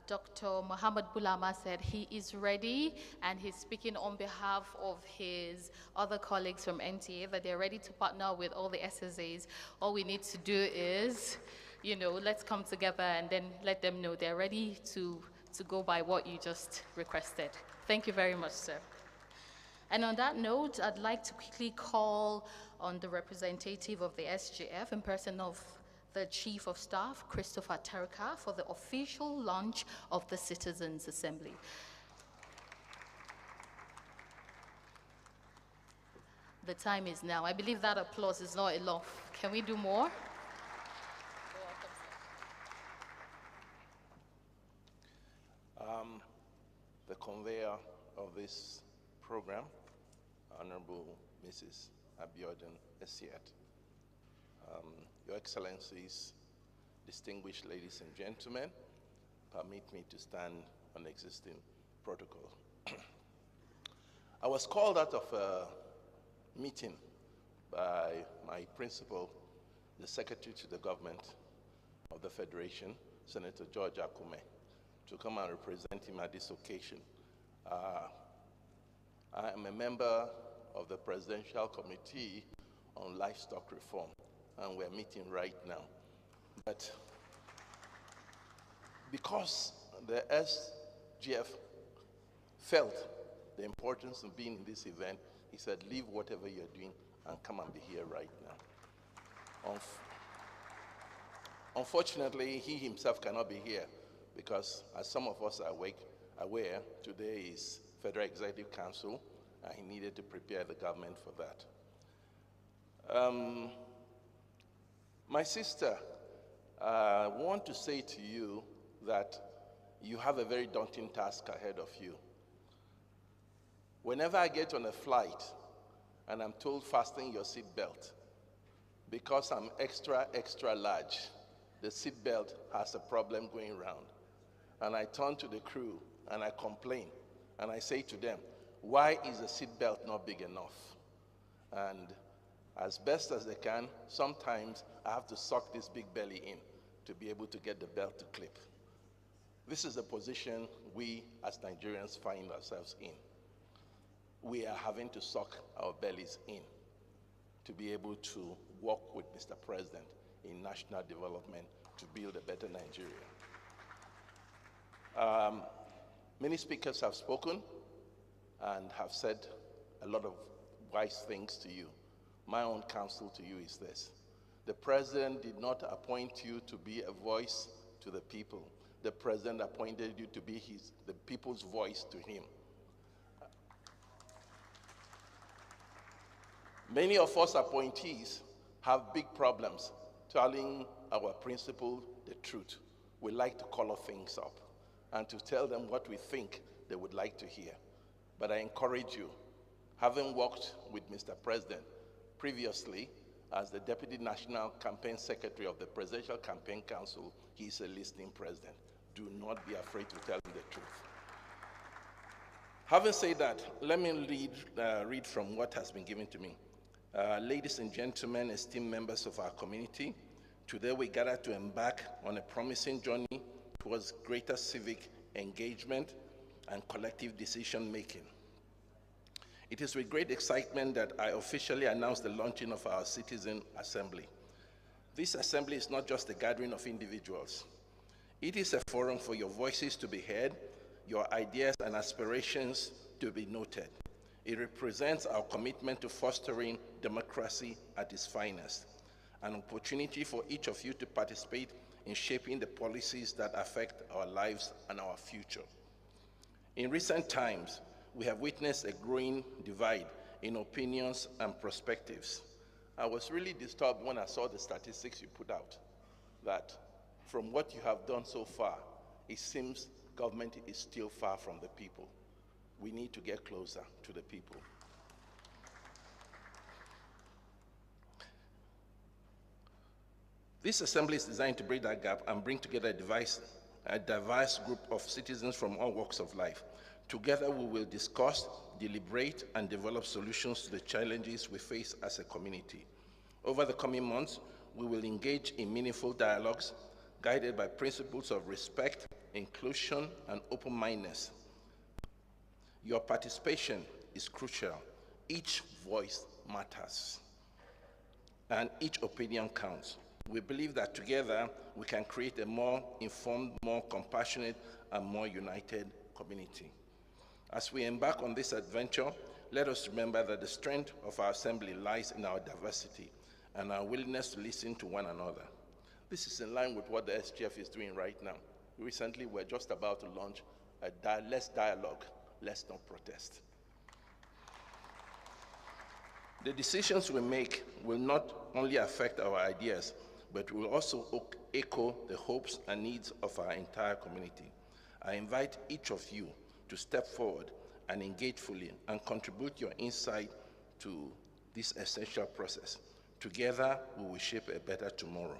Dr. Muhammad Bulama said he is ready, and he's speaking on behalf of his other colleagues from NTA that they're ready to partner with all the SSAs. All we need to do is, you know, let's come together and then let them know they're ready to go by what you just requested. Thank you very much, sir. And on that note, I'd like to quickly call on the representative of the SGF in person of the Chief of Staff, Christopher Terka, for the official launch of the Citizens' Assembly. The time is now. I believe that applause is not enough. Can we do more? The conveyor of this program, Honorable Mrs. Abiodun Esiet, Your Excellencies, distinguished ladies and gentlemen, permit me to stand on existing protocol. I was called out of a meeting by my principal, the Secretary to the Government of the Federation, Senator George Akume, to come and represent him at this occasion. I am a member of the Presidential Committee on Livestock Reform, and we're meeting right now. But because the SGF felt the importance of being in this event, he said, leave whatever you're doing and come and be here right now. Unfortunately, he himself cannot be here because, as some of us are aware, today is Federal Executive Council, and he needed to prepare the government for that. My sister, I want to say to you that you have a very daunting task ahead of you. Whenever I get on a flight and I'm told fasten your seatbelt, because I'm extra large, the seatbelt has a problem going around. And I turn to the crew and I complain and I say to them, why is the seatbelt not big enough? And as best as they can, sometimes I have to suck this big belly in to be able to get the belt to clip. This is the position we as Nigerians find ourselves in. We are having to suck our bellies in to be able to work with Mr. President in national development to build a better Nigeria. Many speakers have spoken and have said a lot of wise things to you. My own counsel to you is this. The President did not appoint you to be a voice to the people. The President appointed you to be the people's voice to him. Many of us appointees have big problems telling our principal the truth. We like to color things up and to tell them what we think they would like to hear. But I encourage you, having worked with Mr. President previously as the Deputy National Campaign Secretary of the Presidential Campaign Council, he's a listening president. Do not be afraid to tell him the truth. Having said that, let me read from what has been given to me. Ladies and gentlemen, esteemed members of our community, today we gather to embark on a promising journey towards greater civic engagement and collective decision-making. It is with great excitement that I officially announce the launching of our Citizen Assembly. This assembly is not just a gathering of individuals. It is a forum for your voices to be heard, your ideas and aspirations to be noted. It represents our commitment to fostering democracy at its finest. an opportunity for each of you to participate in shaping the policies that affect our lives and our future. In recent times, we have witnessed a growing divide in opinions and perspectives. I was really disturbed when I saw the statistics you put out, that from what you have done so far, it seems government is still far from the people. We need to get closer to the people. This assembly is designed to bridge that gap and bring together a diverse group of citizens from all walks of life. Together, we will discuss, deliberate, and develop solutions to the challenges we face as a community. Over the coming months, we will engage in meaningful dialogues guided by principles of respect, inclusion, and open-mindedness. Your participation is crucial. Each voice matters, and each opinion counts. We believe that together we can create a more informed, more compassionate, and more united community. As we embark on this adventure, let us remember that the strength of our assembly lies in our diversity and our willingness to listen to one another. This is in line with what the SGF is doing right now. Recently, we're just about to launch a Let's Dialogue, Let's Not Protest. The decisions we make will not only affect our ideas, but will also echo the hopes and needs of our entire community. I invite each of you to step forward and engage fully and contribute your insight to this essential process. Together, we will shape a better tomorrow.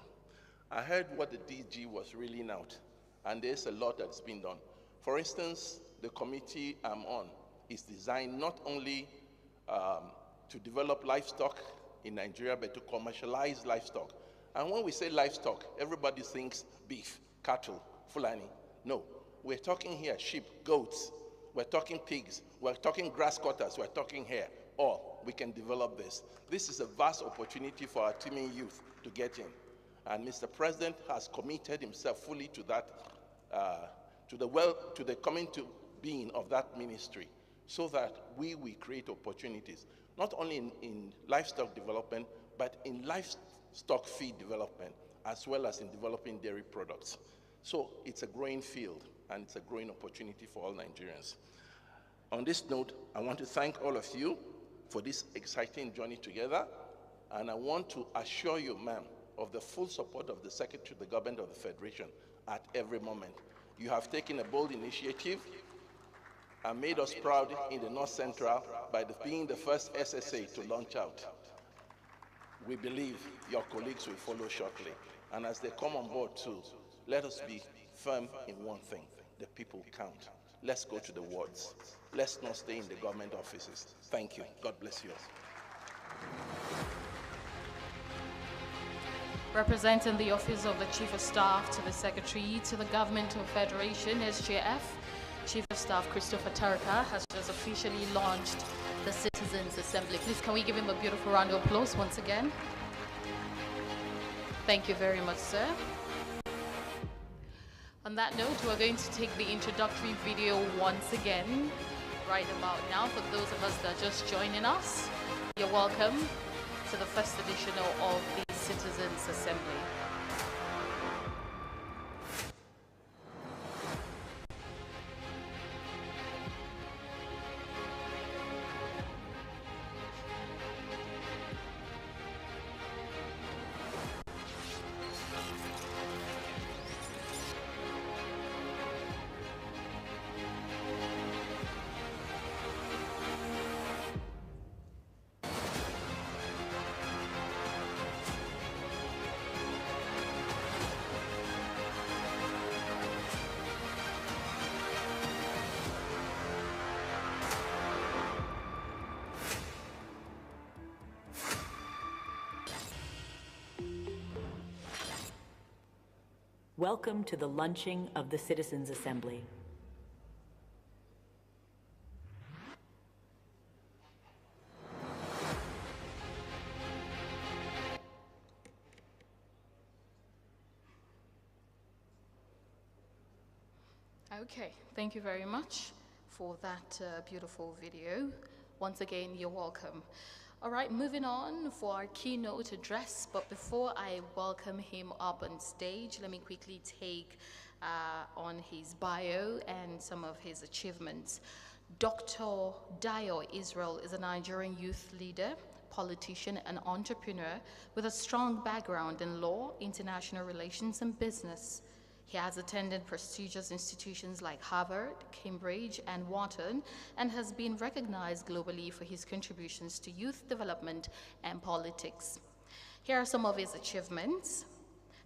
I heard what the DG was reeling out, and there's a lot that's been done. For instance, the committee I'm on is designed not only to develop livestock in Nigeria, but to commercialize livestock. And when we say livestock, everybody thinks beef, cattle, Fulani. No, we're talking here sheep, goats, we're talking pigs, we're talking grass cutters, we're talking hair. Or we can develop this. This is a vast opportunity for our teeming youth to get in. And Mr. President has committed himself fully to that, to the coming to being of that ministry, so that we will create opportunities, not only in livestock development, but in livestock feed development, as well as in developing dairy products. So it's a growing field, and it's a growing opportunity for all Nigerians. On this note, I want to thank all of you for this exciting journey together, and I want to assure you, ma'am, of the full support of the Secretary of the Government of the Federation at every moment. You have taken a bold initiative and made us proud in the North Central by being the first SSA to launch out. We believe your colleagues will follow shortly. And as they come on board too, let us be firm in one thing: the people count. Let's go to the wards. Let's not stay in the government offices. Thank you. God bless you all. Representing the Office of the Chief of Staff to the Secretary to the Government of Federation, SGF, Chief of Staff Christopher Tarka has just officially launched the Citizens Assembly. Please, can we give him a beautiful round of applause once again? Thank you very much, sir. On that note, we're going to take the introductory video once again, right about now. For those of us that are just joining us, you're welcome to the first edition of the Citizens Assembly. Welcome to the launching of the Citizens Assembly. Okay, thank you very much for that beautiful video. Once again, you're welcome. All right, moving on for our keynote address. But before I welcome him up on stage, let me quickly take on his bio and some of his achievements. Dr. Dio Israel is a Nigerian youth leader, politician, and entrepreneur with a strong background in law, international relations, and business. He has attended prestigious institutions like Harvard, Cambridge, and Wharton, and has been recognized globally for his contributions to youth development and politics. Here are some of his achievements.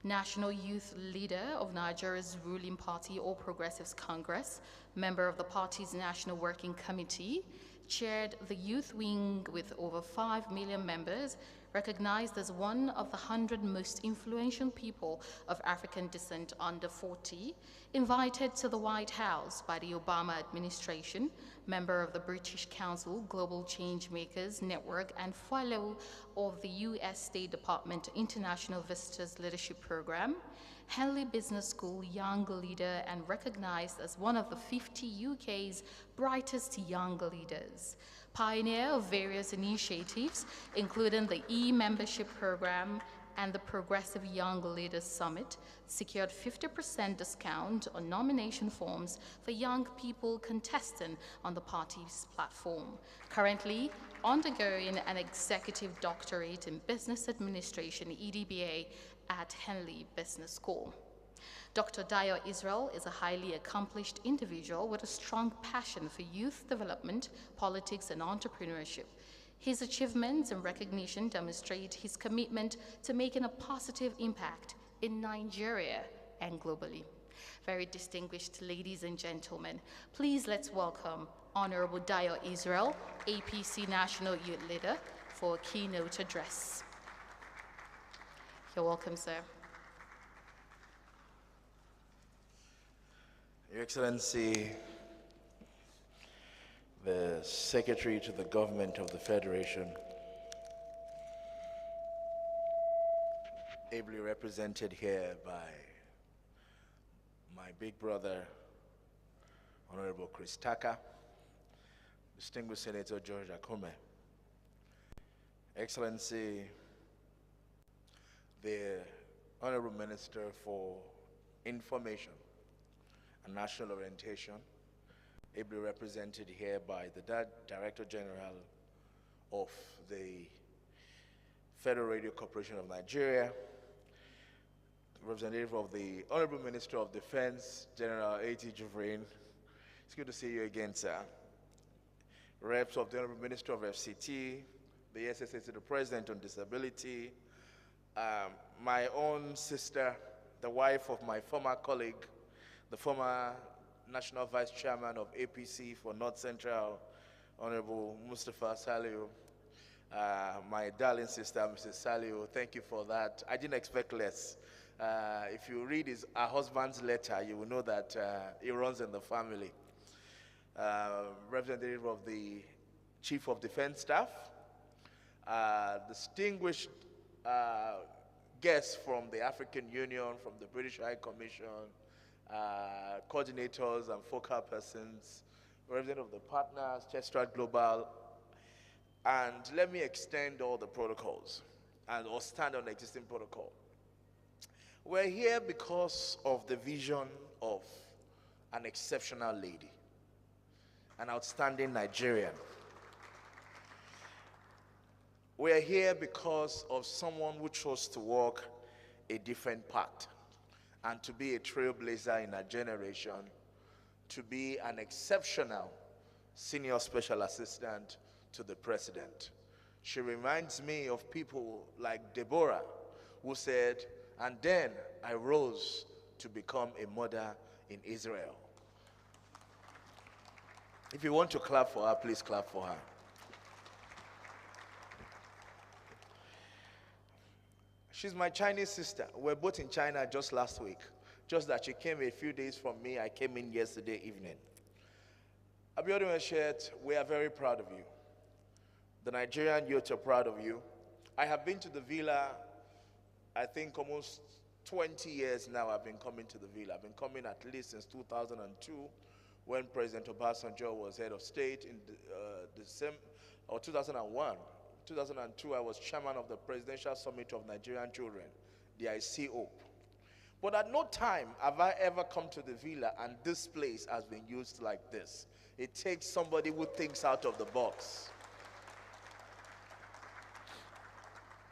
National Youth Leader of Nigeria's ruling party, All Progressives Congress, member of the party's National Working Committee, chaired the youth wing with over 5 million members, recognized as one of the 100 most influential people of African descent under 40, invited to the White House by the Obama administration, member of the British Council Global Changemakers Network, and fellow of the U.S. State Department International Visitors Leadership Program, Henley Business School Young Leader, and recognized as one of the 50 UK's brightest young leaders. Pioneer of various initiatives, including the e-membership program and the Progressive Young Leaders Summit, secured 50% discount on nomination forms for young people contesting on the party's platform. Currently undergoing an executive doctorate in business administration, EDBA, at Henley Business School. Dr. Dio Israel is a highly accomplished individual with a strong passion for youth development, politics, and entrepreneurship. His achievements and recognition demonstrate his commitment to making a positive impact in Nigeria and globally. Very distinguished ladies and gentlemen, please let's welcome Honorable Dio Israel, APC National Youth Leader, for a keynote address. You're welcome, sir. Your Excellency, the Secretary to the Government of the Federation, ably represented here by my big brother, Honorable Chris Tucker, distinguished Senator George Akume, Excellency, the Honorable Minister for Information and National Orientation, ably represented here by the Director General of the Federal Radio Corporation of Nigeria, representative of the Honorable Minister of Defense, General A.T. Juvrin. It's good to see you again, sir. Reps of the Honorable Minister of FCT, the SSA to the President on Disability, my own sister, the wife of my former colleague, the former National Vice Chairman of APC for North Central, Honorable Mustafa Saliu, my darling sister, Mrs. Saliu, thank you for that. I didn't expect less. If you read her husband's letter, you will know that he runs in the family. Representative of the Chief of Defense Staff, distinguished guests from the African Union, from the British High Commission, coordinators and focal persons, representative of the partners, Chester Global, and let me extend all the protocols or stand on the existing protocol. We're here because of the vision of an exceptional lady, an outstanding Nigerian. We're here because of someone who chose to walk a different path and to be a trailblazer in our generation, to be an exceptional senior special assistant to the president. She reminds me of people like Deborah, who said, and then I rose to become a mother in Israel. If you want to clap for her, please clap for her. She's my Chinese sister. We're both in China just last week. Just that she came a few days from me. I came in yesterday evening. Abiodun Eshet, we are very proud of you. The Nigerian youth are proud of you. I have been to the villa, I think almost 20 years now I've been coming to the villa. I've been coming at least since 2002 when President Obasanjo was head of state in December, or 2001, 2002, I was chairman of the Presidential Summit of Nigerian Children, the I See Hope. But at no time have I ever come to the villa and this place has been used like this. It takes somebody who thinks out of the box.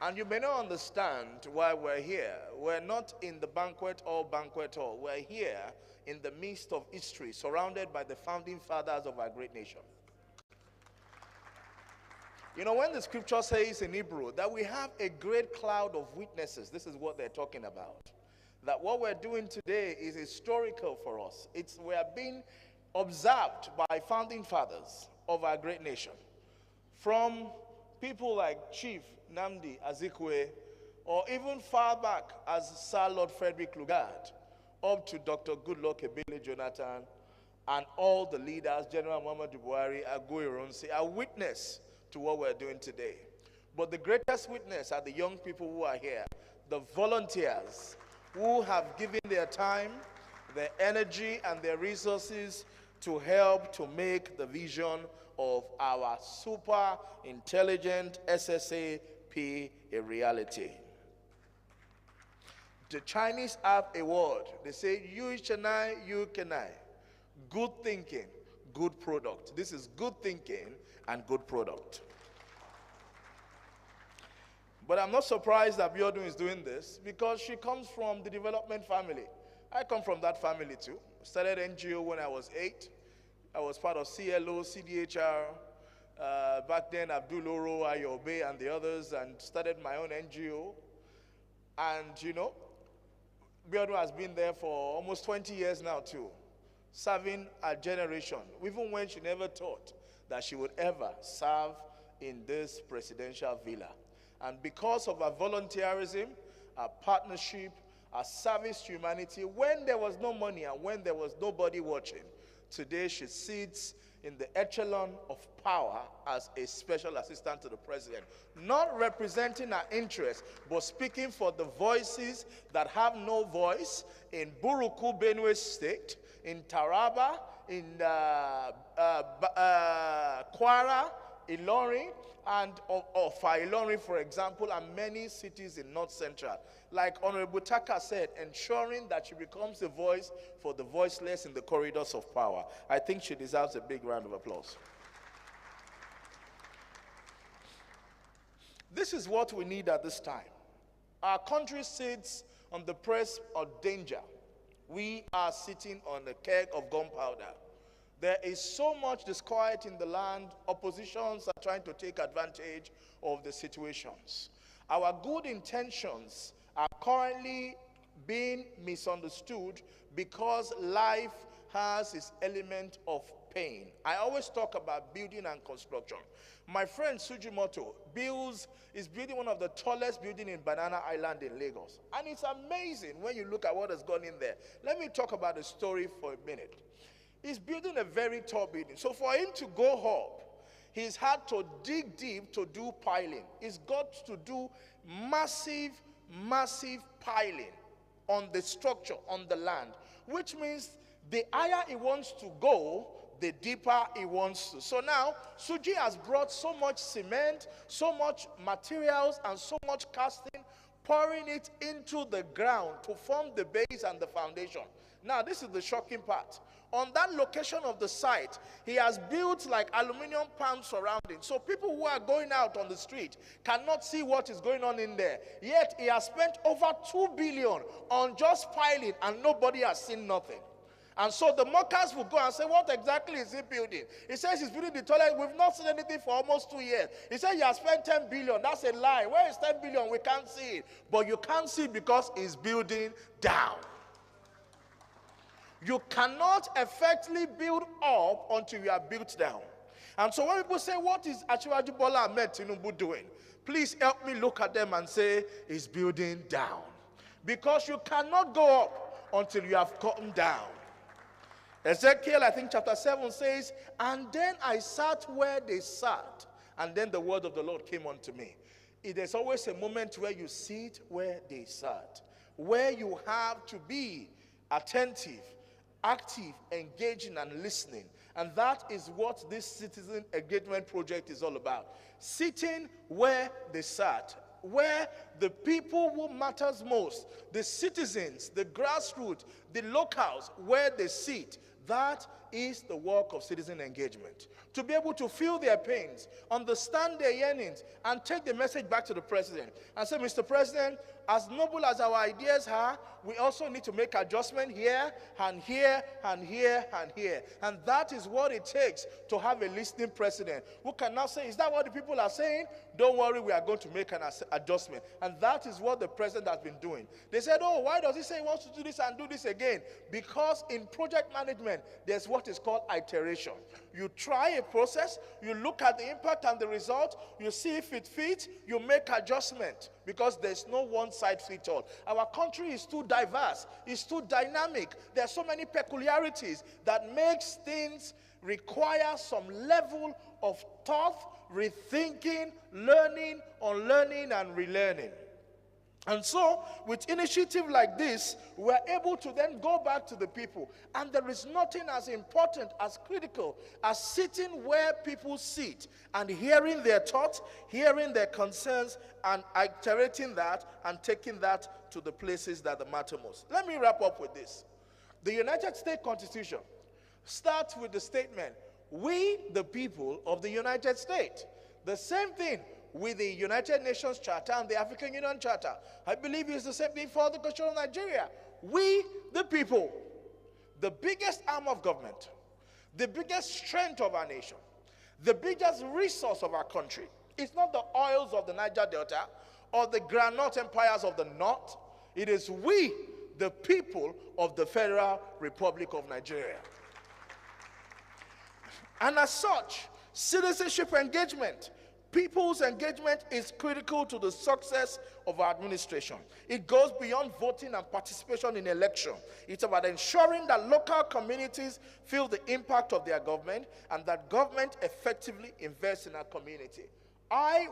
And you may not understand why we're here. We're not in the banquet hall. We're here in the midst of history, surrounded by the founding fathers of our great nation. You know, when the scripture says in Hebrew that we have a great cloud of witnesses, this is what they're talking about. That what we're doing today is historical for us. We are being observed by founding fathers of our great nation. From people like Chief Nnamdi Azikiwe, or even far back as Sir Lord Frederick Lugard, up to Dr. Goodluck Ebele Jonathan, and all the leaders, General Muhammadu Buhari, Agu Ironsi, are witness to what we're doing today. But the greatest witness are the young people who are here, the volunteers who have given their time, their energy, and their resources to help to make the vision of our super intelligent SSAP a reality. The Chinese have a word. They say, you Chennai, you Kenai. Good thinking, good product. This is good thinking and good product. But I'm not surprised that Biodun is doing this because she comes from the development family. I come from that family too. Started NGO when I was 8. I was part of CLO, CDHR. Back then, Abdul Oro, Ayobe, and the others, and started my own NGO. And, you know, Biodun has been there for almost 20 years now too, serving a generation, even when she never thought that she would ever serve in this presidential villa. And because of our volunteerism, our partnership, our service to humanity, when there was no money and when there was nobody watching, today she sits in the echelon of power as a special assistant to the president, not representing our interests, but speaking for the voices that have no voice in Buruku, Benue State, in Taraba, in Kwara, Ilorin, and Ilorin, for example, and many cities in North Central. Like Honorable Taka said, ensuring that she becomes a voice for the voiceless in the corridors of power. I think she deserves a big round of applause. This is what we need at this time. Our country sits on the press of danger. We are sitting on a keg of gunpowder. There is so much disquiet in the land. Oppositions are trying to take advantage of the situations. Our good intentions are currently being misunderstood because life has its element of pain. I always talk about building and construction. My friend Sujimoto is building one of the tallest buildings in Banana Island in Lagos. And it's amazing when you look at what has gone in there. Let me talk about the story for a minute. He's building a very tall building. So for him to go up, he's had to dig deep to do piling. He's got to do massive piling on the structure, on the land, which means the higher he wants to go, the deeper he wants to. So now, Suji has brought so much cement, so much materials, and so much casting, pouring it into the ground to form the base and the foundation. Now, this is the shocking part. On that location of the site, he has built like aluminum pans surrounding. So people who are going out on the street cannot see what is going on in there. Yet he has spent over 2 billion on just piling and nobody has seen nothing. And so the mockers will go and say, what exactly is he building? He says he's building the toilet. We've not seen anything for almost 2 years. He said he has spent 10 billion. That's a lie. Where is 10 billion? We can't see it. But you can't see it because he's building down. You cannot effectively build up until you are built down. And so when people say, what is Asiwaju Bola Ahmed Tinubu doing? Please help me look at them and say, he's building down. Because you cannot go up until you have gotten down. Ezekiel, I think chapter 7 says, and then I sat where they sat, and then the word of the Lord came unto me. There's always a moment where you sit where they sat, where you have to be attentive, active, engaging, and listening. And that is what this citizen engagement project is all about. Sitting where they sat, where the people who matters most, the citizens, the grassroots, the locals, where they sit. That is the work of citizen engagement. To be able to feel their pains, understand their yearnings, and take the message back to the president and say, Mr. President, as noble as our ideas are, we also need to make adjustment here and here and here and here. And that is what it takes to have a listening president who can now say, is that what the people are saying? Don't worry, we are going to make an adjustment. And that is what the president has been doing. They said, oh, why does he say he wants to do this and do this again? Because in project management, there's what is called iteration. You try a process, you look at the impact and the result, you see if it fits, you make adjustment, because there's no one size fits all. Our country is too diverse, it's too dynamic. There are so many peculiarities that makes things require some level of thought, rethinking, learning, unlearning, and relearning. And so, with initiative like this, we're able to then go back to the people. And there is nothing as important, as critical, as sitting where people sit and hearing their thoughts, hearing their concerns, and iterating that and taking that to the places that matter most. Let me wrap up with this. The United States Constitution starts with the statement, we, the people of the United States. The same thing with the United Nations Charter and the African Union Charter. I believe it's the same thing for the Constitution of Nigeria. We, the people, the biggest arm of government, the biggest strength of our nation, the biggest resource of our country. It's not the oils of the Niger Delta or the granite empires of the north. It is we, the people of the Federal Republic of Nigeria. And as such, citizenship engagement, people's engagement is critical to the success of our administration. It goes beyond voting and participation in election. It's about ensuring that local communities feel the impact of their government and that government effectively invests in our community.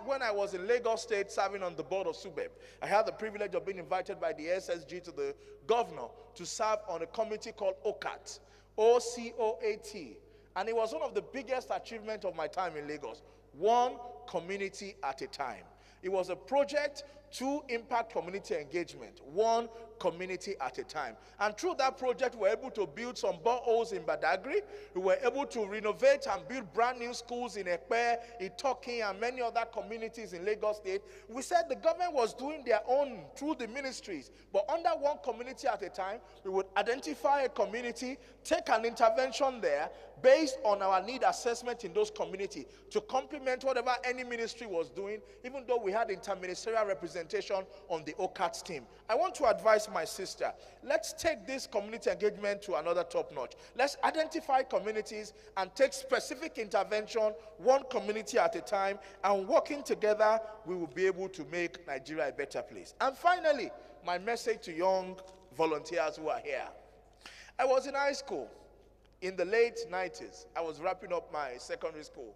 When I was in Lagos State serving on the board of SUBEB, I had the privilege of being invited by the SSG to the governor to serve on a committee called OCAT, O-C-O-A-T. And it was one of the biggest achievements of my time in Lagos. One community at a time. It was a project to impact community engagement, one community at a time. And through that project, we were able to build some boreholes in Badagry. We were able to renovate and build brand new schools in Ekpe, Itoki, and many other communities in Lagos State. We said the government was doing their own through the ministries, but under one community at a time, we would identify a community, take an intervention there based on our need assessment in those communities to complement whatever any ministry was doing, even though we had interministerial representation on the OCAT team. I want to advise my sister, let's take this community engagement to another top notch. Let's identify communities and take specific intervention, one community at a time, and working together, we will be able to make Nigeria a better place. And finally, my message to young volunteers who are here. I was in high school in the late 90s. I was wrapping up my secondary school,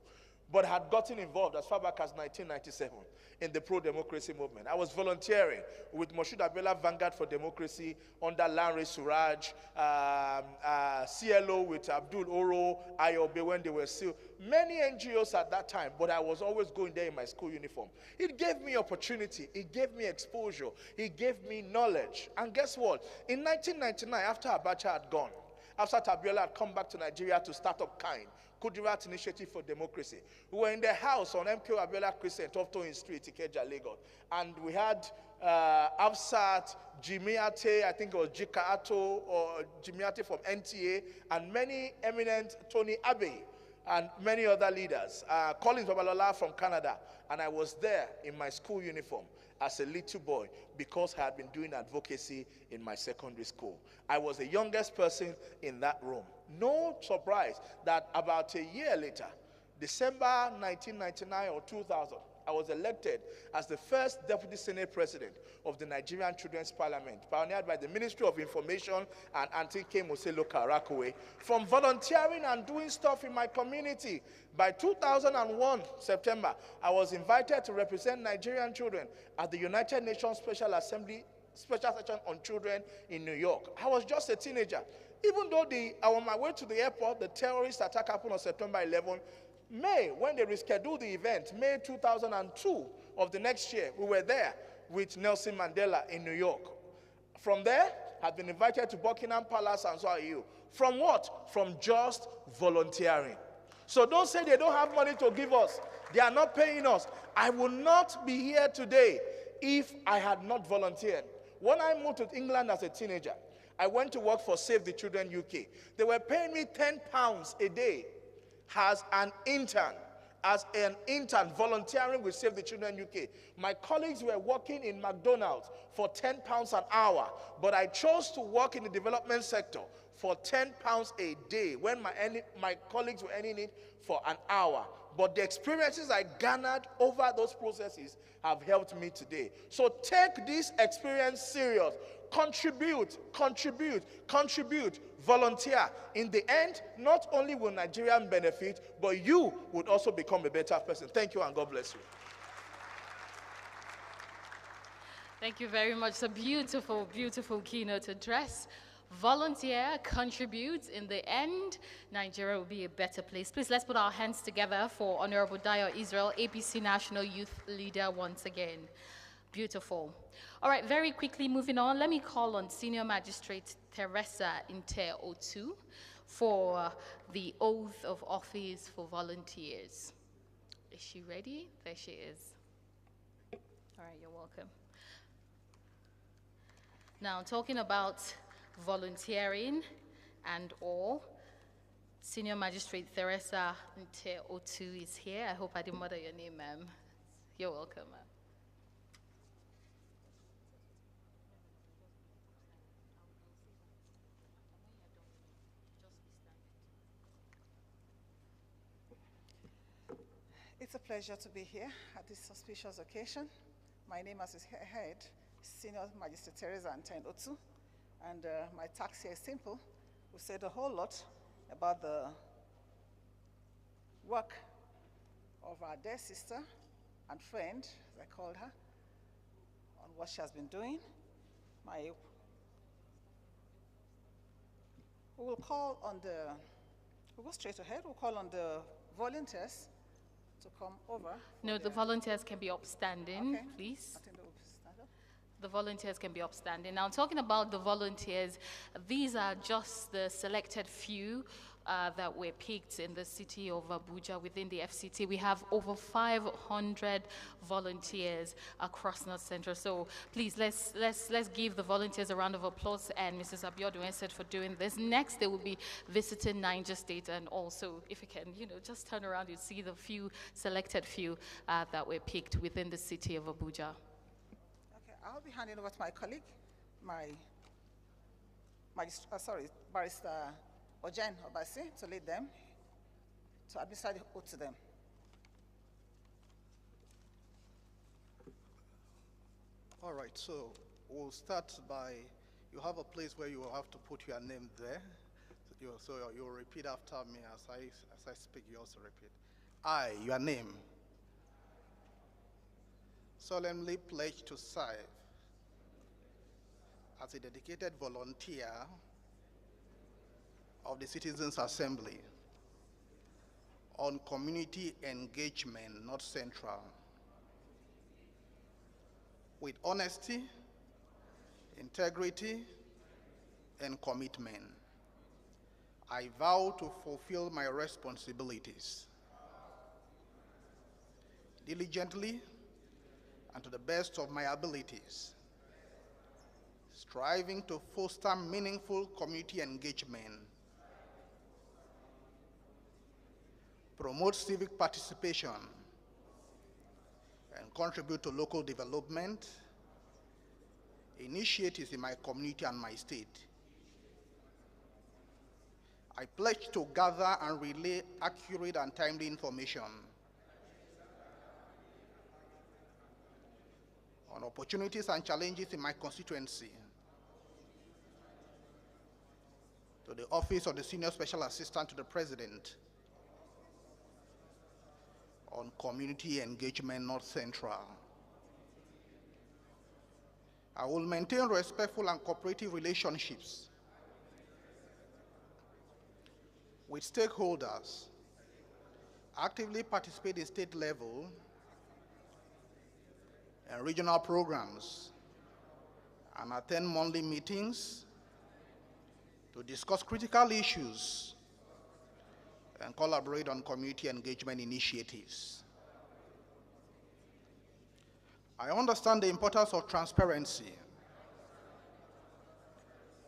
but had gotten involved as far back as 1997 in the pro-democracy movement. I was volunteering with Moshood Abiola Vanguard for Democracy under Lanre Suraj, CLO with Abdul Oro, Ayobe when they were still many NGOs at that time, but I was always going there in my school uniform. It gave me opportunity, it gave me exposure, it gave me knowledge. And guess what? In 1999, after Abacha had gone, after Abiola had come back to Nigeria to start up KIND, Kudirat Initiative for Democracy, we were in the house on MK Abiola Crescent, off Toyin Street, Ikeja, Lagos. And we had Afsat, Jimiate, I think it was Jikaato or Jimiate from NTA, and many eminent Tony Abbey, and many other leaders. Collins Babalola from Canada. And I was there in my school uniform as a little boy because I had been doing advocacy in my secondary school. I was the youngest person in that room. No surprise that about a year later, December 1999 or 2000, I was elected as the first Deputy Senate President of the Nigerian Children's Parliament, pioneered by the Ministry of Information and Antike Mose Loka Rakwe, from volunteering and doing stuff in my community. By 2001, September, I was invited to represent Nigerian children at the United Nations Special Assembly Special Session on Children in New York. I was just a teenager. Even though on my way to the airport, the terrorist attack happened on September 11, May, when they rescheduled the event, May 2002 of the next year, we were there with Nelson Mandela in New York. From there, I've been invited to Buckingham Palace, and so are you. From what? From just volunteering. So don't say they don't have money to give us. They are not paying us. I will not be here today if I had not volunteered. When I moved to England as a teenager, I went to work for Save the Children UK. They were paying me £10 a day as an intern. Volunteering with Save the Children UK. My colleagues were working in McDonald's for £10 an hour, but I chose to work in the development sector for £10 a day when my colleagues were earning it for an hour. But the experiences I garnered over those processes have helped me today. So take this experience serious. Contribute, volunteer. In the end, not only will Nigerians benefit, but you would also become a better person. Thank you, and God bless you. Thank you very much. It's a beautiful, beautiful keynote address. Volunteer, contribute. In the end, Nigeria will be a better place. Please, let's put our hands together for Honorable Dayo Israel, APC National Youth Leader once again. Beautiful. All right, very quickly moving on, let me call on Senior Magistrate Teresa Inte-Otu for the oath of office for volunteers. Is she ready? There she is. All right, you're welcome. Now, talking about volunteering and all, Senior Magistrate Teresa Inte-Otu is here. I hope I didn't murder your name, ma'am. You're welcome, ma'am. It's a pleasure to be here at this auspicious occasion. My name, as is heard, is Senior Magistrate Teresa Inte-Otu, and my task here is simple. We said a whole lot about the work of our dear sister and friend, as I called her, on what she has been doing. We'll go straight ahead, we'll call on the volunteers to come over. No, the volunteers can be upstanding, okay, please. The volunteers can be upstanding. Now, talking about the volunteers, these are just the selected few that were picked in the city of Abuja within the FCT. We have over 500 volunteers across North Central. So please, let's give the volunteers a round of applause, and Mrs. Abiodun said for doing this. Next, they will be visiting Niger State, and also, if you can, just turn around, you see the selected few that were picked within the city of Abuja. Okay, I'll be handing over to my colleague, Barrister Ojen Obasi, to lead them, to administer the oath to them. All right, so we'll start by, you have a place where you will have to put your name there. So you'll repeat after me as I speak, you also repeat. I, your name, solemnly pledge to serve as a dedicated volunteer of the Citizens Assembly on community engagement, North Central, with honesty, integrity, and commitment. I vow to fulfill my responsibilities diligently and to the best of my abilities, striving to foster meaningful community engagement, promote civic participation, and contribute to local development initiatives in my community and my state. I pledge to gather and relay accurate and timely information on opportunities and challenges in my constituency to the Office of the Senior Special Assistant to the President on community engagement, North Central. I will maintain respectful and cooperative relationships with stakeholders, actively participate in state level and regional programs, and attend monthly meetings to discuss critical issues and collaborate on community engagement initiatives. I understand the importance of transparency,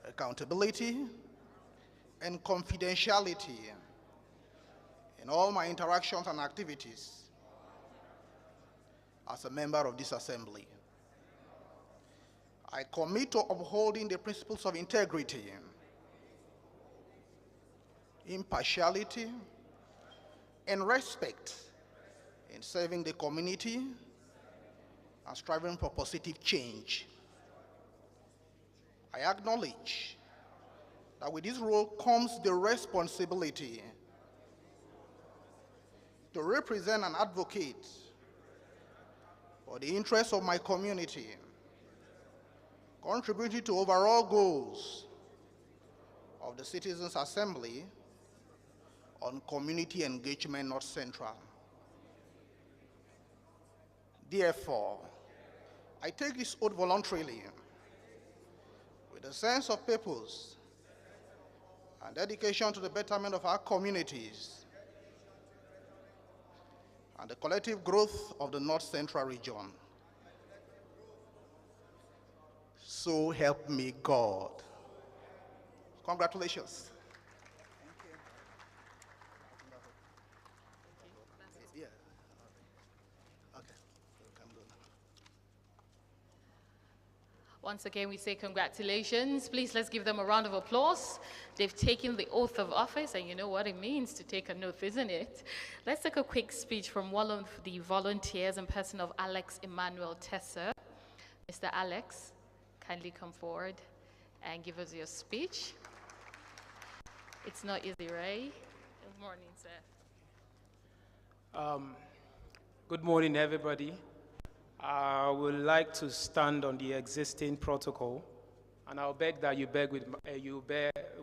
accountability, and confidentiality in all my interactions and activities as a member of this assembly. I commit to upholding the principles of integrity, impartiality, and respect in serving the community and striving for positive change. I acknowledge that with this role comes the responsibility to represent and advocate for the interests of my community, contributing to overall goals of the Citizens' Assembly on Community Engagement North Central. Therefore, I take this oath voluntarily with a sense of purpose and dedication to the betterment of our communities and the collective growth of the North Central region. So help me God. Congratulations. Yeah. Okay. Once again, we say congratulations. Please, let's give them a round of applause. They've taken the oath of office, and you know what it means to take an oath, isn't it? Let's take a quick speech from one of the volunteers in person of Alex Emmanuel Tesser. Mr. Alex, kindly come forward and give us your speech. It's not easy, right? Good morning, sir. Good morning, everybody. I would like to stand on the existing protocol, and I'll beg that you bear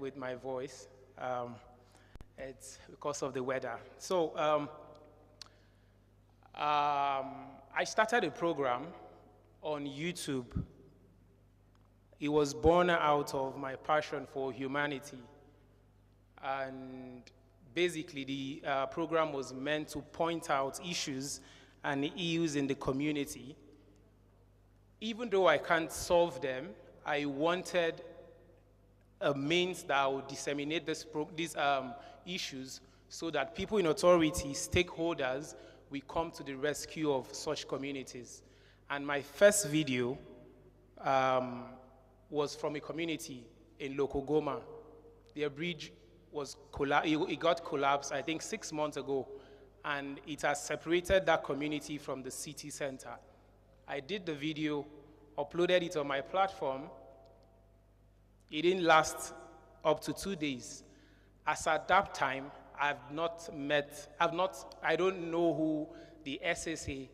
with my voice. It's because of the weather. So I started a program on YouTube. It was born out of my passion for humanity, and basically the program was meant to point out issues and ills in the community. Even though I can't solve them, I wanted a means that would disseminate these issues so that people in authority, stakeholders, will come to the rescue of such communities. And my first video was from a community in Lokogoma. Their bridge was it got collapsed, I think 6 months ago, and it has separated that community from the city center. I did the video, uploaded it on my platform. It didn't last up to 2 days. As at that time, I don't know who the SSA,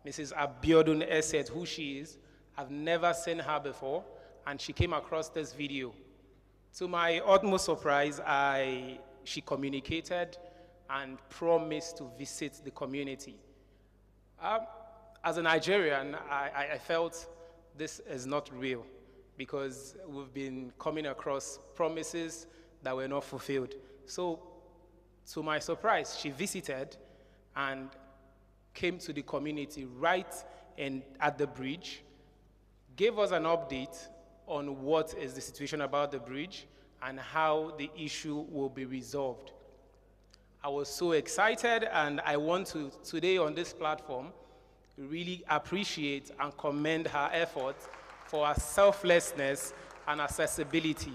Mrs. Abiodun said who she is. I've never seen her before, and she came across this video. To my utmost surprise, she communicated and promised to visit the community. As a Nigerian, I felt this is not real because we've been coming across promises that were not fulfilled. So, to my surprise, she visited and came to the community right at the bridge, gave us an update on what is the situation about the bridge and how the issue will be resolved. I was so excited, and I want to, today on this platform, really appreciate and commend her efforts for her selflessness and accessibility.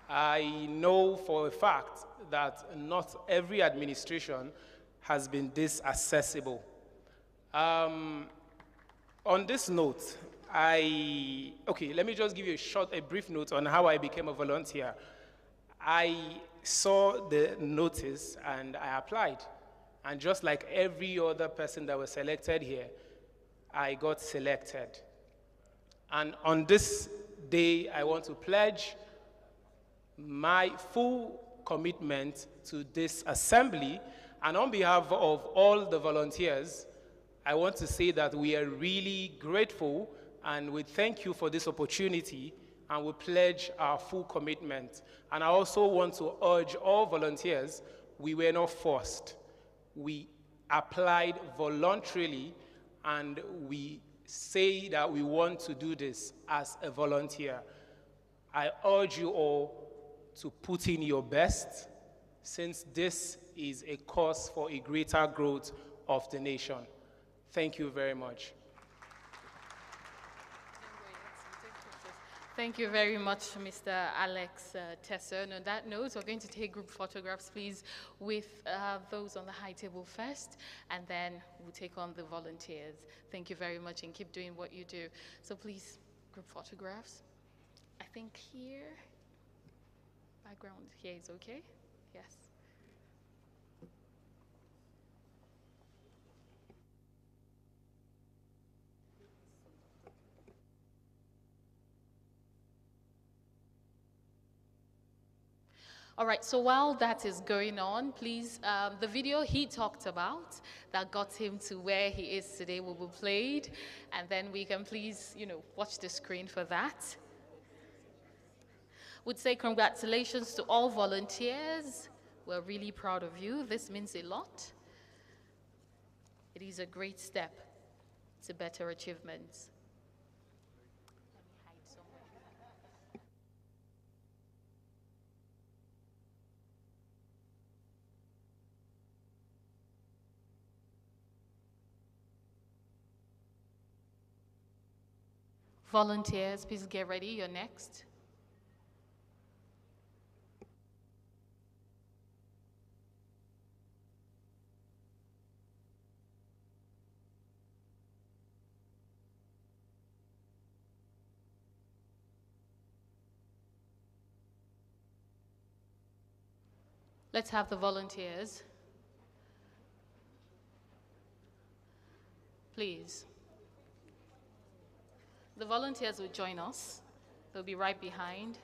I know for a fact that not every administration has been this accessible. On this note, let me just give you a brief note on how I became a volunteer. I saw the notice and I applied. And just like every other person that was selected here, I got selected. And on this day, I want to pledge my full commitment to this assembly. And on behalf of all the volunteers, I want to say that we are really grateful and we thank you for this opportunity, and we pledge our full commitment. And I also want to urge all volunteers, we were not forced. We applied voluntarily, and we say that we want to do this as a volunteer. I urge you all to put in your best, since this is a cause for a greater growth of the nation. Thank you very much. Thank you very much, Mr. Alex Tessa. And on that note, we're going to take group photographs, please, with those on the high table first, and then we'll take on the volunteers. Thank you very much, and keep doing what you do. So please, group photographs. I think here, background here is okay? Yes. All right, so while that is going on, please, the video he talked about that got him to where he is today will be played, and then we can please, watch the screen for that. Would say congratulations to all volunteers. We're really proud of you. This means a lot. It is a great step to better achievements. Volunteers, please get ready. You're next. Let's have the volunteers. Please. The volunteers will join us. They'll be right behind.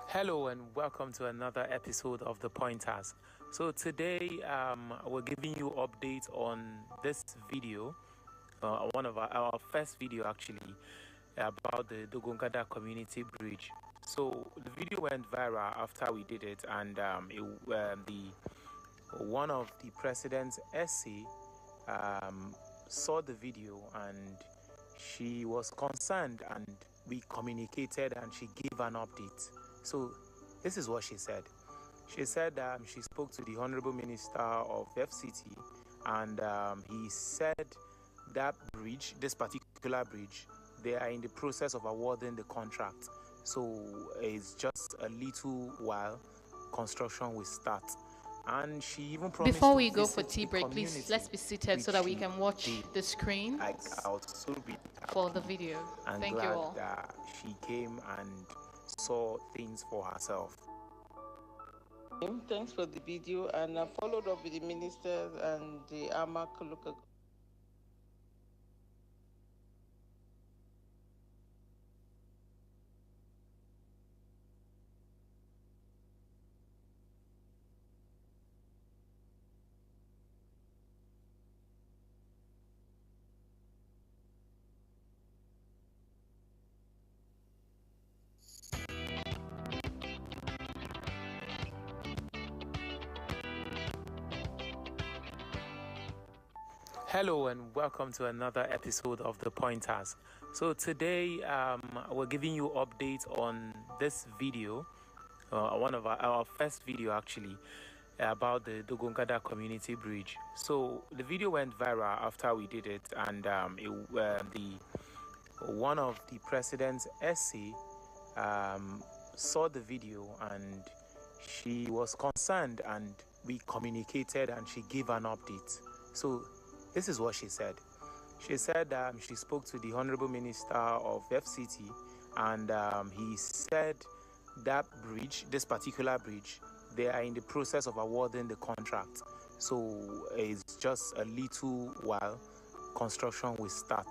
Hello and welcome to another episode of The Pointers. So today we're giving you updates on this video, one of our first video actually, about the Dogongada Community Bridge. So the video went viral after we did it, and one of the president's essay saw the video, and she was concerned, and we communicated and she gave an update. So this is what she said. She said she spoke to the Honorable Minister of FCT, and he said that bridge, this particular bridge, they are in the process of awarding the contract. So it's just a little while, construction will start. And she even promised before we go for tea break, please, let's be seated so that we can watch the screen for the video. Thank you all. She came and saw things for herself. Thanks for the video, and I followed up with the ministers and the AMAC local. Hello and welcome to another episode of The Pointers. So today we're giving you updates on this video, one of our first video actually, about the Dogongada Community Bridge. So the video went viral after we did it, and one of the president's essay saw the video and she was concerned, and we communicated and she gave an update. So this is what she said. She said she spoke to the Honorable Minister of FCT, and he said that bridge, this particular bridge, they are in the process of awarding the contract. So it's just a little while, construction will start.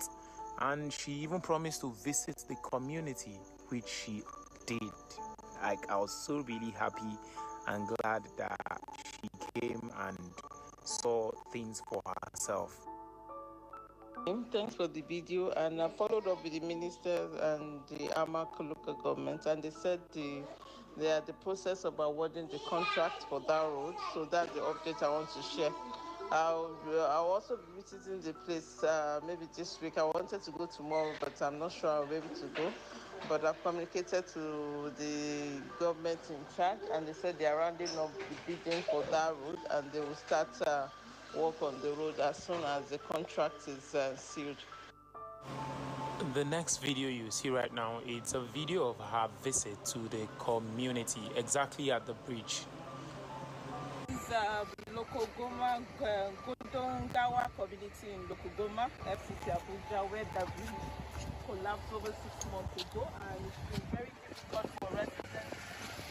And she even promised to visit the community, which she did. Like, I was so really happy and glad that she came and saw things for herself. Thanks for the video, and I followed up with the ministers and the Amaka local government, and they said they are the process of awarding the contract for that road. So that's the update I want to share. I'll also be visiting the place maybe this week. I wanted to go tomorrow, but I'm not sure I'll be able to go. But I've communicated to the government in charge, and they said they are rounding up the bidding for that road, and they will start work on the road as soon as the contract is sealed. The next video you see right now, it's a video of her visit to the community, exactly at the bridge. This is local Goma, Gondongawa community in local Goma, FCT Abuja, where the bridge collapsed over 6 months ago, and it's been very difficult for residents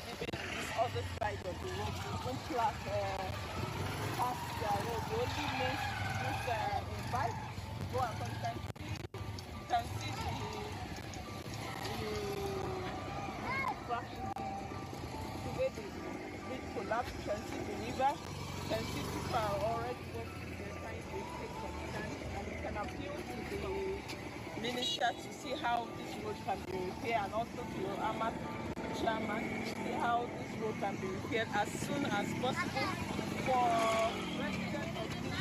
living on this other side of the road. There's no plaque past their road. The only means to use in bike, go and contact. You can see the way the bridge collapsed. You can see the river. You can see people are already walking there trying to escape from the land. And you can appeal to the minister to see how this road can be repaired, and also to your AMAC chairman to see how this road can be repaired as soon as possible for residents of this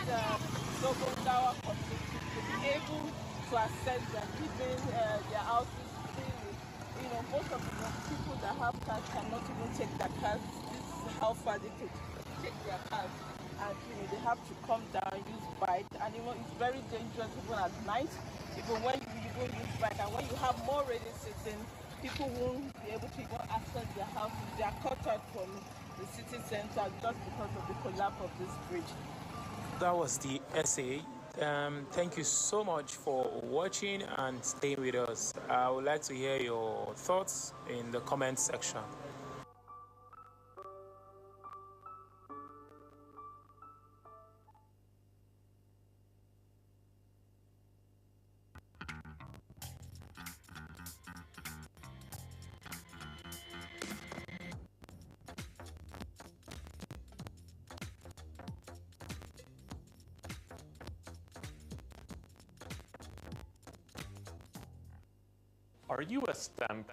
Sogongawa community to be able to access their living, their houses freely. You know, most of the people that have cars cannot even take their cars. This is how far they could take their cars. And you know, they have to come down, use bike, and you know, it's very dangerous even at night. Even when you go use bike, and when you have more rainy season, people won't be able to even access their houses. They are cut out from the city center just because of the collapse of this bridge. That was the essay. Thank you so much for watching and staying with us. I would like to hear your thoughts in the comment section. Are you a STEM?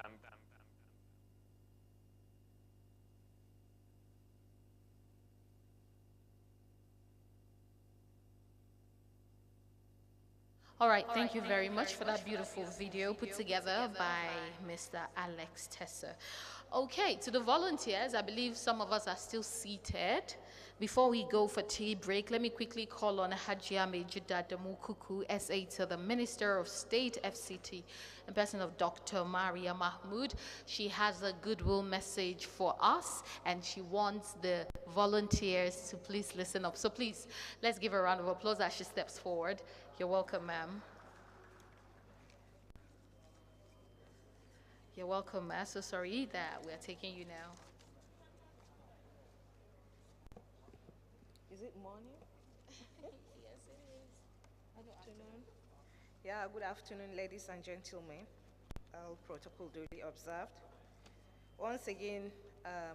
All right, thank you very much for that beautiful video put together by Mr. Alex Tesser. Okay, to the volunteers, I believe some of us are still seated. Before we go for tea break, let me quickly call on Hajia Mejida Demukuku, SA to the Minister of State, FCT, in person of Dr. Maria Mahmood. She has a goodwill message for us, and she wants the volunteers to please listen up. So please, let's give her a round of applause as she steps forward. You're welcome, ma'am. You're welcome, ma'am. So sorry that we're taking you now. Is it morning? Yes, it is. Good afternoon. Yeah, good afternoon, ladies and gentlemen. All protocol duly observed. Once again,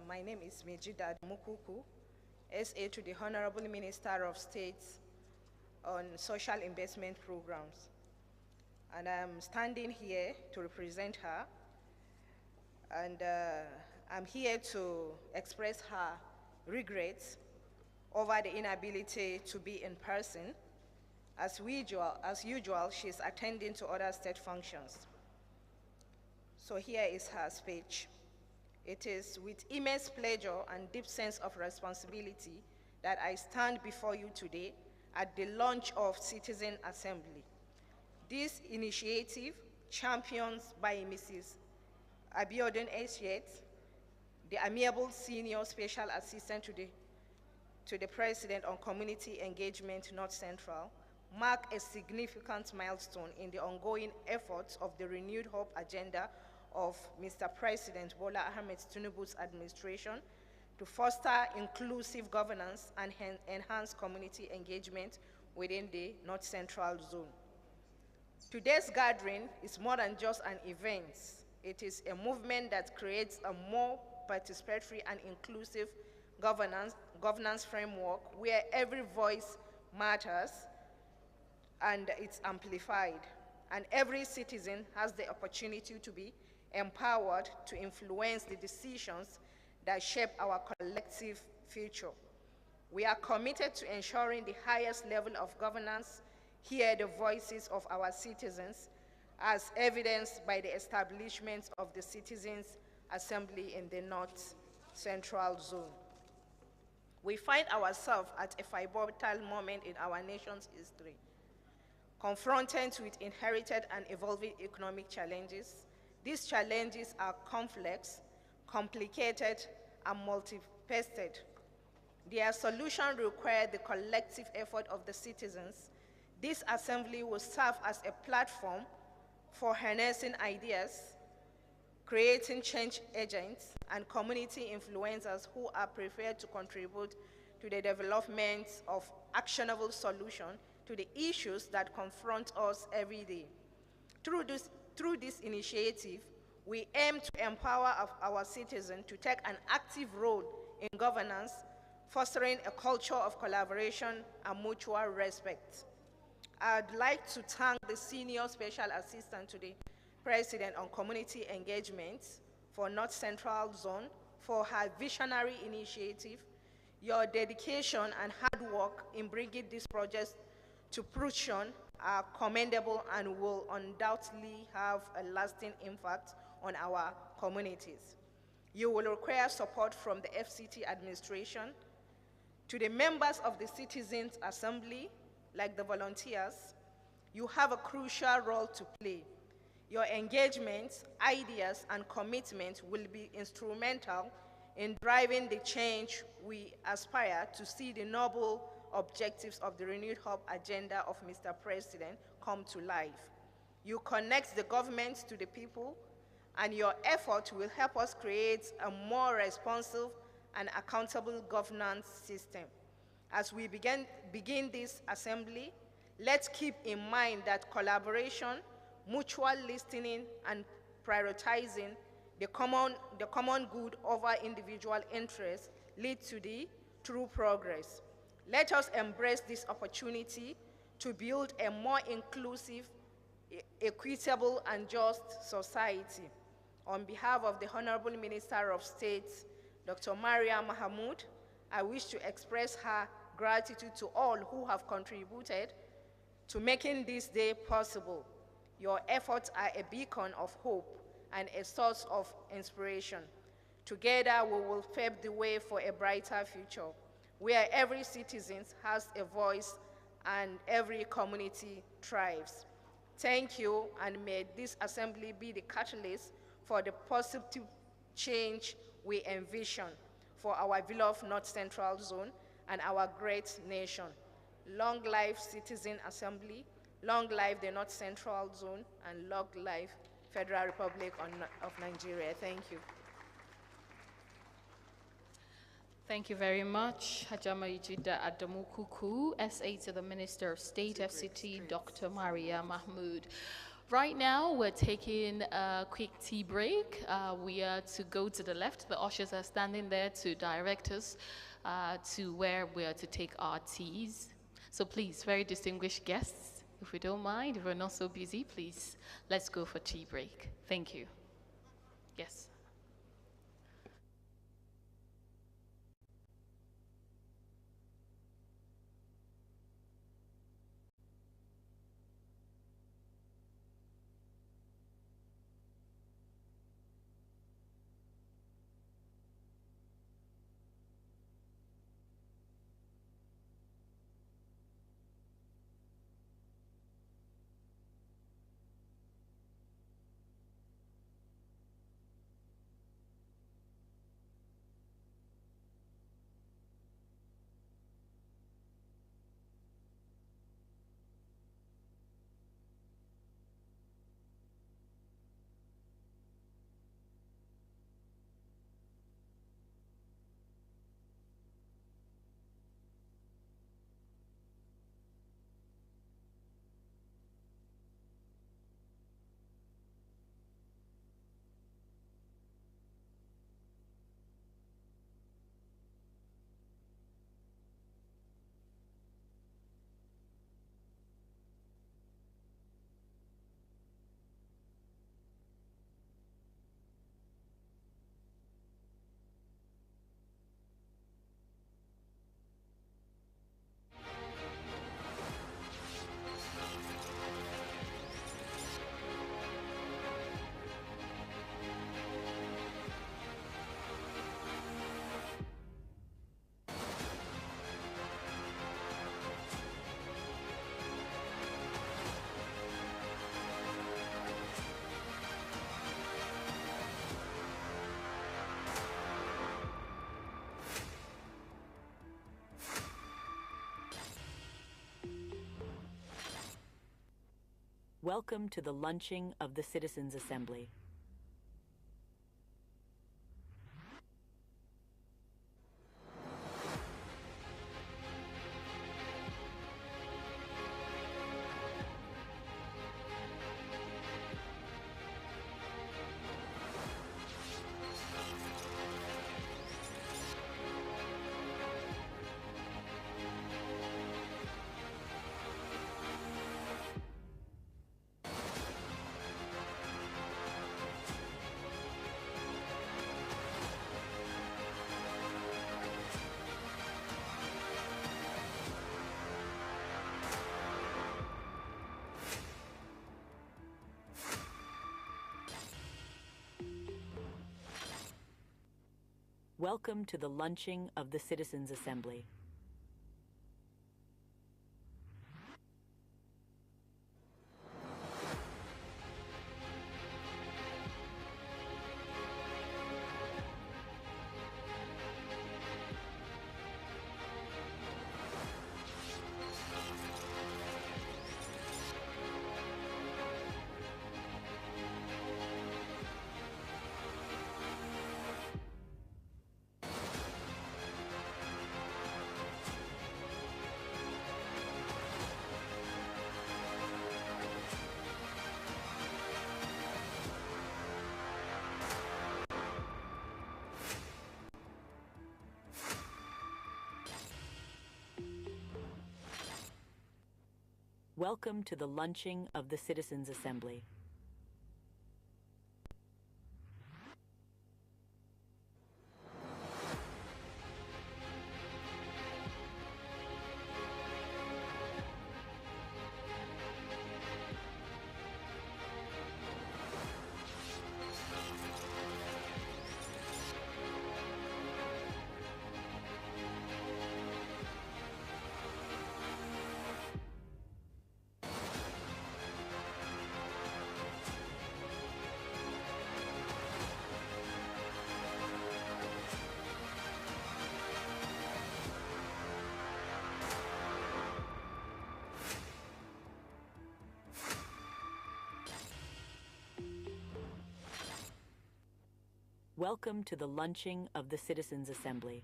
my name is Mejida Mukuku, SA to the Honorable Minister of State on Social Investment Programs. And I'm standing here to represent her. And I'm here to express her regrets over the inability to be in person. As usual, she's attending to other state functions. So here is her speech. It is with immense pleasure and deep sense of responsibility that I stand before you today at the launch of Citizen Assembly. This initiative, championed by Mrs. Abiodun Esiet, the amiable senior special assistant to the President on Community Engagement North Central, mark a significant milestone in the ongoing efforts of the renewed hope agenda of Mr. President Bola Ahmed Tinubu's administration to foster inclusive governance and enhance community engagement within the North Central Zone. Today's gathering is more than just an event. It is a movement that creates a more participatory and inclusive governance framework where every voice matters and it's amplified, and every citizen has the opportunity to be empowered to influence the decisions that shape our collective future. We are committed to ensuring the highest level of governance hear the voices of our citizens, as evidenced by the establishment of the Citizens Assembly in the North Central Zone. We find ourselves at a pivotal moment in our nation's history, confronted with inherited and evolving economic challenges. These challenges are complex, complicated, and multifaceted. Their solution requires the collective effort of the citizens. This assembly will serve as a platform for harnessing ideas, creating change agents, and community influencers who are prepared to contribute to the development of actionable solutions to the issues that confront us every day. Through this initiative, we aim to empower our citizens to take an active role in governance, fostering a culture of collaboration and mutual respect. I'd like to thank the Senior Special Assistant to the President on Community Engagement for North Central Zone for her visionary initiative. Your dedication and hard work in bringing this project to fruition are commendable and will undoubtedly have a lasting impact on our communities. You will require support from the FCT administration. To the members of the Citizens Assembly, like the volunteers, you have a crucial role to play. Your engagement, ideas, and commitment will be instrumental in driving the change we aspire to see the noble objectives of the renewed hope agenda of Mr. President come to life. You connect the government to the people, and your effort will help us create a more responsive and accountable governance system. As we begin this assembly, let's keep in mind that collaboration, mutual listening, and prioritizing the common good over individual interests lead to the true progress. Let us embrace this opportunity to build a more inclusive, equitable, and just society. On behalf of the Honorable Minister of State, Dr. Maria Mahmoud, I wish to express her gratitude to all who have contributed to making this day possible. Your efforts are a beacon of hope and a source of inspiration. Together, we will pave the way for a brighter future, where every citizen has a voice and every community thrives. Thank you, and may this assembly be the catalyst for the positive change we envision for our beloved North Central Zone and our great nation. Long life Citizen Assembly, long life the North Central Zone, and long life Federal Republic of Nigeria. Thank you. Thank you very much, Hajama Ijida Adamukuku, SA to the Minister of State, FCT, Dr. Maria Mahmoud. Right now, we're taking a quick tea break. We are to go to the left. The ushers are standing there to direct us to where we are to take our teas. So please, very distinguished guests, if we don't mind, if we're not so busy, please, let's go for tea break. Thank you. Yes. Welcome to the launching of the Citizens' Assembly. Welcome to the launching of the Citizens' Assembly. Welcome to the launching of the Citizens' Assembly. Welcome to the launching of the Citizens' Assembly.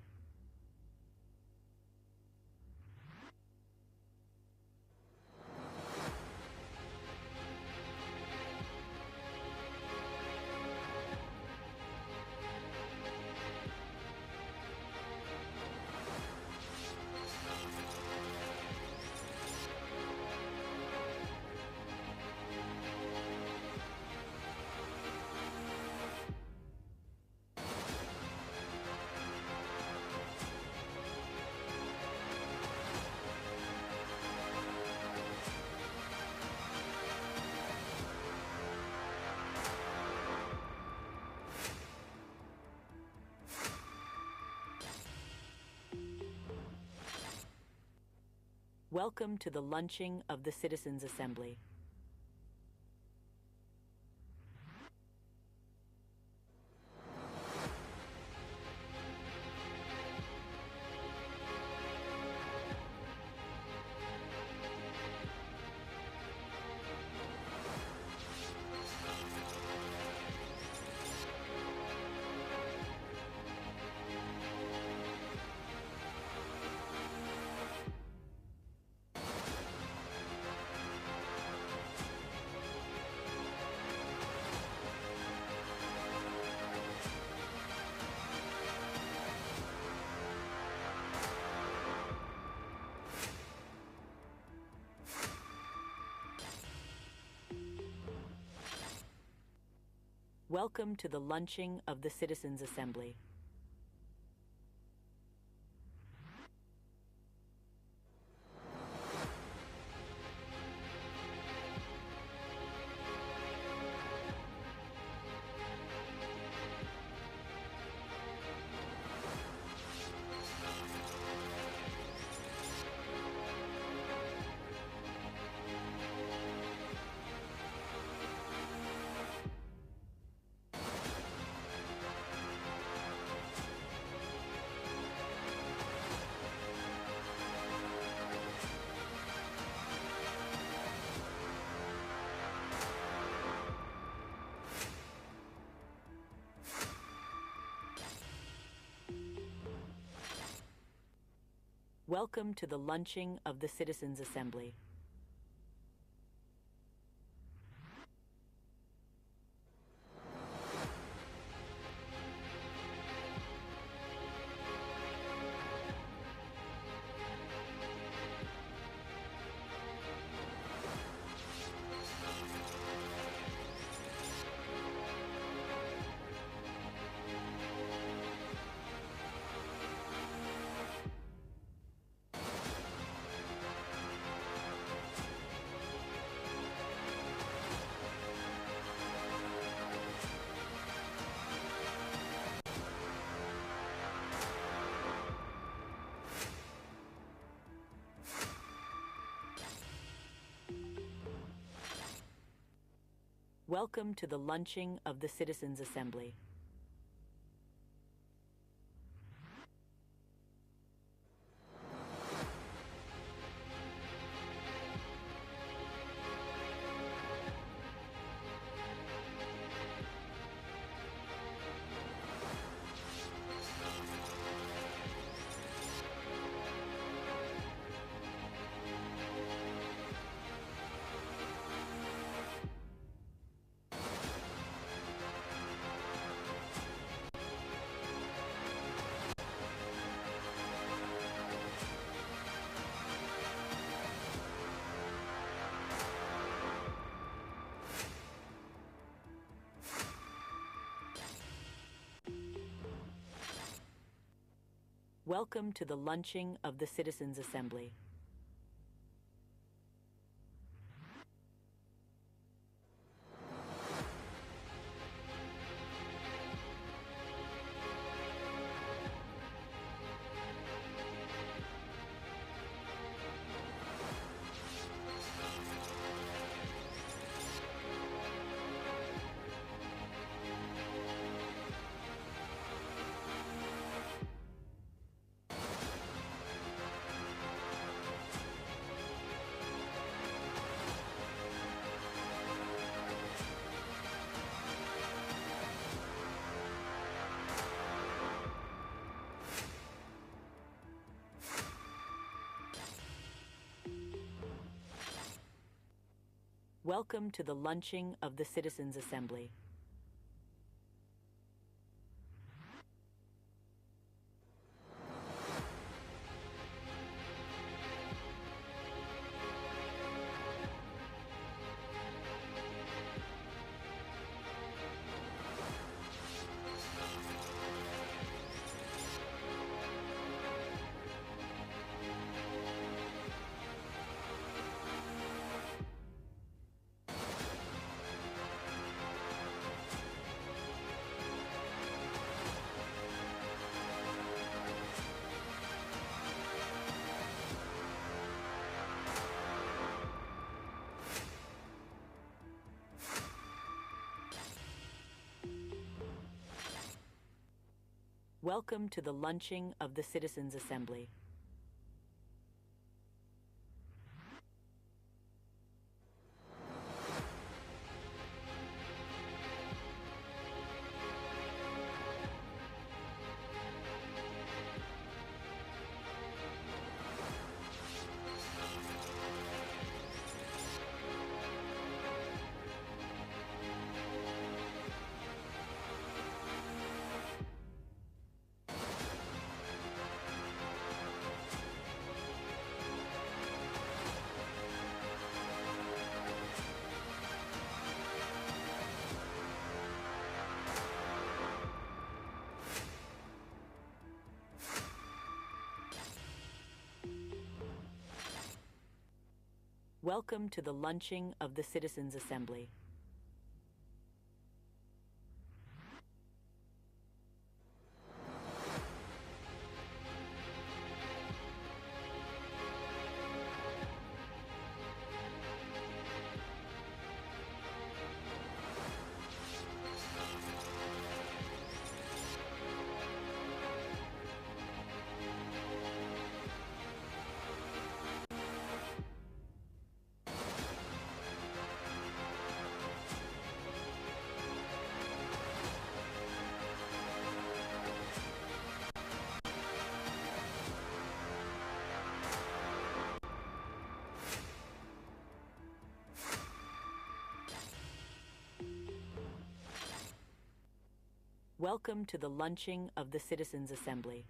Welcome to the launching of the Citizens' Assembly. Welcome to the launching of the Citizens' Assembly. Welcome to the launching of the Citizens' Assembly. Welcome to the launching of the Citizens' Assembly. Welcome to the launching of the Citizens' Assembly. Welcome to the launching of the Citizens' Assembly. Welcome to the launching of the Citizens' Assembly. Welcome to the launching of the Citizens' Assembly. Welcome to the launching of the Citizens' Assembly.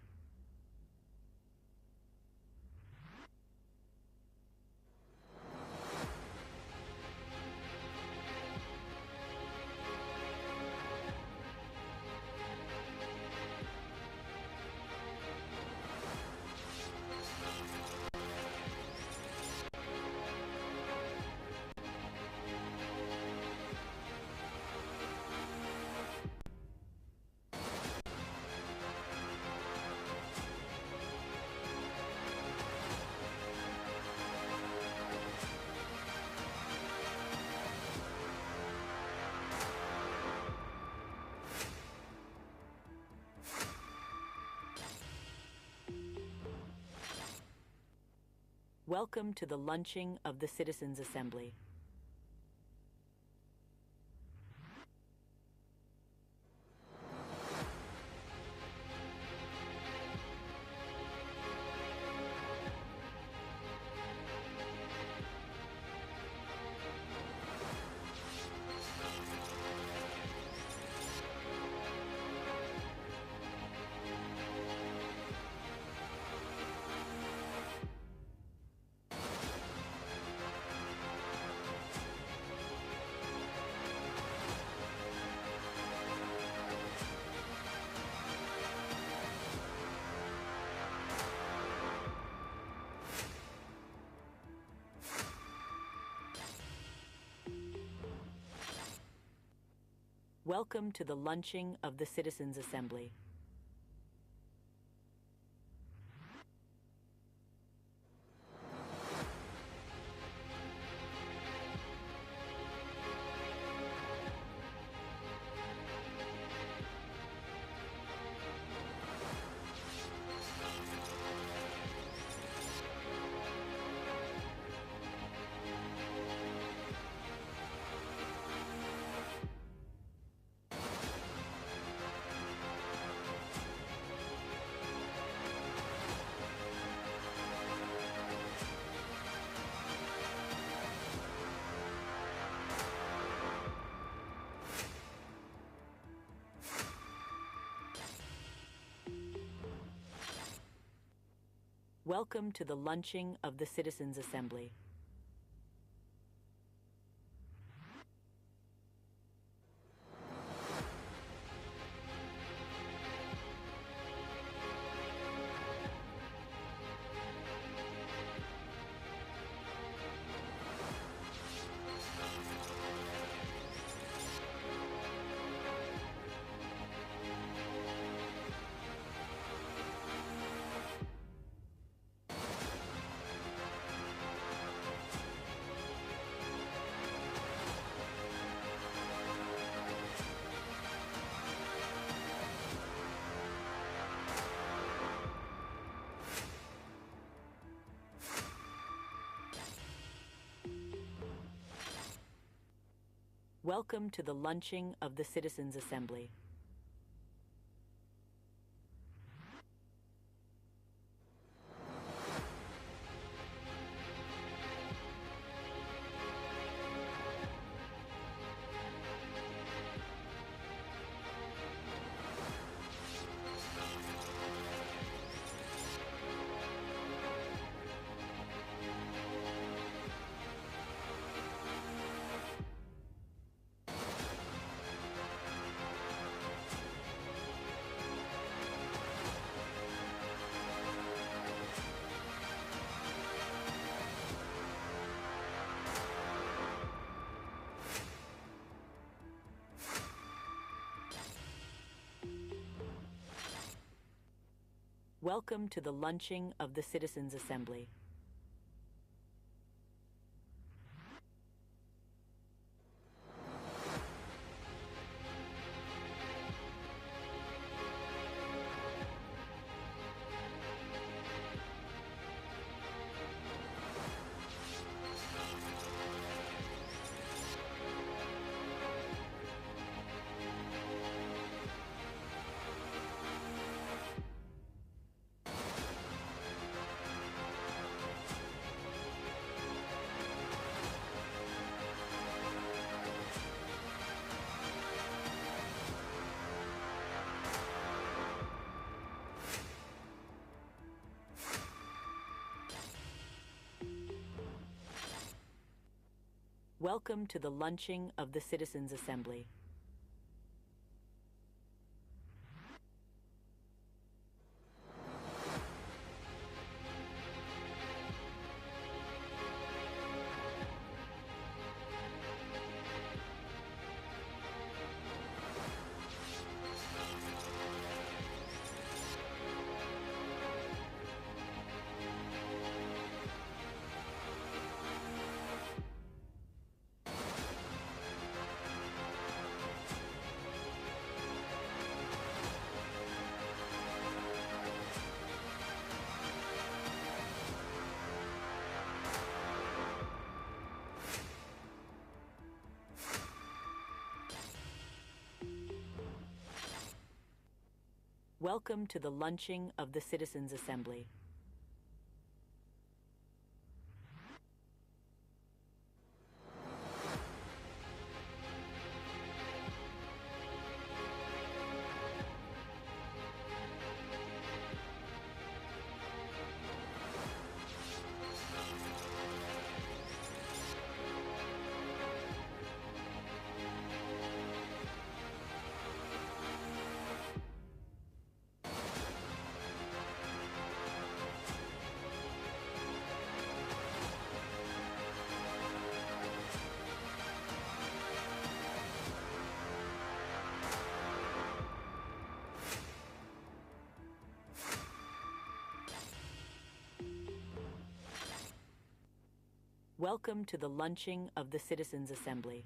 Welcome to the launching of the Citizens' Assembly. Welcome to the launching of the Citizens' Assembly. Welcome to the launching of the Citizens' Assembly. Welcome to the launching of the Citizens' Assembly. Welcome to the launching of the Citizens' Assembly. Welcome to the launching of the Citizens' Assembly. Welcome to the launching of the Citizens' Assembly. Welcome to the launching of the Citizens' Assembly.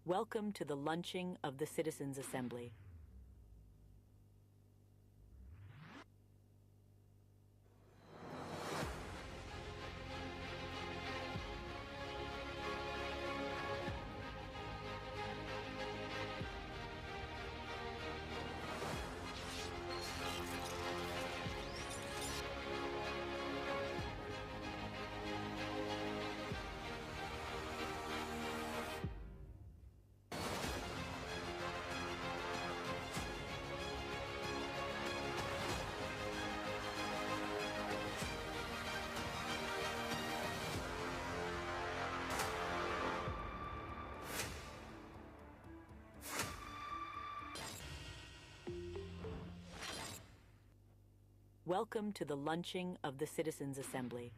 Welcome to the launching of the Citizens' Assembly. Welcome to the launching of the Citizens' Assembly.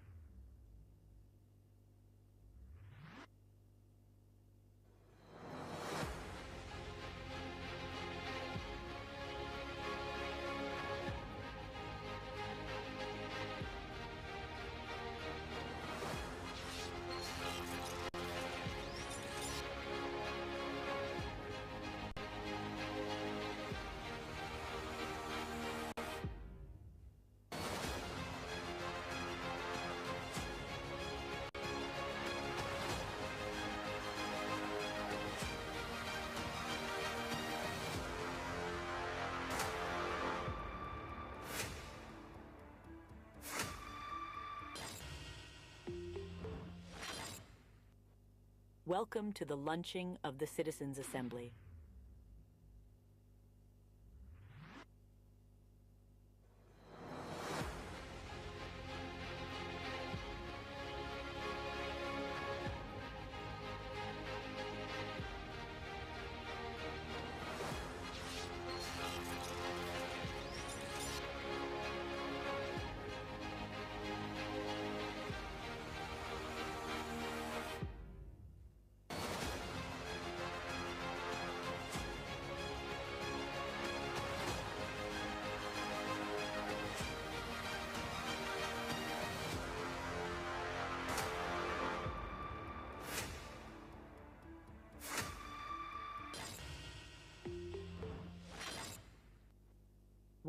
Welcome to the launching of the Citizens' Assembly.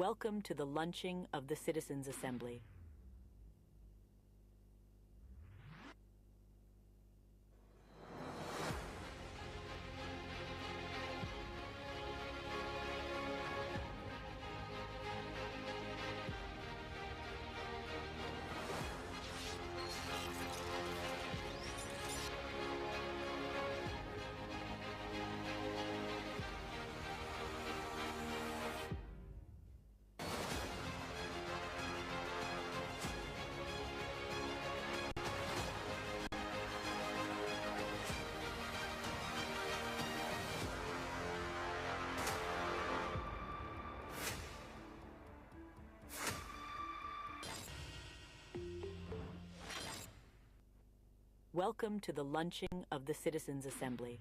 Welcome to the launching of the Citizens' Assembly. Welcome to the launching of the Citizens' Assembly.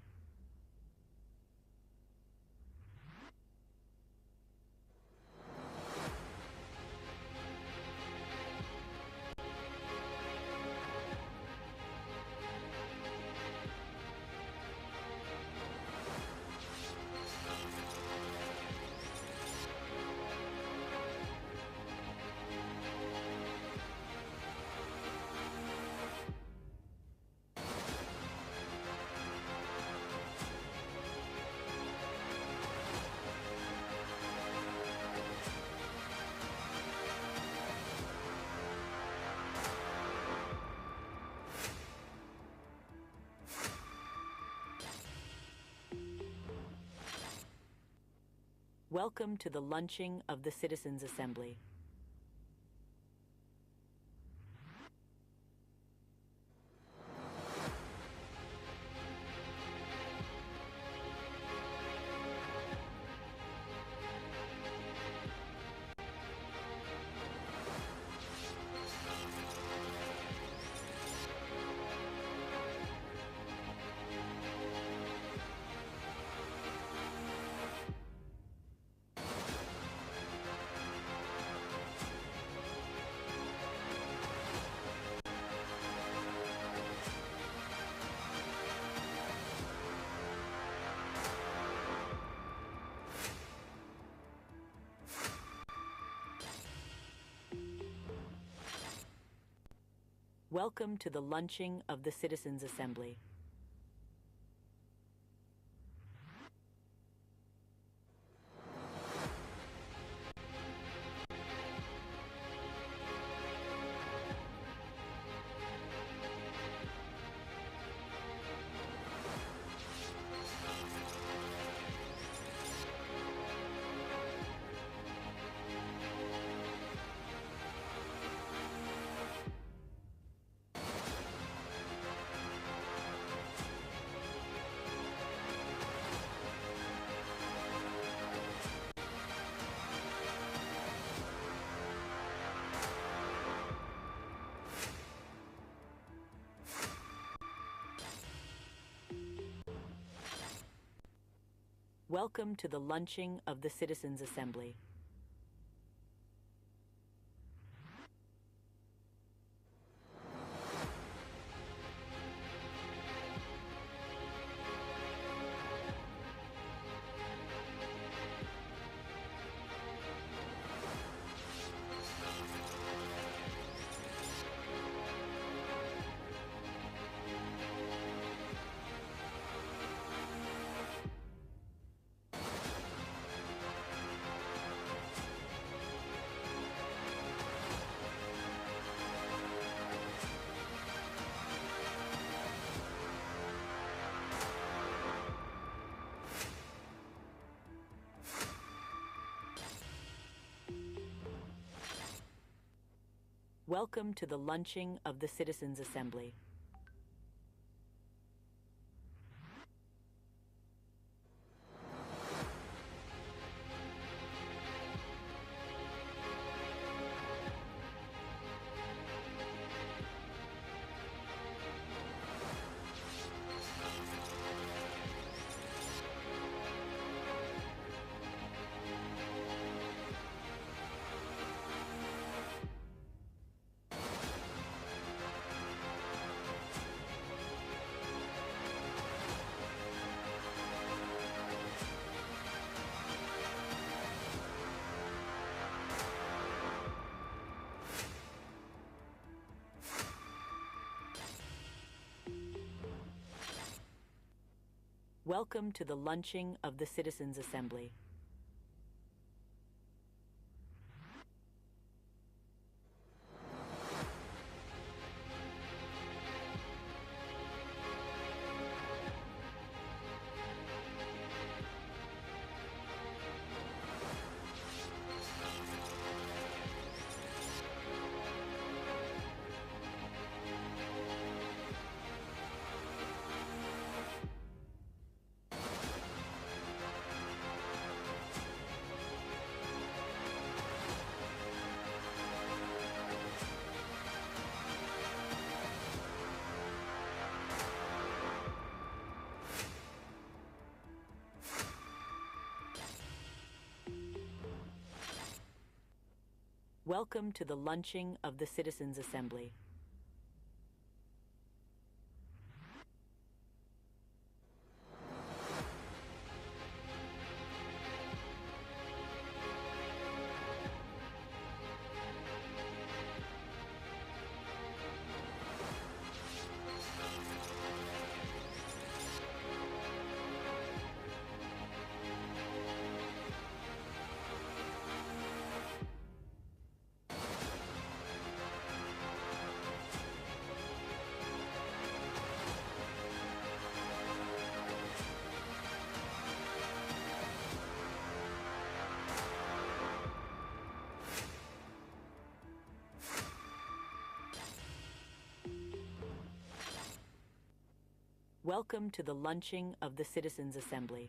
Welcome to the launching of the Citizens' Assembly. Welcome to the launching of the Citizens' Assembly. Welcome to the launching of the Citizens' Assembly. Welcome to the launching of the Citizens' Assembly. Welcome to the launching of the Citizens' Assembly. Welcome to the launching of the Citizens' Assembly. Welcome to the launching of the Citizens' Assembly.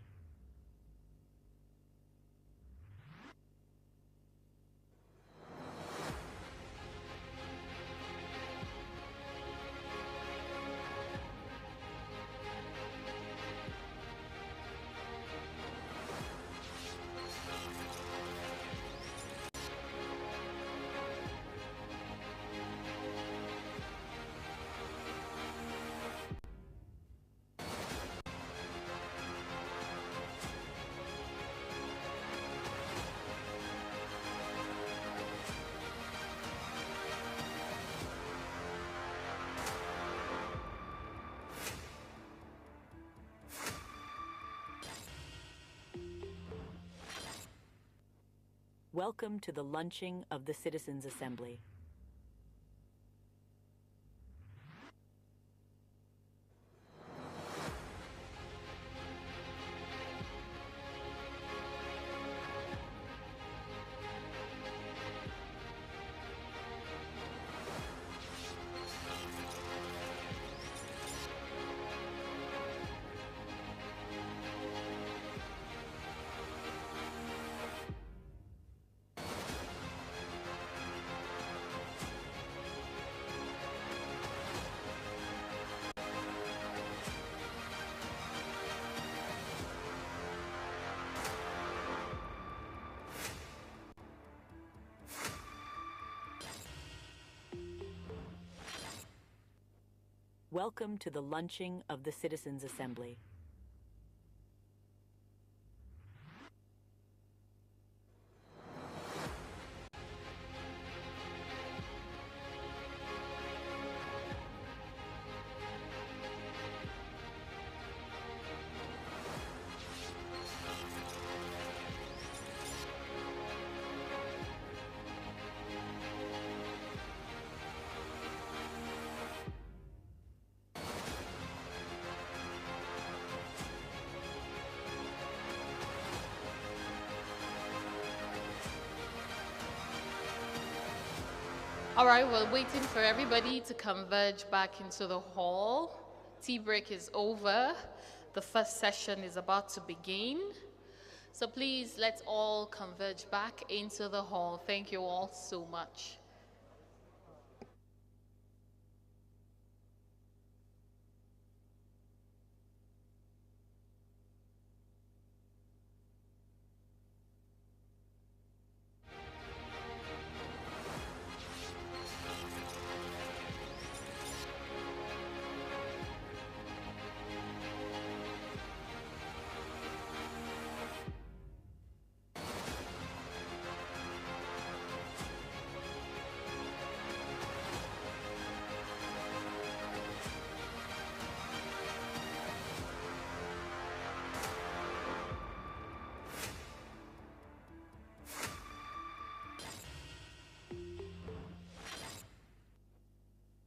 Welcome to the launching of the Citizens' Assembly. Welcome to the launching of the Citizens' Assembly. All right, we're waiting for everybody to converge back into the hall. Tea break is over. The first session is about to begin. So please, let's all converge back into the hall. Thank you all so much.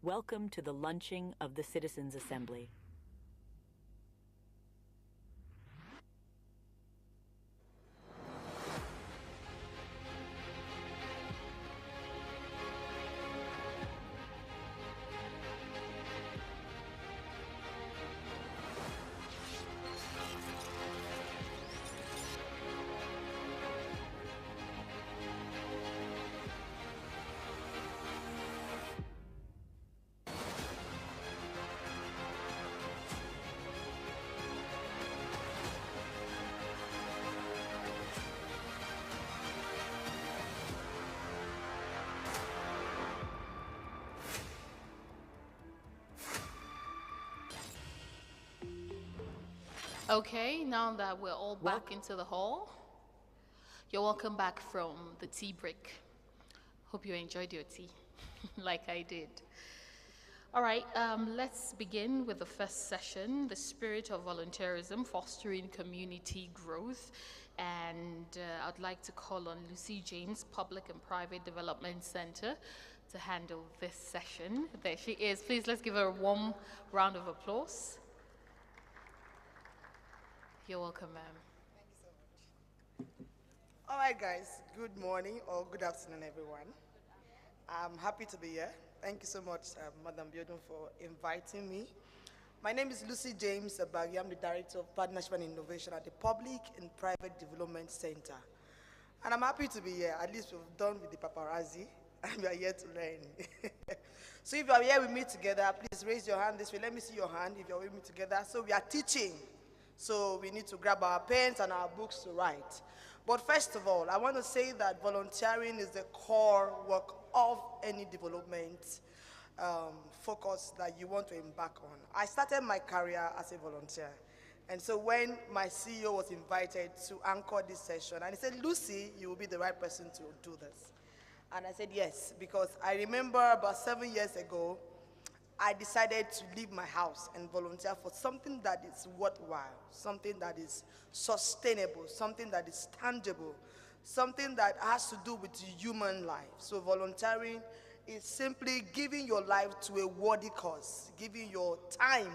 Welcome to the launching of the Citizens' Assembly. Okay, now that we're all back into the hall, you're welcome back from the tea break. Hope you enjoyed your tea, like I did. All right, let's begin with the first session, the spirit of volunteerism, fostering community growth. And I'd like to call on Lucy James, Public and Private Development Center, to handle this session. There she is. Please, let's give her a warm round of applause. You're welcome, ma'am. Thank you so much. All right, guys. Good morning or good afternoon, everyone. I'm happy to be here. Thank you so much, Madam Biodun, for inviting me. My name is Lucy James Abagi. I'm the Director of Partnership and Innovation at the Public and Private Development Center. And I'm happy to be here. At least we've done with the paparazzi, and we are here to learn. So if you are here with me together, please raise your hand this way. Let me see your hand if you're with me together. So we are teaching. So we need to grab our pens and our books to write. But first of all, I want to say that volunteering is the core work of any development focus that you want to embark on. I started my career as a volunteer. And so when my CEO was invited to anchor this session, and he said, Lucy, you will be the right person to do this. And I said, yes, because I remember about 7 years ago, I decided to leave my house and volunteer for something that is worthwhile, something that is sustainable, something that is tangible, something that has to do with human life. So volunteering is simply giving your life to a worthy cause, giving your time,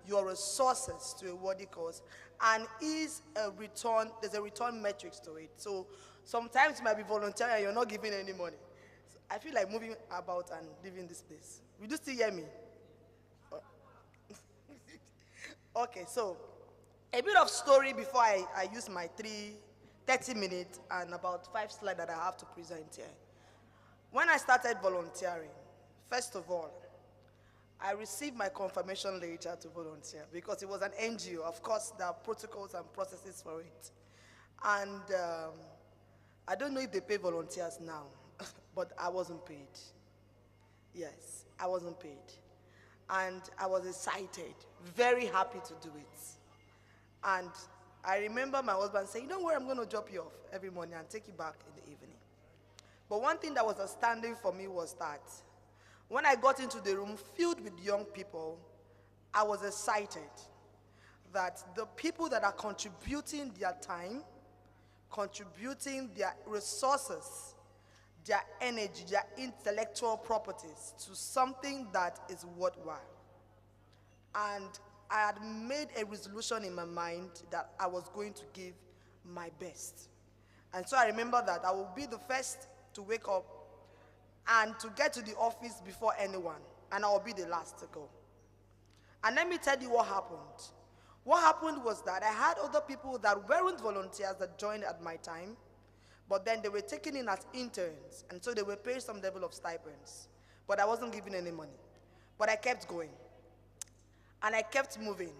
your resources to a worthy cause, and is a return, there's a return metrics to it. So sometimes you might be volunteering and you're not giving any money. So I feel like moving about and leaving this place. Will you still hear me? Okay, so a bit of story before I use my 30 minutes and about 5 slides that I have to present here. When I started volunteering, first of all, I received my confirmation letter to volunteer because it was an NGO. Of course, there are protocols and processes for it. And I don't know if they pay volunteers now, but I wasn't paid. Yes, I wasn't paid. And I was excited, very happy to do it. And I remember my husband saying, don't worry, I'm going to drop you off every morning and take you back in the evening. But one thing that was outstanding for me was that when I got into the room filled with young people, I was excited that the people that are contributing their time, contributing their resources, their energy, their intellectual properties to something that is worthwhile. And I had made a resolution in my mind that I was going to give my best. And so I remember that I will be the first to wake up and to get to the office before anyone, and I will be the last to go. And let me tell you what happened. What happened was that I had other people that weren't volunteers that joined at my time, but then they were taken in as interns, and so they were paid some level of stipends. But I wasn't given any money. But I kept going. And I kept moving.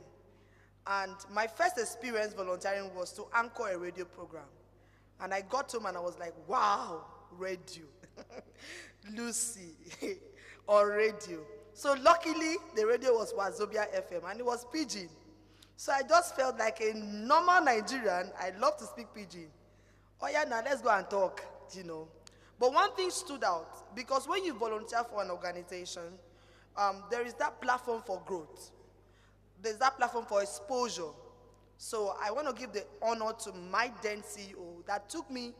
And my first experience volunteering was to anchor a radio program. And I got home and I was like, wow, radio. Lucy, on radio. So luckily, the radio was Wazobia FM, and it was Pidgin. So I just felt like a normal Nigerian. I love to speak Pidgin. Oh yeah, now let's go and talk, you know. But one thing stood out, because when you volunteer for an organization, there is that platform for growth. There's that platform for exposure. So I want to give the honor to my then CEO that took me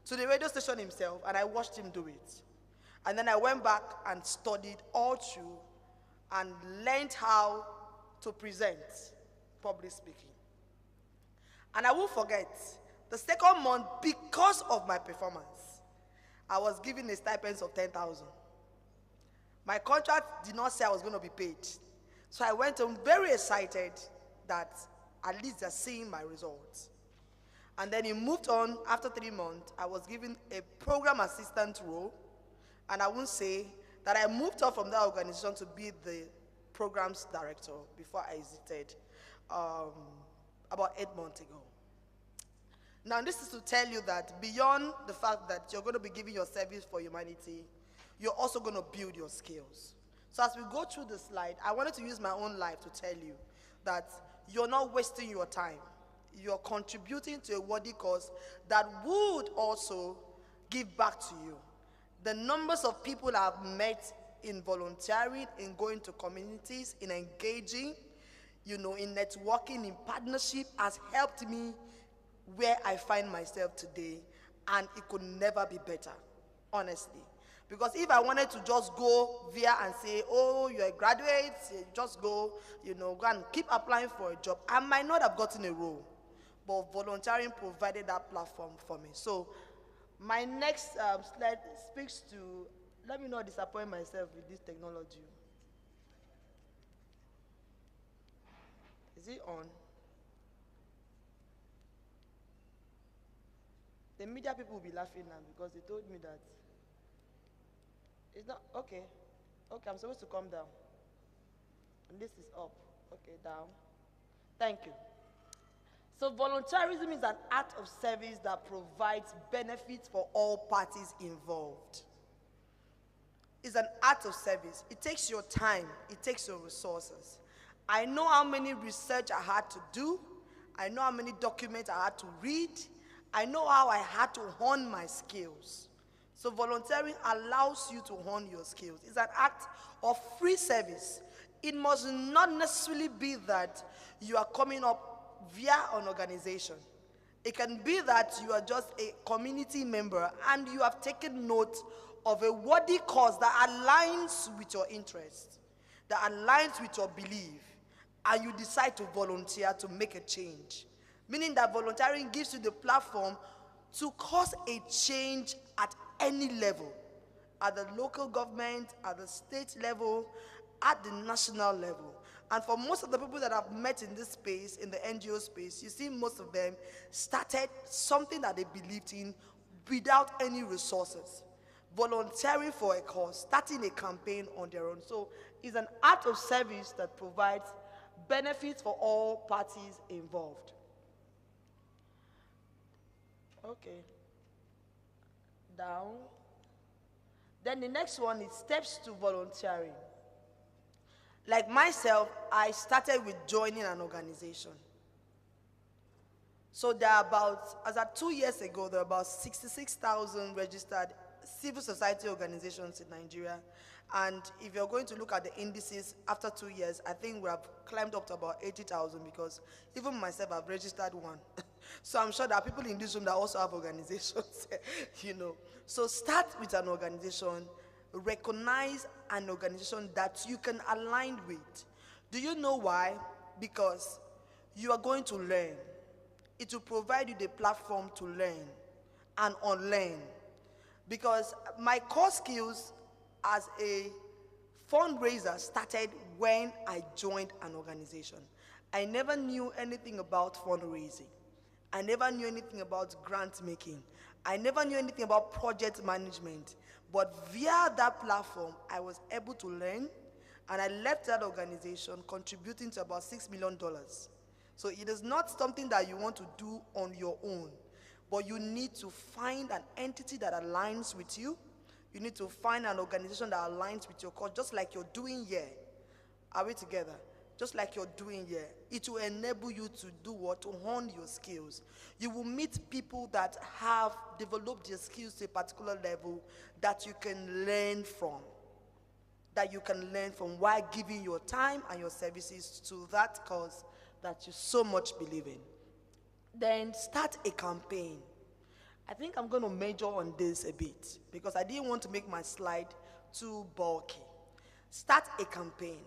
to the radio station himself, and I watched him do it. And then I went back and studied all through and learned how to present public speaking. And I won't forget, the second month, because of my performance, I was given a stipend of 10,000. My contract did not say I was going to be paid. So I went home very excited that at least they're seeing my results. And then it moved on. After 3 months, I was given a program assistant role. And I won't say that I moved on from that organization to be the programs director before I exited about 8 months ago. Now, this is to tell you that beyond the fact that you're going to be giving your service for humanity, you're also going to build your skills. So as we go through the slide, I wanted to use my own life to tell you that you're not wasting your time. You're contributing to a worthy cause that would also give back to you. The numbers of people I've met in volunteering, in going to communities, in engaging, in networking, in partnership, has helped me where I find myself today, and it could never be better, honestly. Because if I wanted to just go via and say, oh, you're a graduate, just go, go and keep applying for a job, I might not have gotten a role. But volunteering provided that platform for me. So my next slide speaks to, let me not disappoint myself with this technology. Is it on? The media people will be laughing now because they told me that it's not, okay, I'm supposed to come down. And this is up, okay, down. Thank you. So volunteerism is an act of service that provides benefits for all parties involved. It's an act of service. It takes your time, it takes your resources. I know how many research I had to do. I know how many documents I had to read. I know how I had to hone my skills. So volunteering allows you to hone your skills. It's an act of free service. It must not necessarily be that you are coming up via an organization. It can be that you are just a community member and you have taken note of a worthy cause that aligns with your interest, that aligns with your belief, and you decide to volunteer to make a change. Meaning that volunteering gives you the platform to cause a change at any level, at the local government, at the state level, at the national level. And for most of the people that I've met in this space, in the NGO space, you see most of them started something that they believed in without any resources. Volunteering for a cause, starting a campaign on their own. So it's an act of service that provides benefits for all parties involved. Okay. Down. Then the next one is steps to volunteering. Like myself, I started with joining an organization. So there are about, as of 2 years ago, there are about 66,000 registered civil society organizations in Nigeria. And if you're going to look at the indices after 2 years, I think we have climbed up to about 80,000 because even myself, I've registered one. So I'm sure there are people in this room that also have organizations, So start with an organization, recognize an organization that you can align with. Do you know why? Because you are going to learn. It will provide you the platform to learn and unlearn. Because my core skills as a fundraiser started when I joined an organization. I never knew anything about fundraising. I never knew anything about grant making. I never knew anything about project management. But via that platform, I was able to learn, and I left that organization contributing to about $6 million. So it is not something that you want to do on your own, but you need to find an entity that aligns with you. You need to find an organization that aligns with your cause, just like you're doing here. Are we together? Just like you're doing here. It will enable you to do what? To hone your skills. You will meet people that have developed their skills to a particular level that you can learn from. That you can learn from while giving your time and your services to that cause that you so much believe in. Then start a campaign. I think I'm going to major on this a bit because I didn't want to make my slide too bulky. Start a campaign.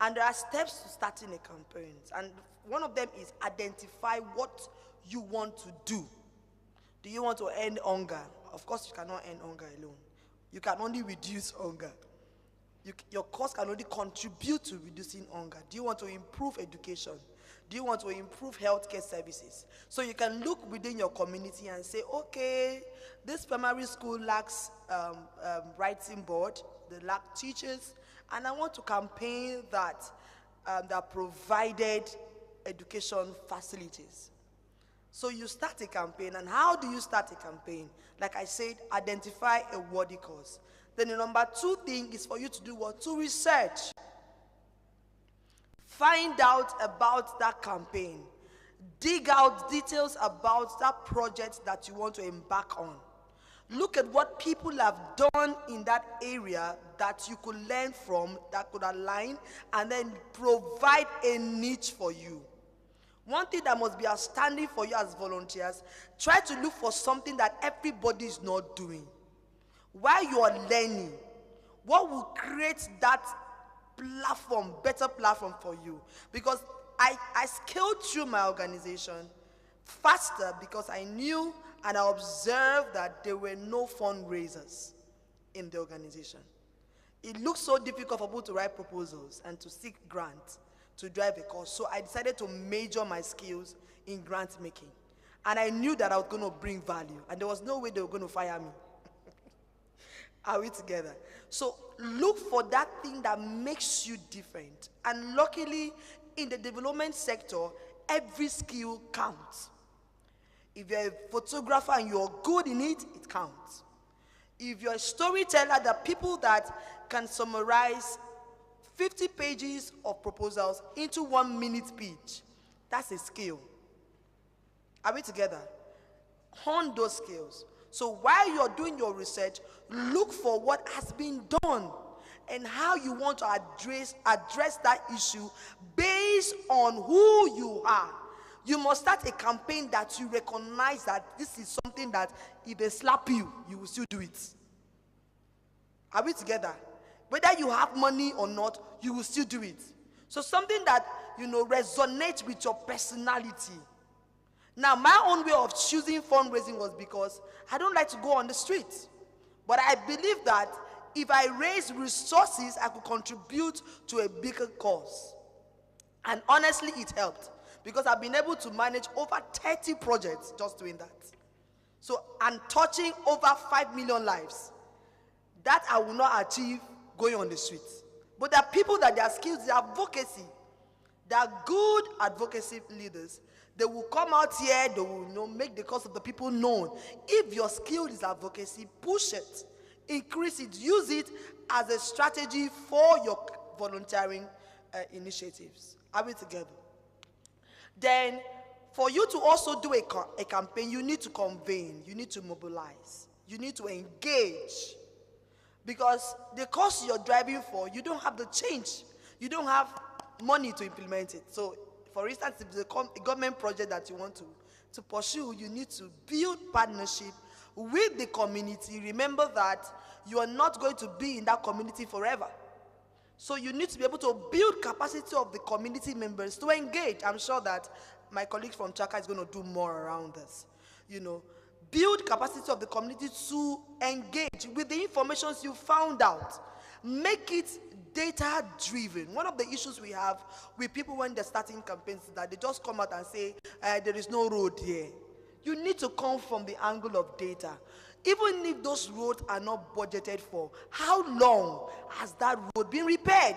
And there are steps to starting a campaign. And one of them is identify what you want to do. Do you want to end hunger? Of course, you cannot end hunger alone. You can only reduce hunger. Your cause can only contribute to reducing hunger. Do you want to improve education? Do you want to improve healthcare services? So you can look within your community and say, okay, this primary school lacks writing board, they lack teachers, and I want to campaign that provided education facilities. So you start a campaign, and how do you start a campaign? Like I said, identify a worthy cause. Then the number 2 thing is for you to do what? To research. Find out about that campaign. Dig out details about that project that you want to embark on. Look at what people have done in that area that you could learn from, that could align, and then provide a niche for you. One thing that must be outstanding for you as volunteers, try to look for something that everybody is not doing. While you are learning, what will create that platform, better platform for you? Because I scaled through my organization faster because I knew and I observed that there were no fundraisers in the organization. It looked so difficult for people to write proposals and to seek grants to drive a cause. So I decided to major my skills in grant making. And I knew that I was going to bring value. And there was no way they were going to fire me. Are we together? So look for that thing that makes you different. And luckily, in the development sector, every skill counts. If you're a photographer and you're good in it, it counts. If you're a storyteller, the people that can summarize 50 pages of proposals into 1 minute speech, that's a skill. Are we together? Hone those skills. So while you're doing your research, look for what has been done and how you want to address that issue based on who you are. You must start a campaign that you recognize that this is something that if they slap you, you will still do it. Are we together? Whether you have money or not, you will still do it. So something that, resonates with your personality. Now, my own way of choosing fundraising was because I don't like to go on the street. But I believe that if I raise resources, I could contribute to a bigger cause. And honestly, it helped. Because I've been able to manage over 30 projects just doing that. So I'm touching over 5 million lives. That I will not achieve going on the streets. But there are people that their skills, their advocacy, they are good advocacy leaders. They will come out here, they will make the cause of the people known. If your skill is advocacy, push it, increase it, use it as a strategy for your volunteering initiatives. Are we together? Then, for you to also do a campaign, you need to convene, you need to mobilize, you need to engage. Because the cause you're driving for, you don't have the change. You don't have money to implement it. So, for instance, if it's a government project that you want to pursue, you need to build partnership with the community. Remember that you are not going to be in that community forever. So you need to be able to build capacity of the community members to engage. I'm sure that my colleague from Chaka is going to do more around this. Build capacity of the community to engage with the information you found out. Make it data-driven. One of the issues we have with people when they're starting campaigns is that they just come out and say, there is no road here. You need to come from the angle of data. Even if those roads are not budgeted for, how long has that road been repaired?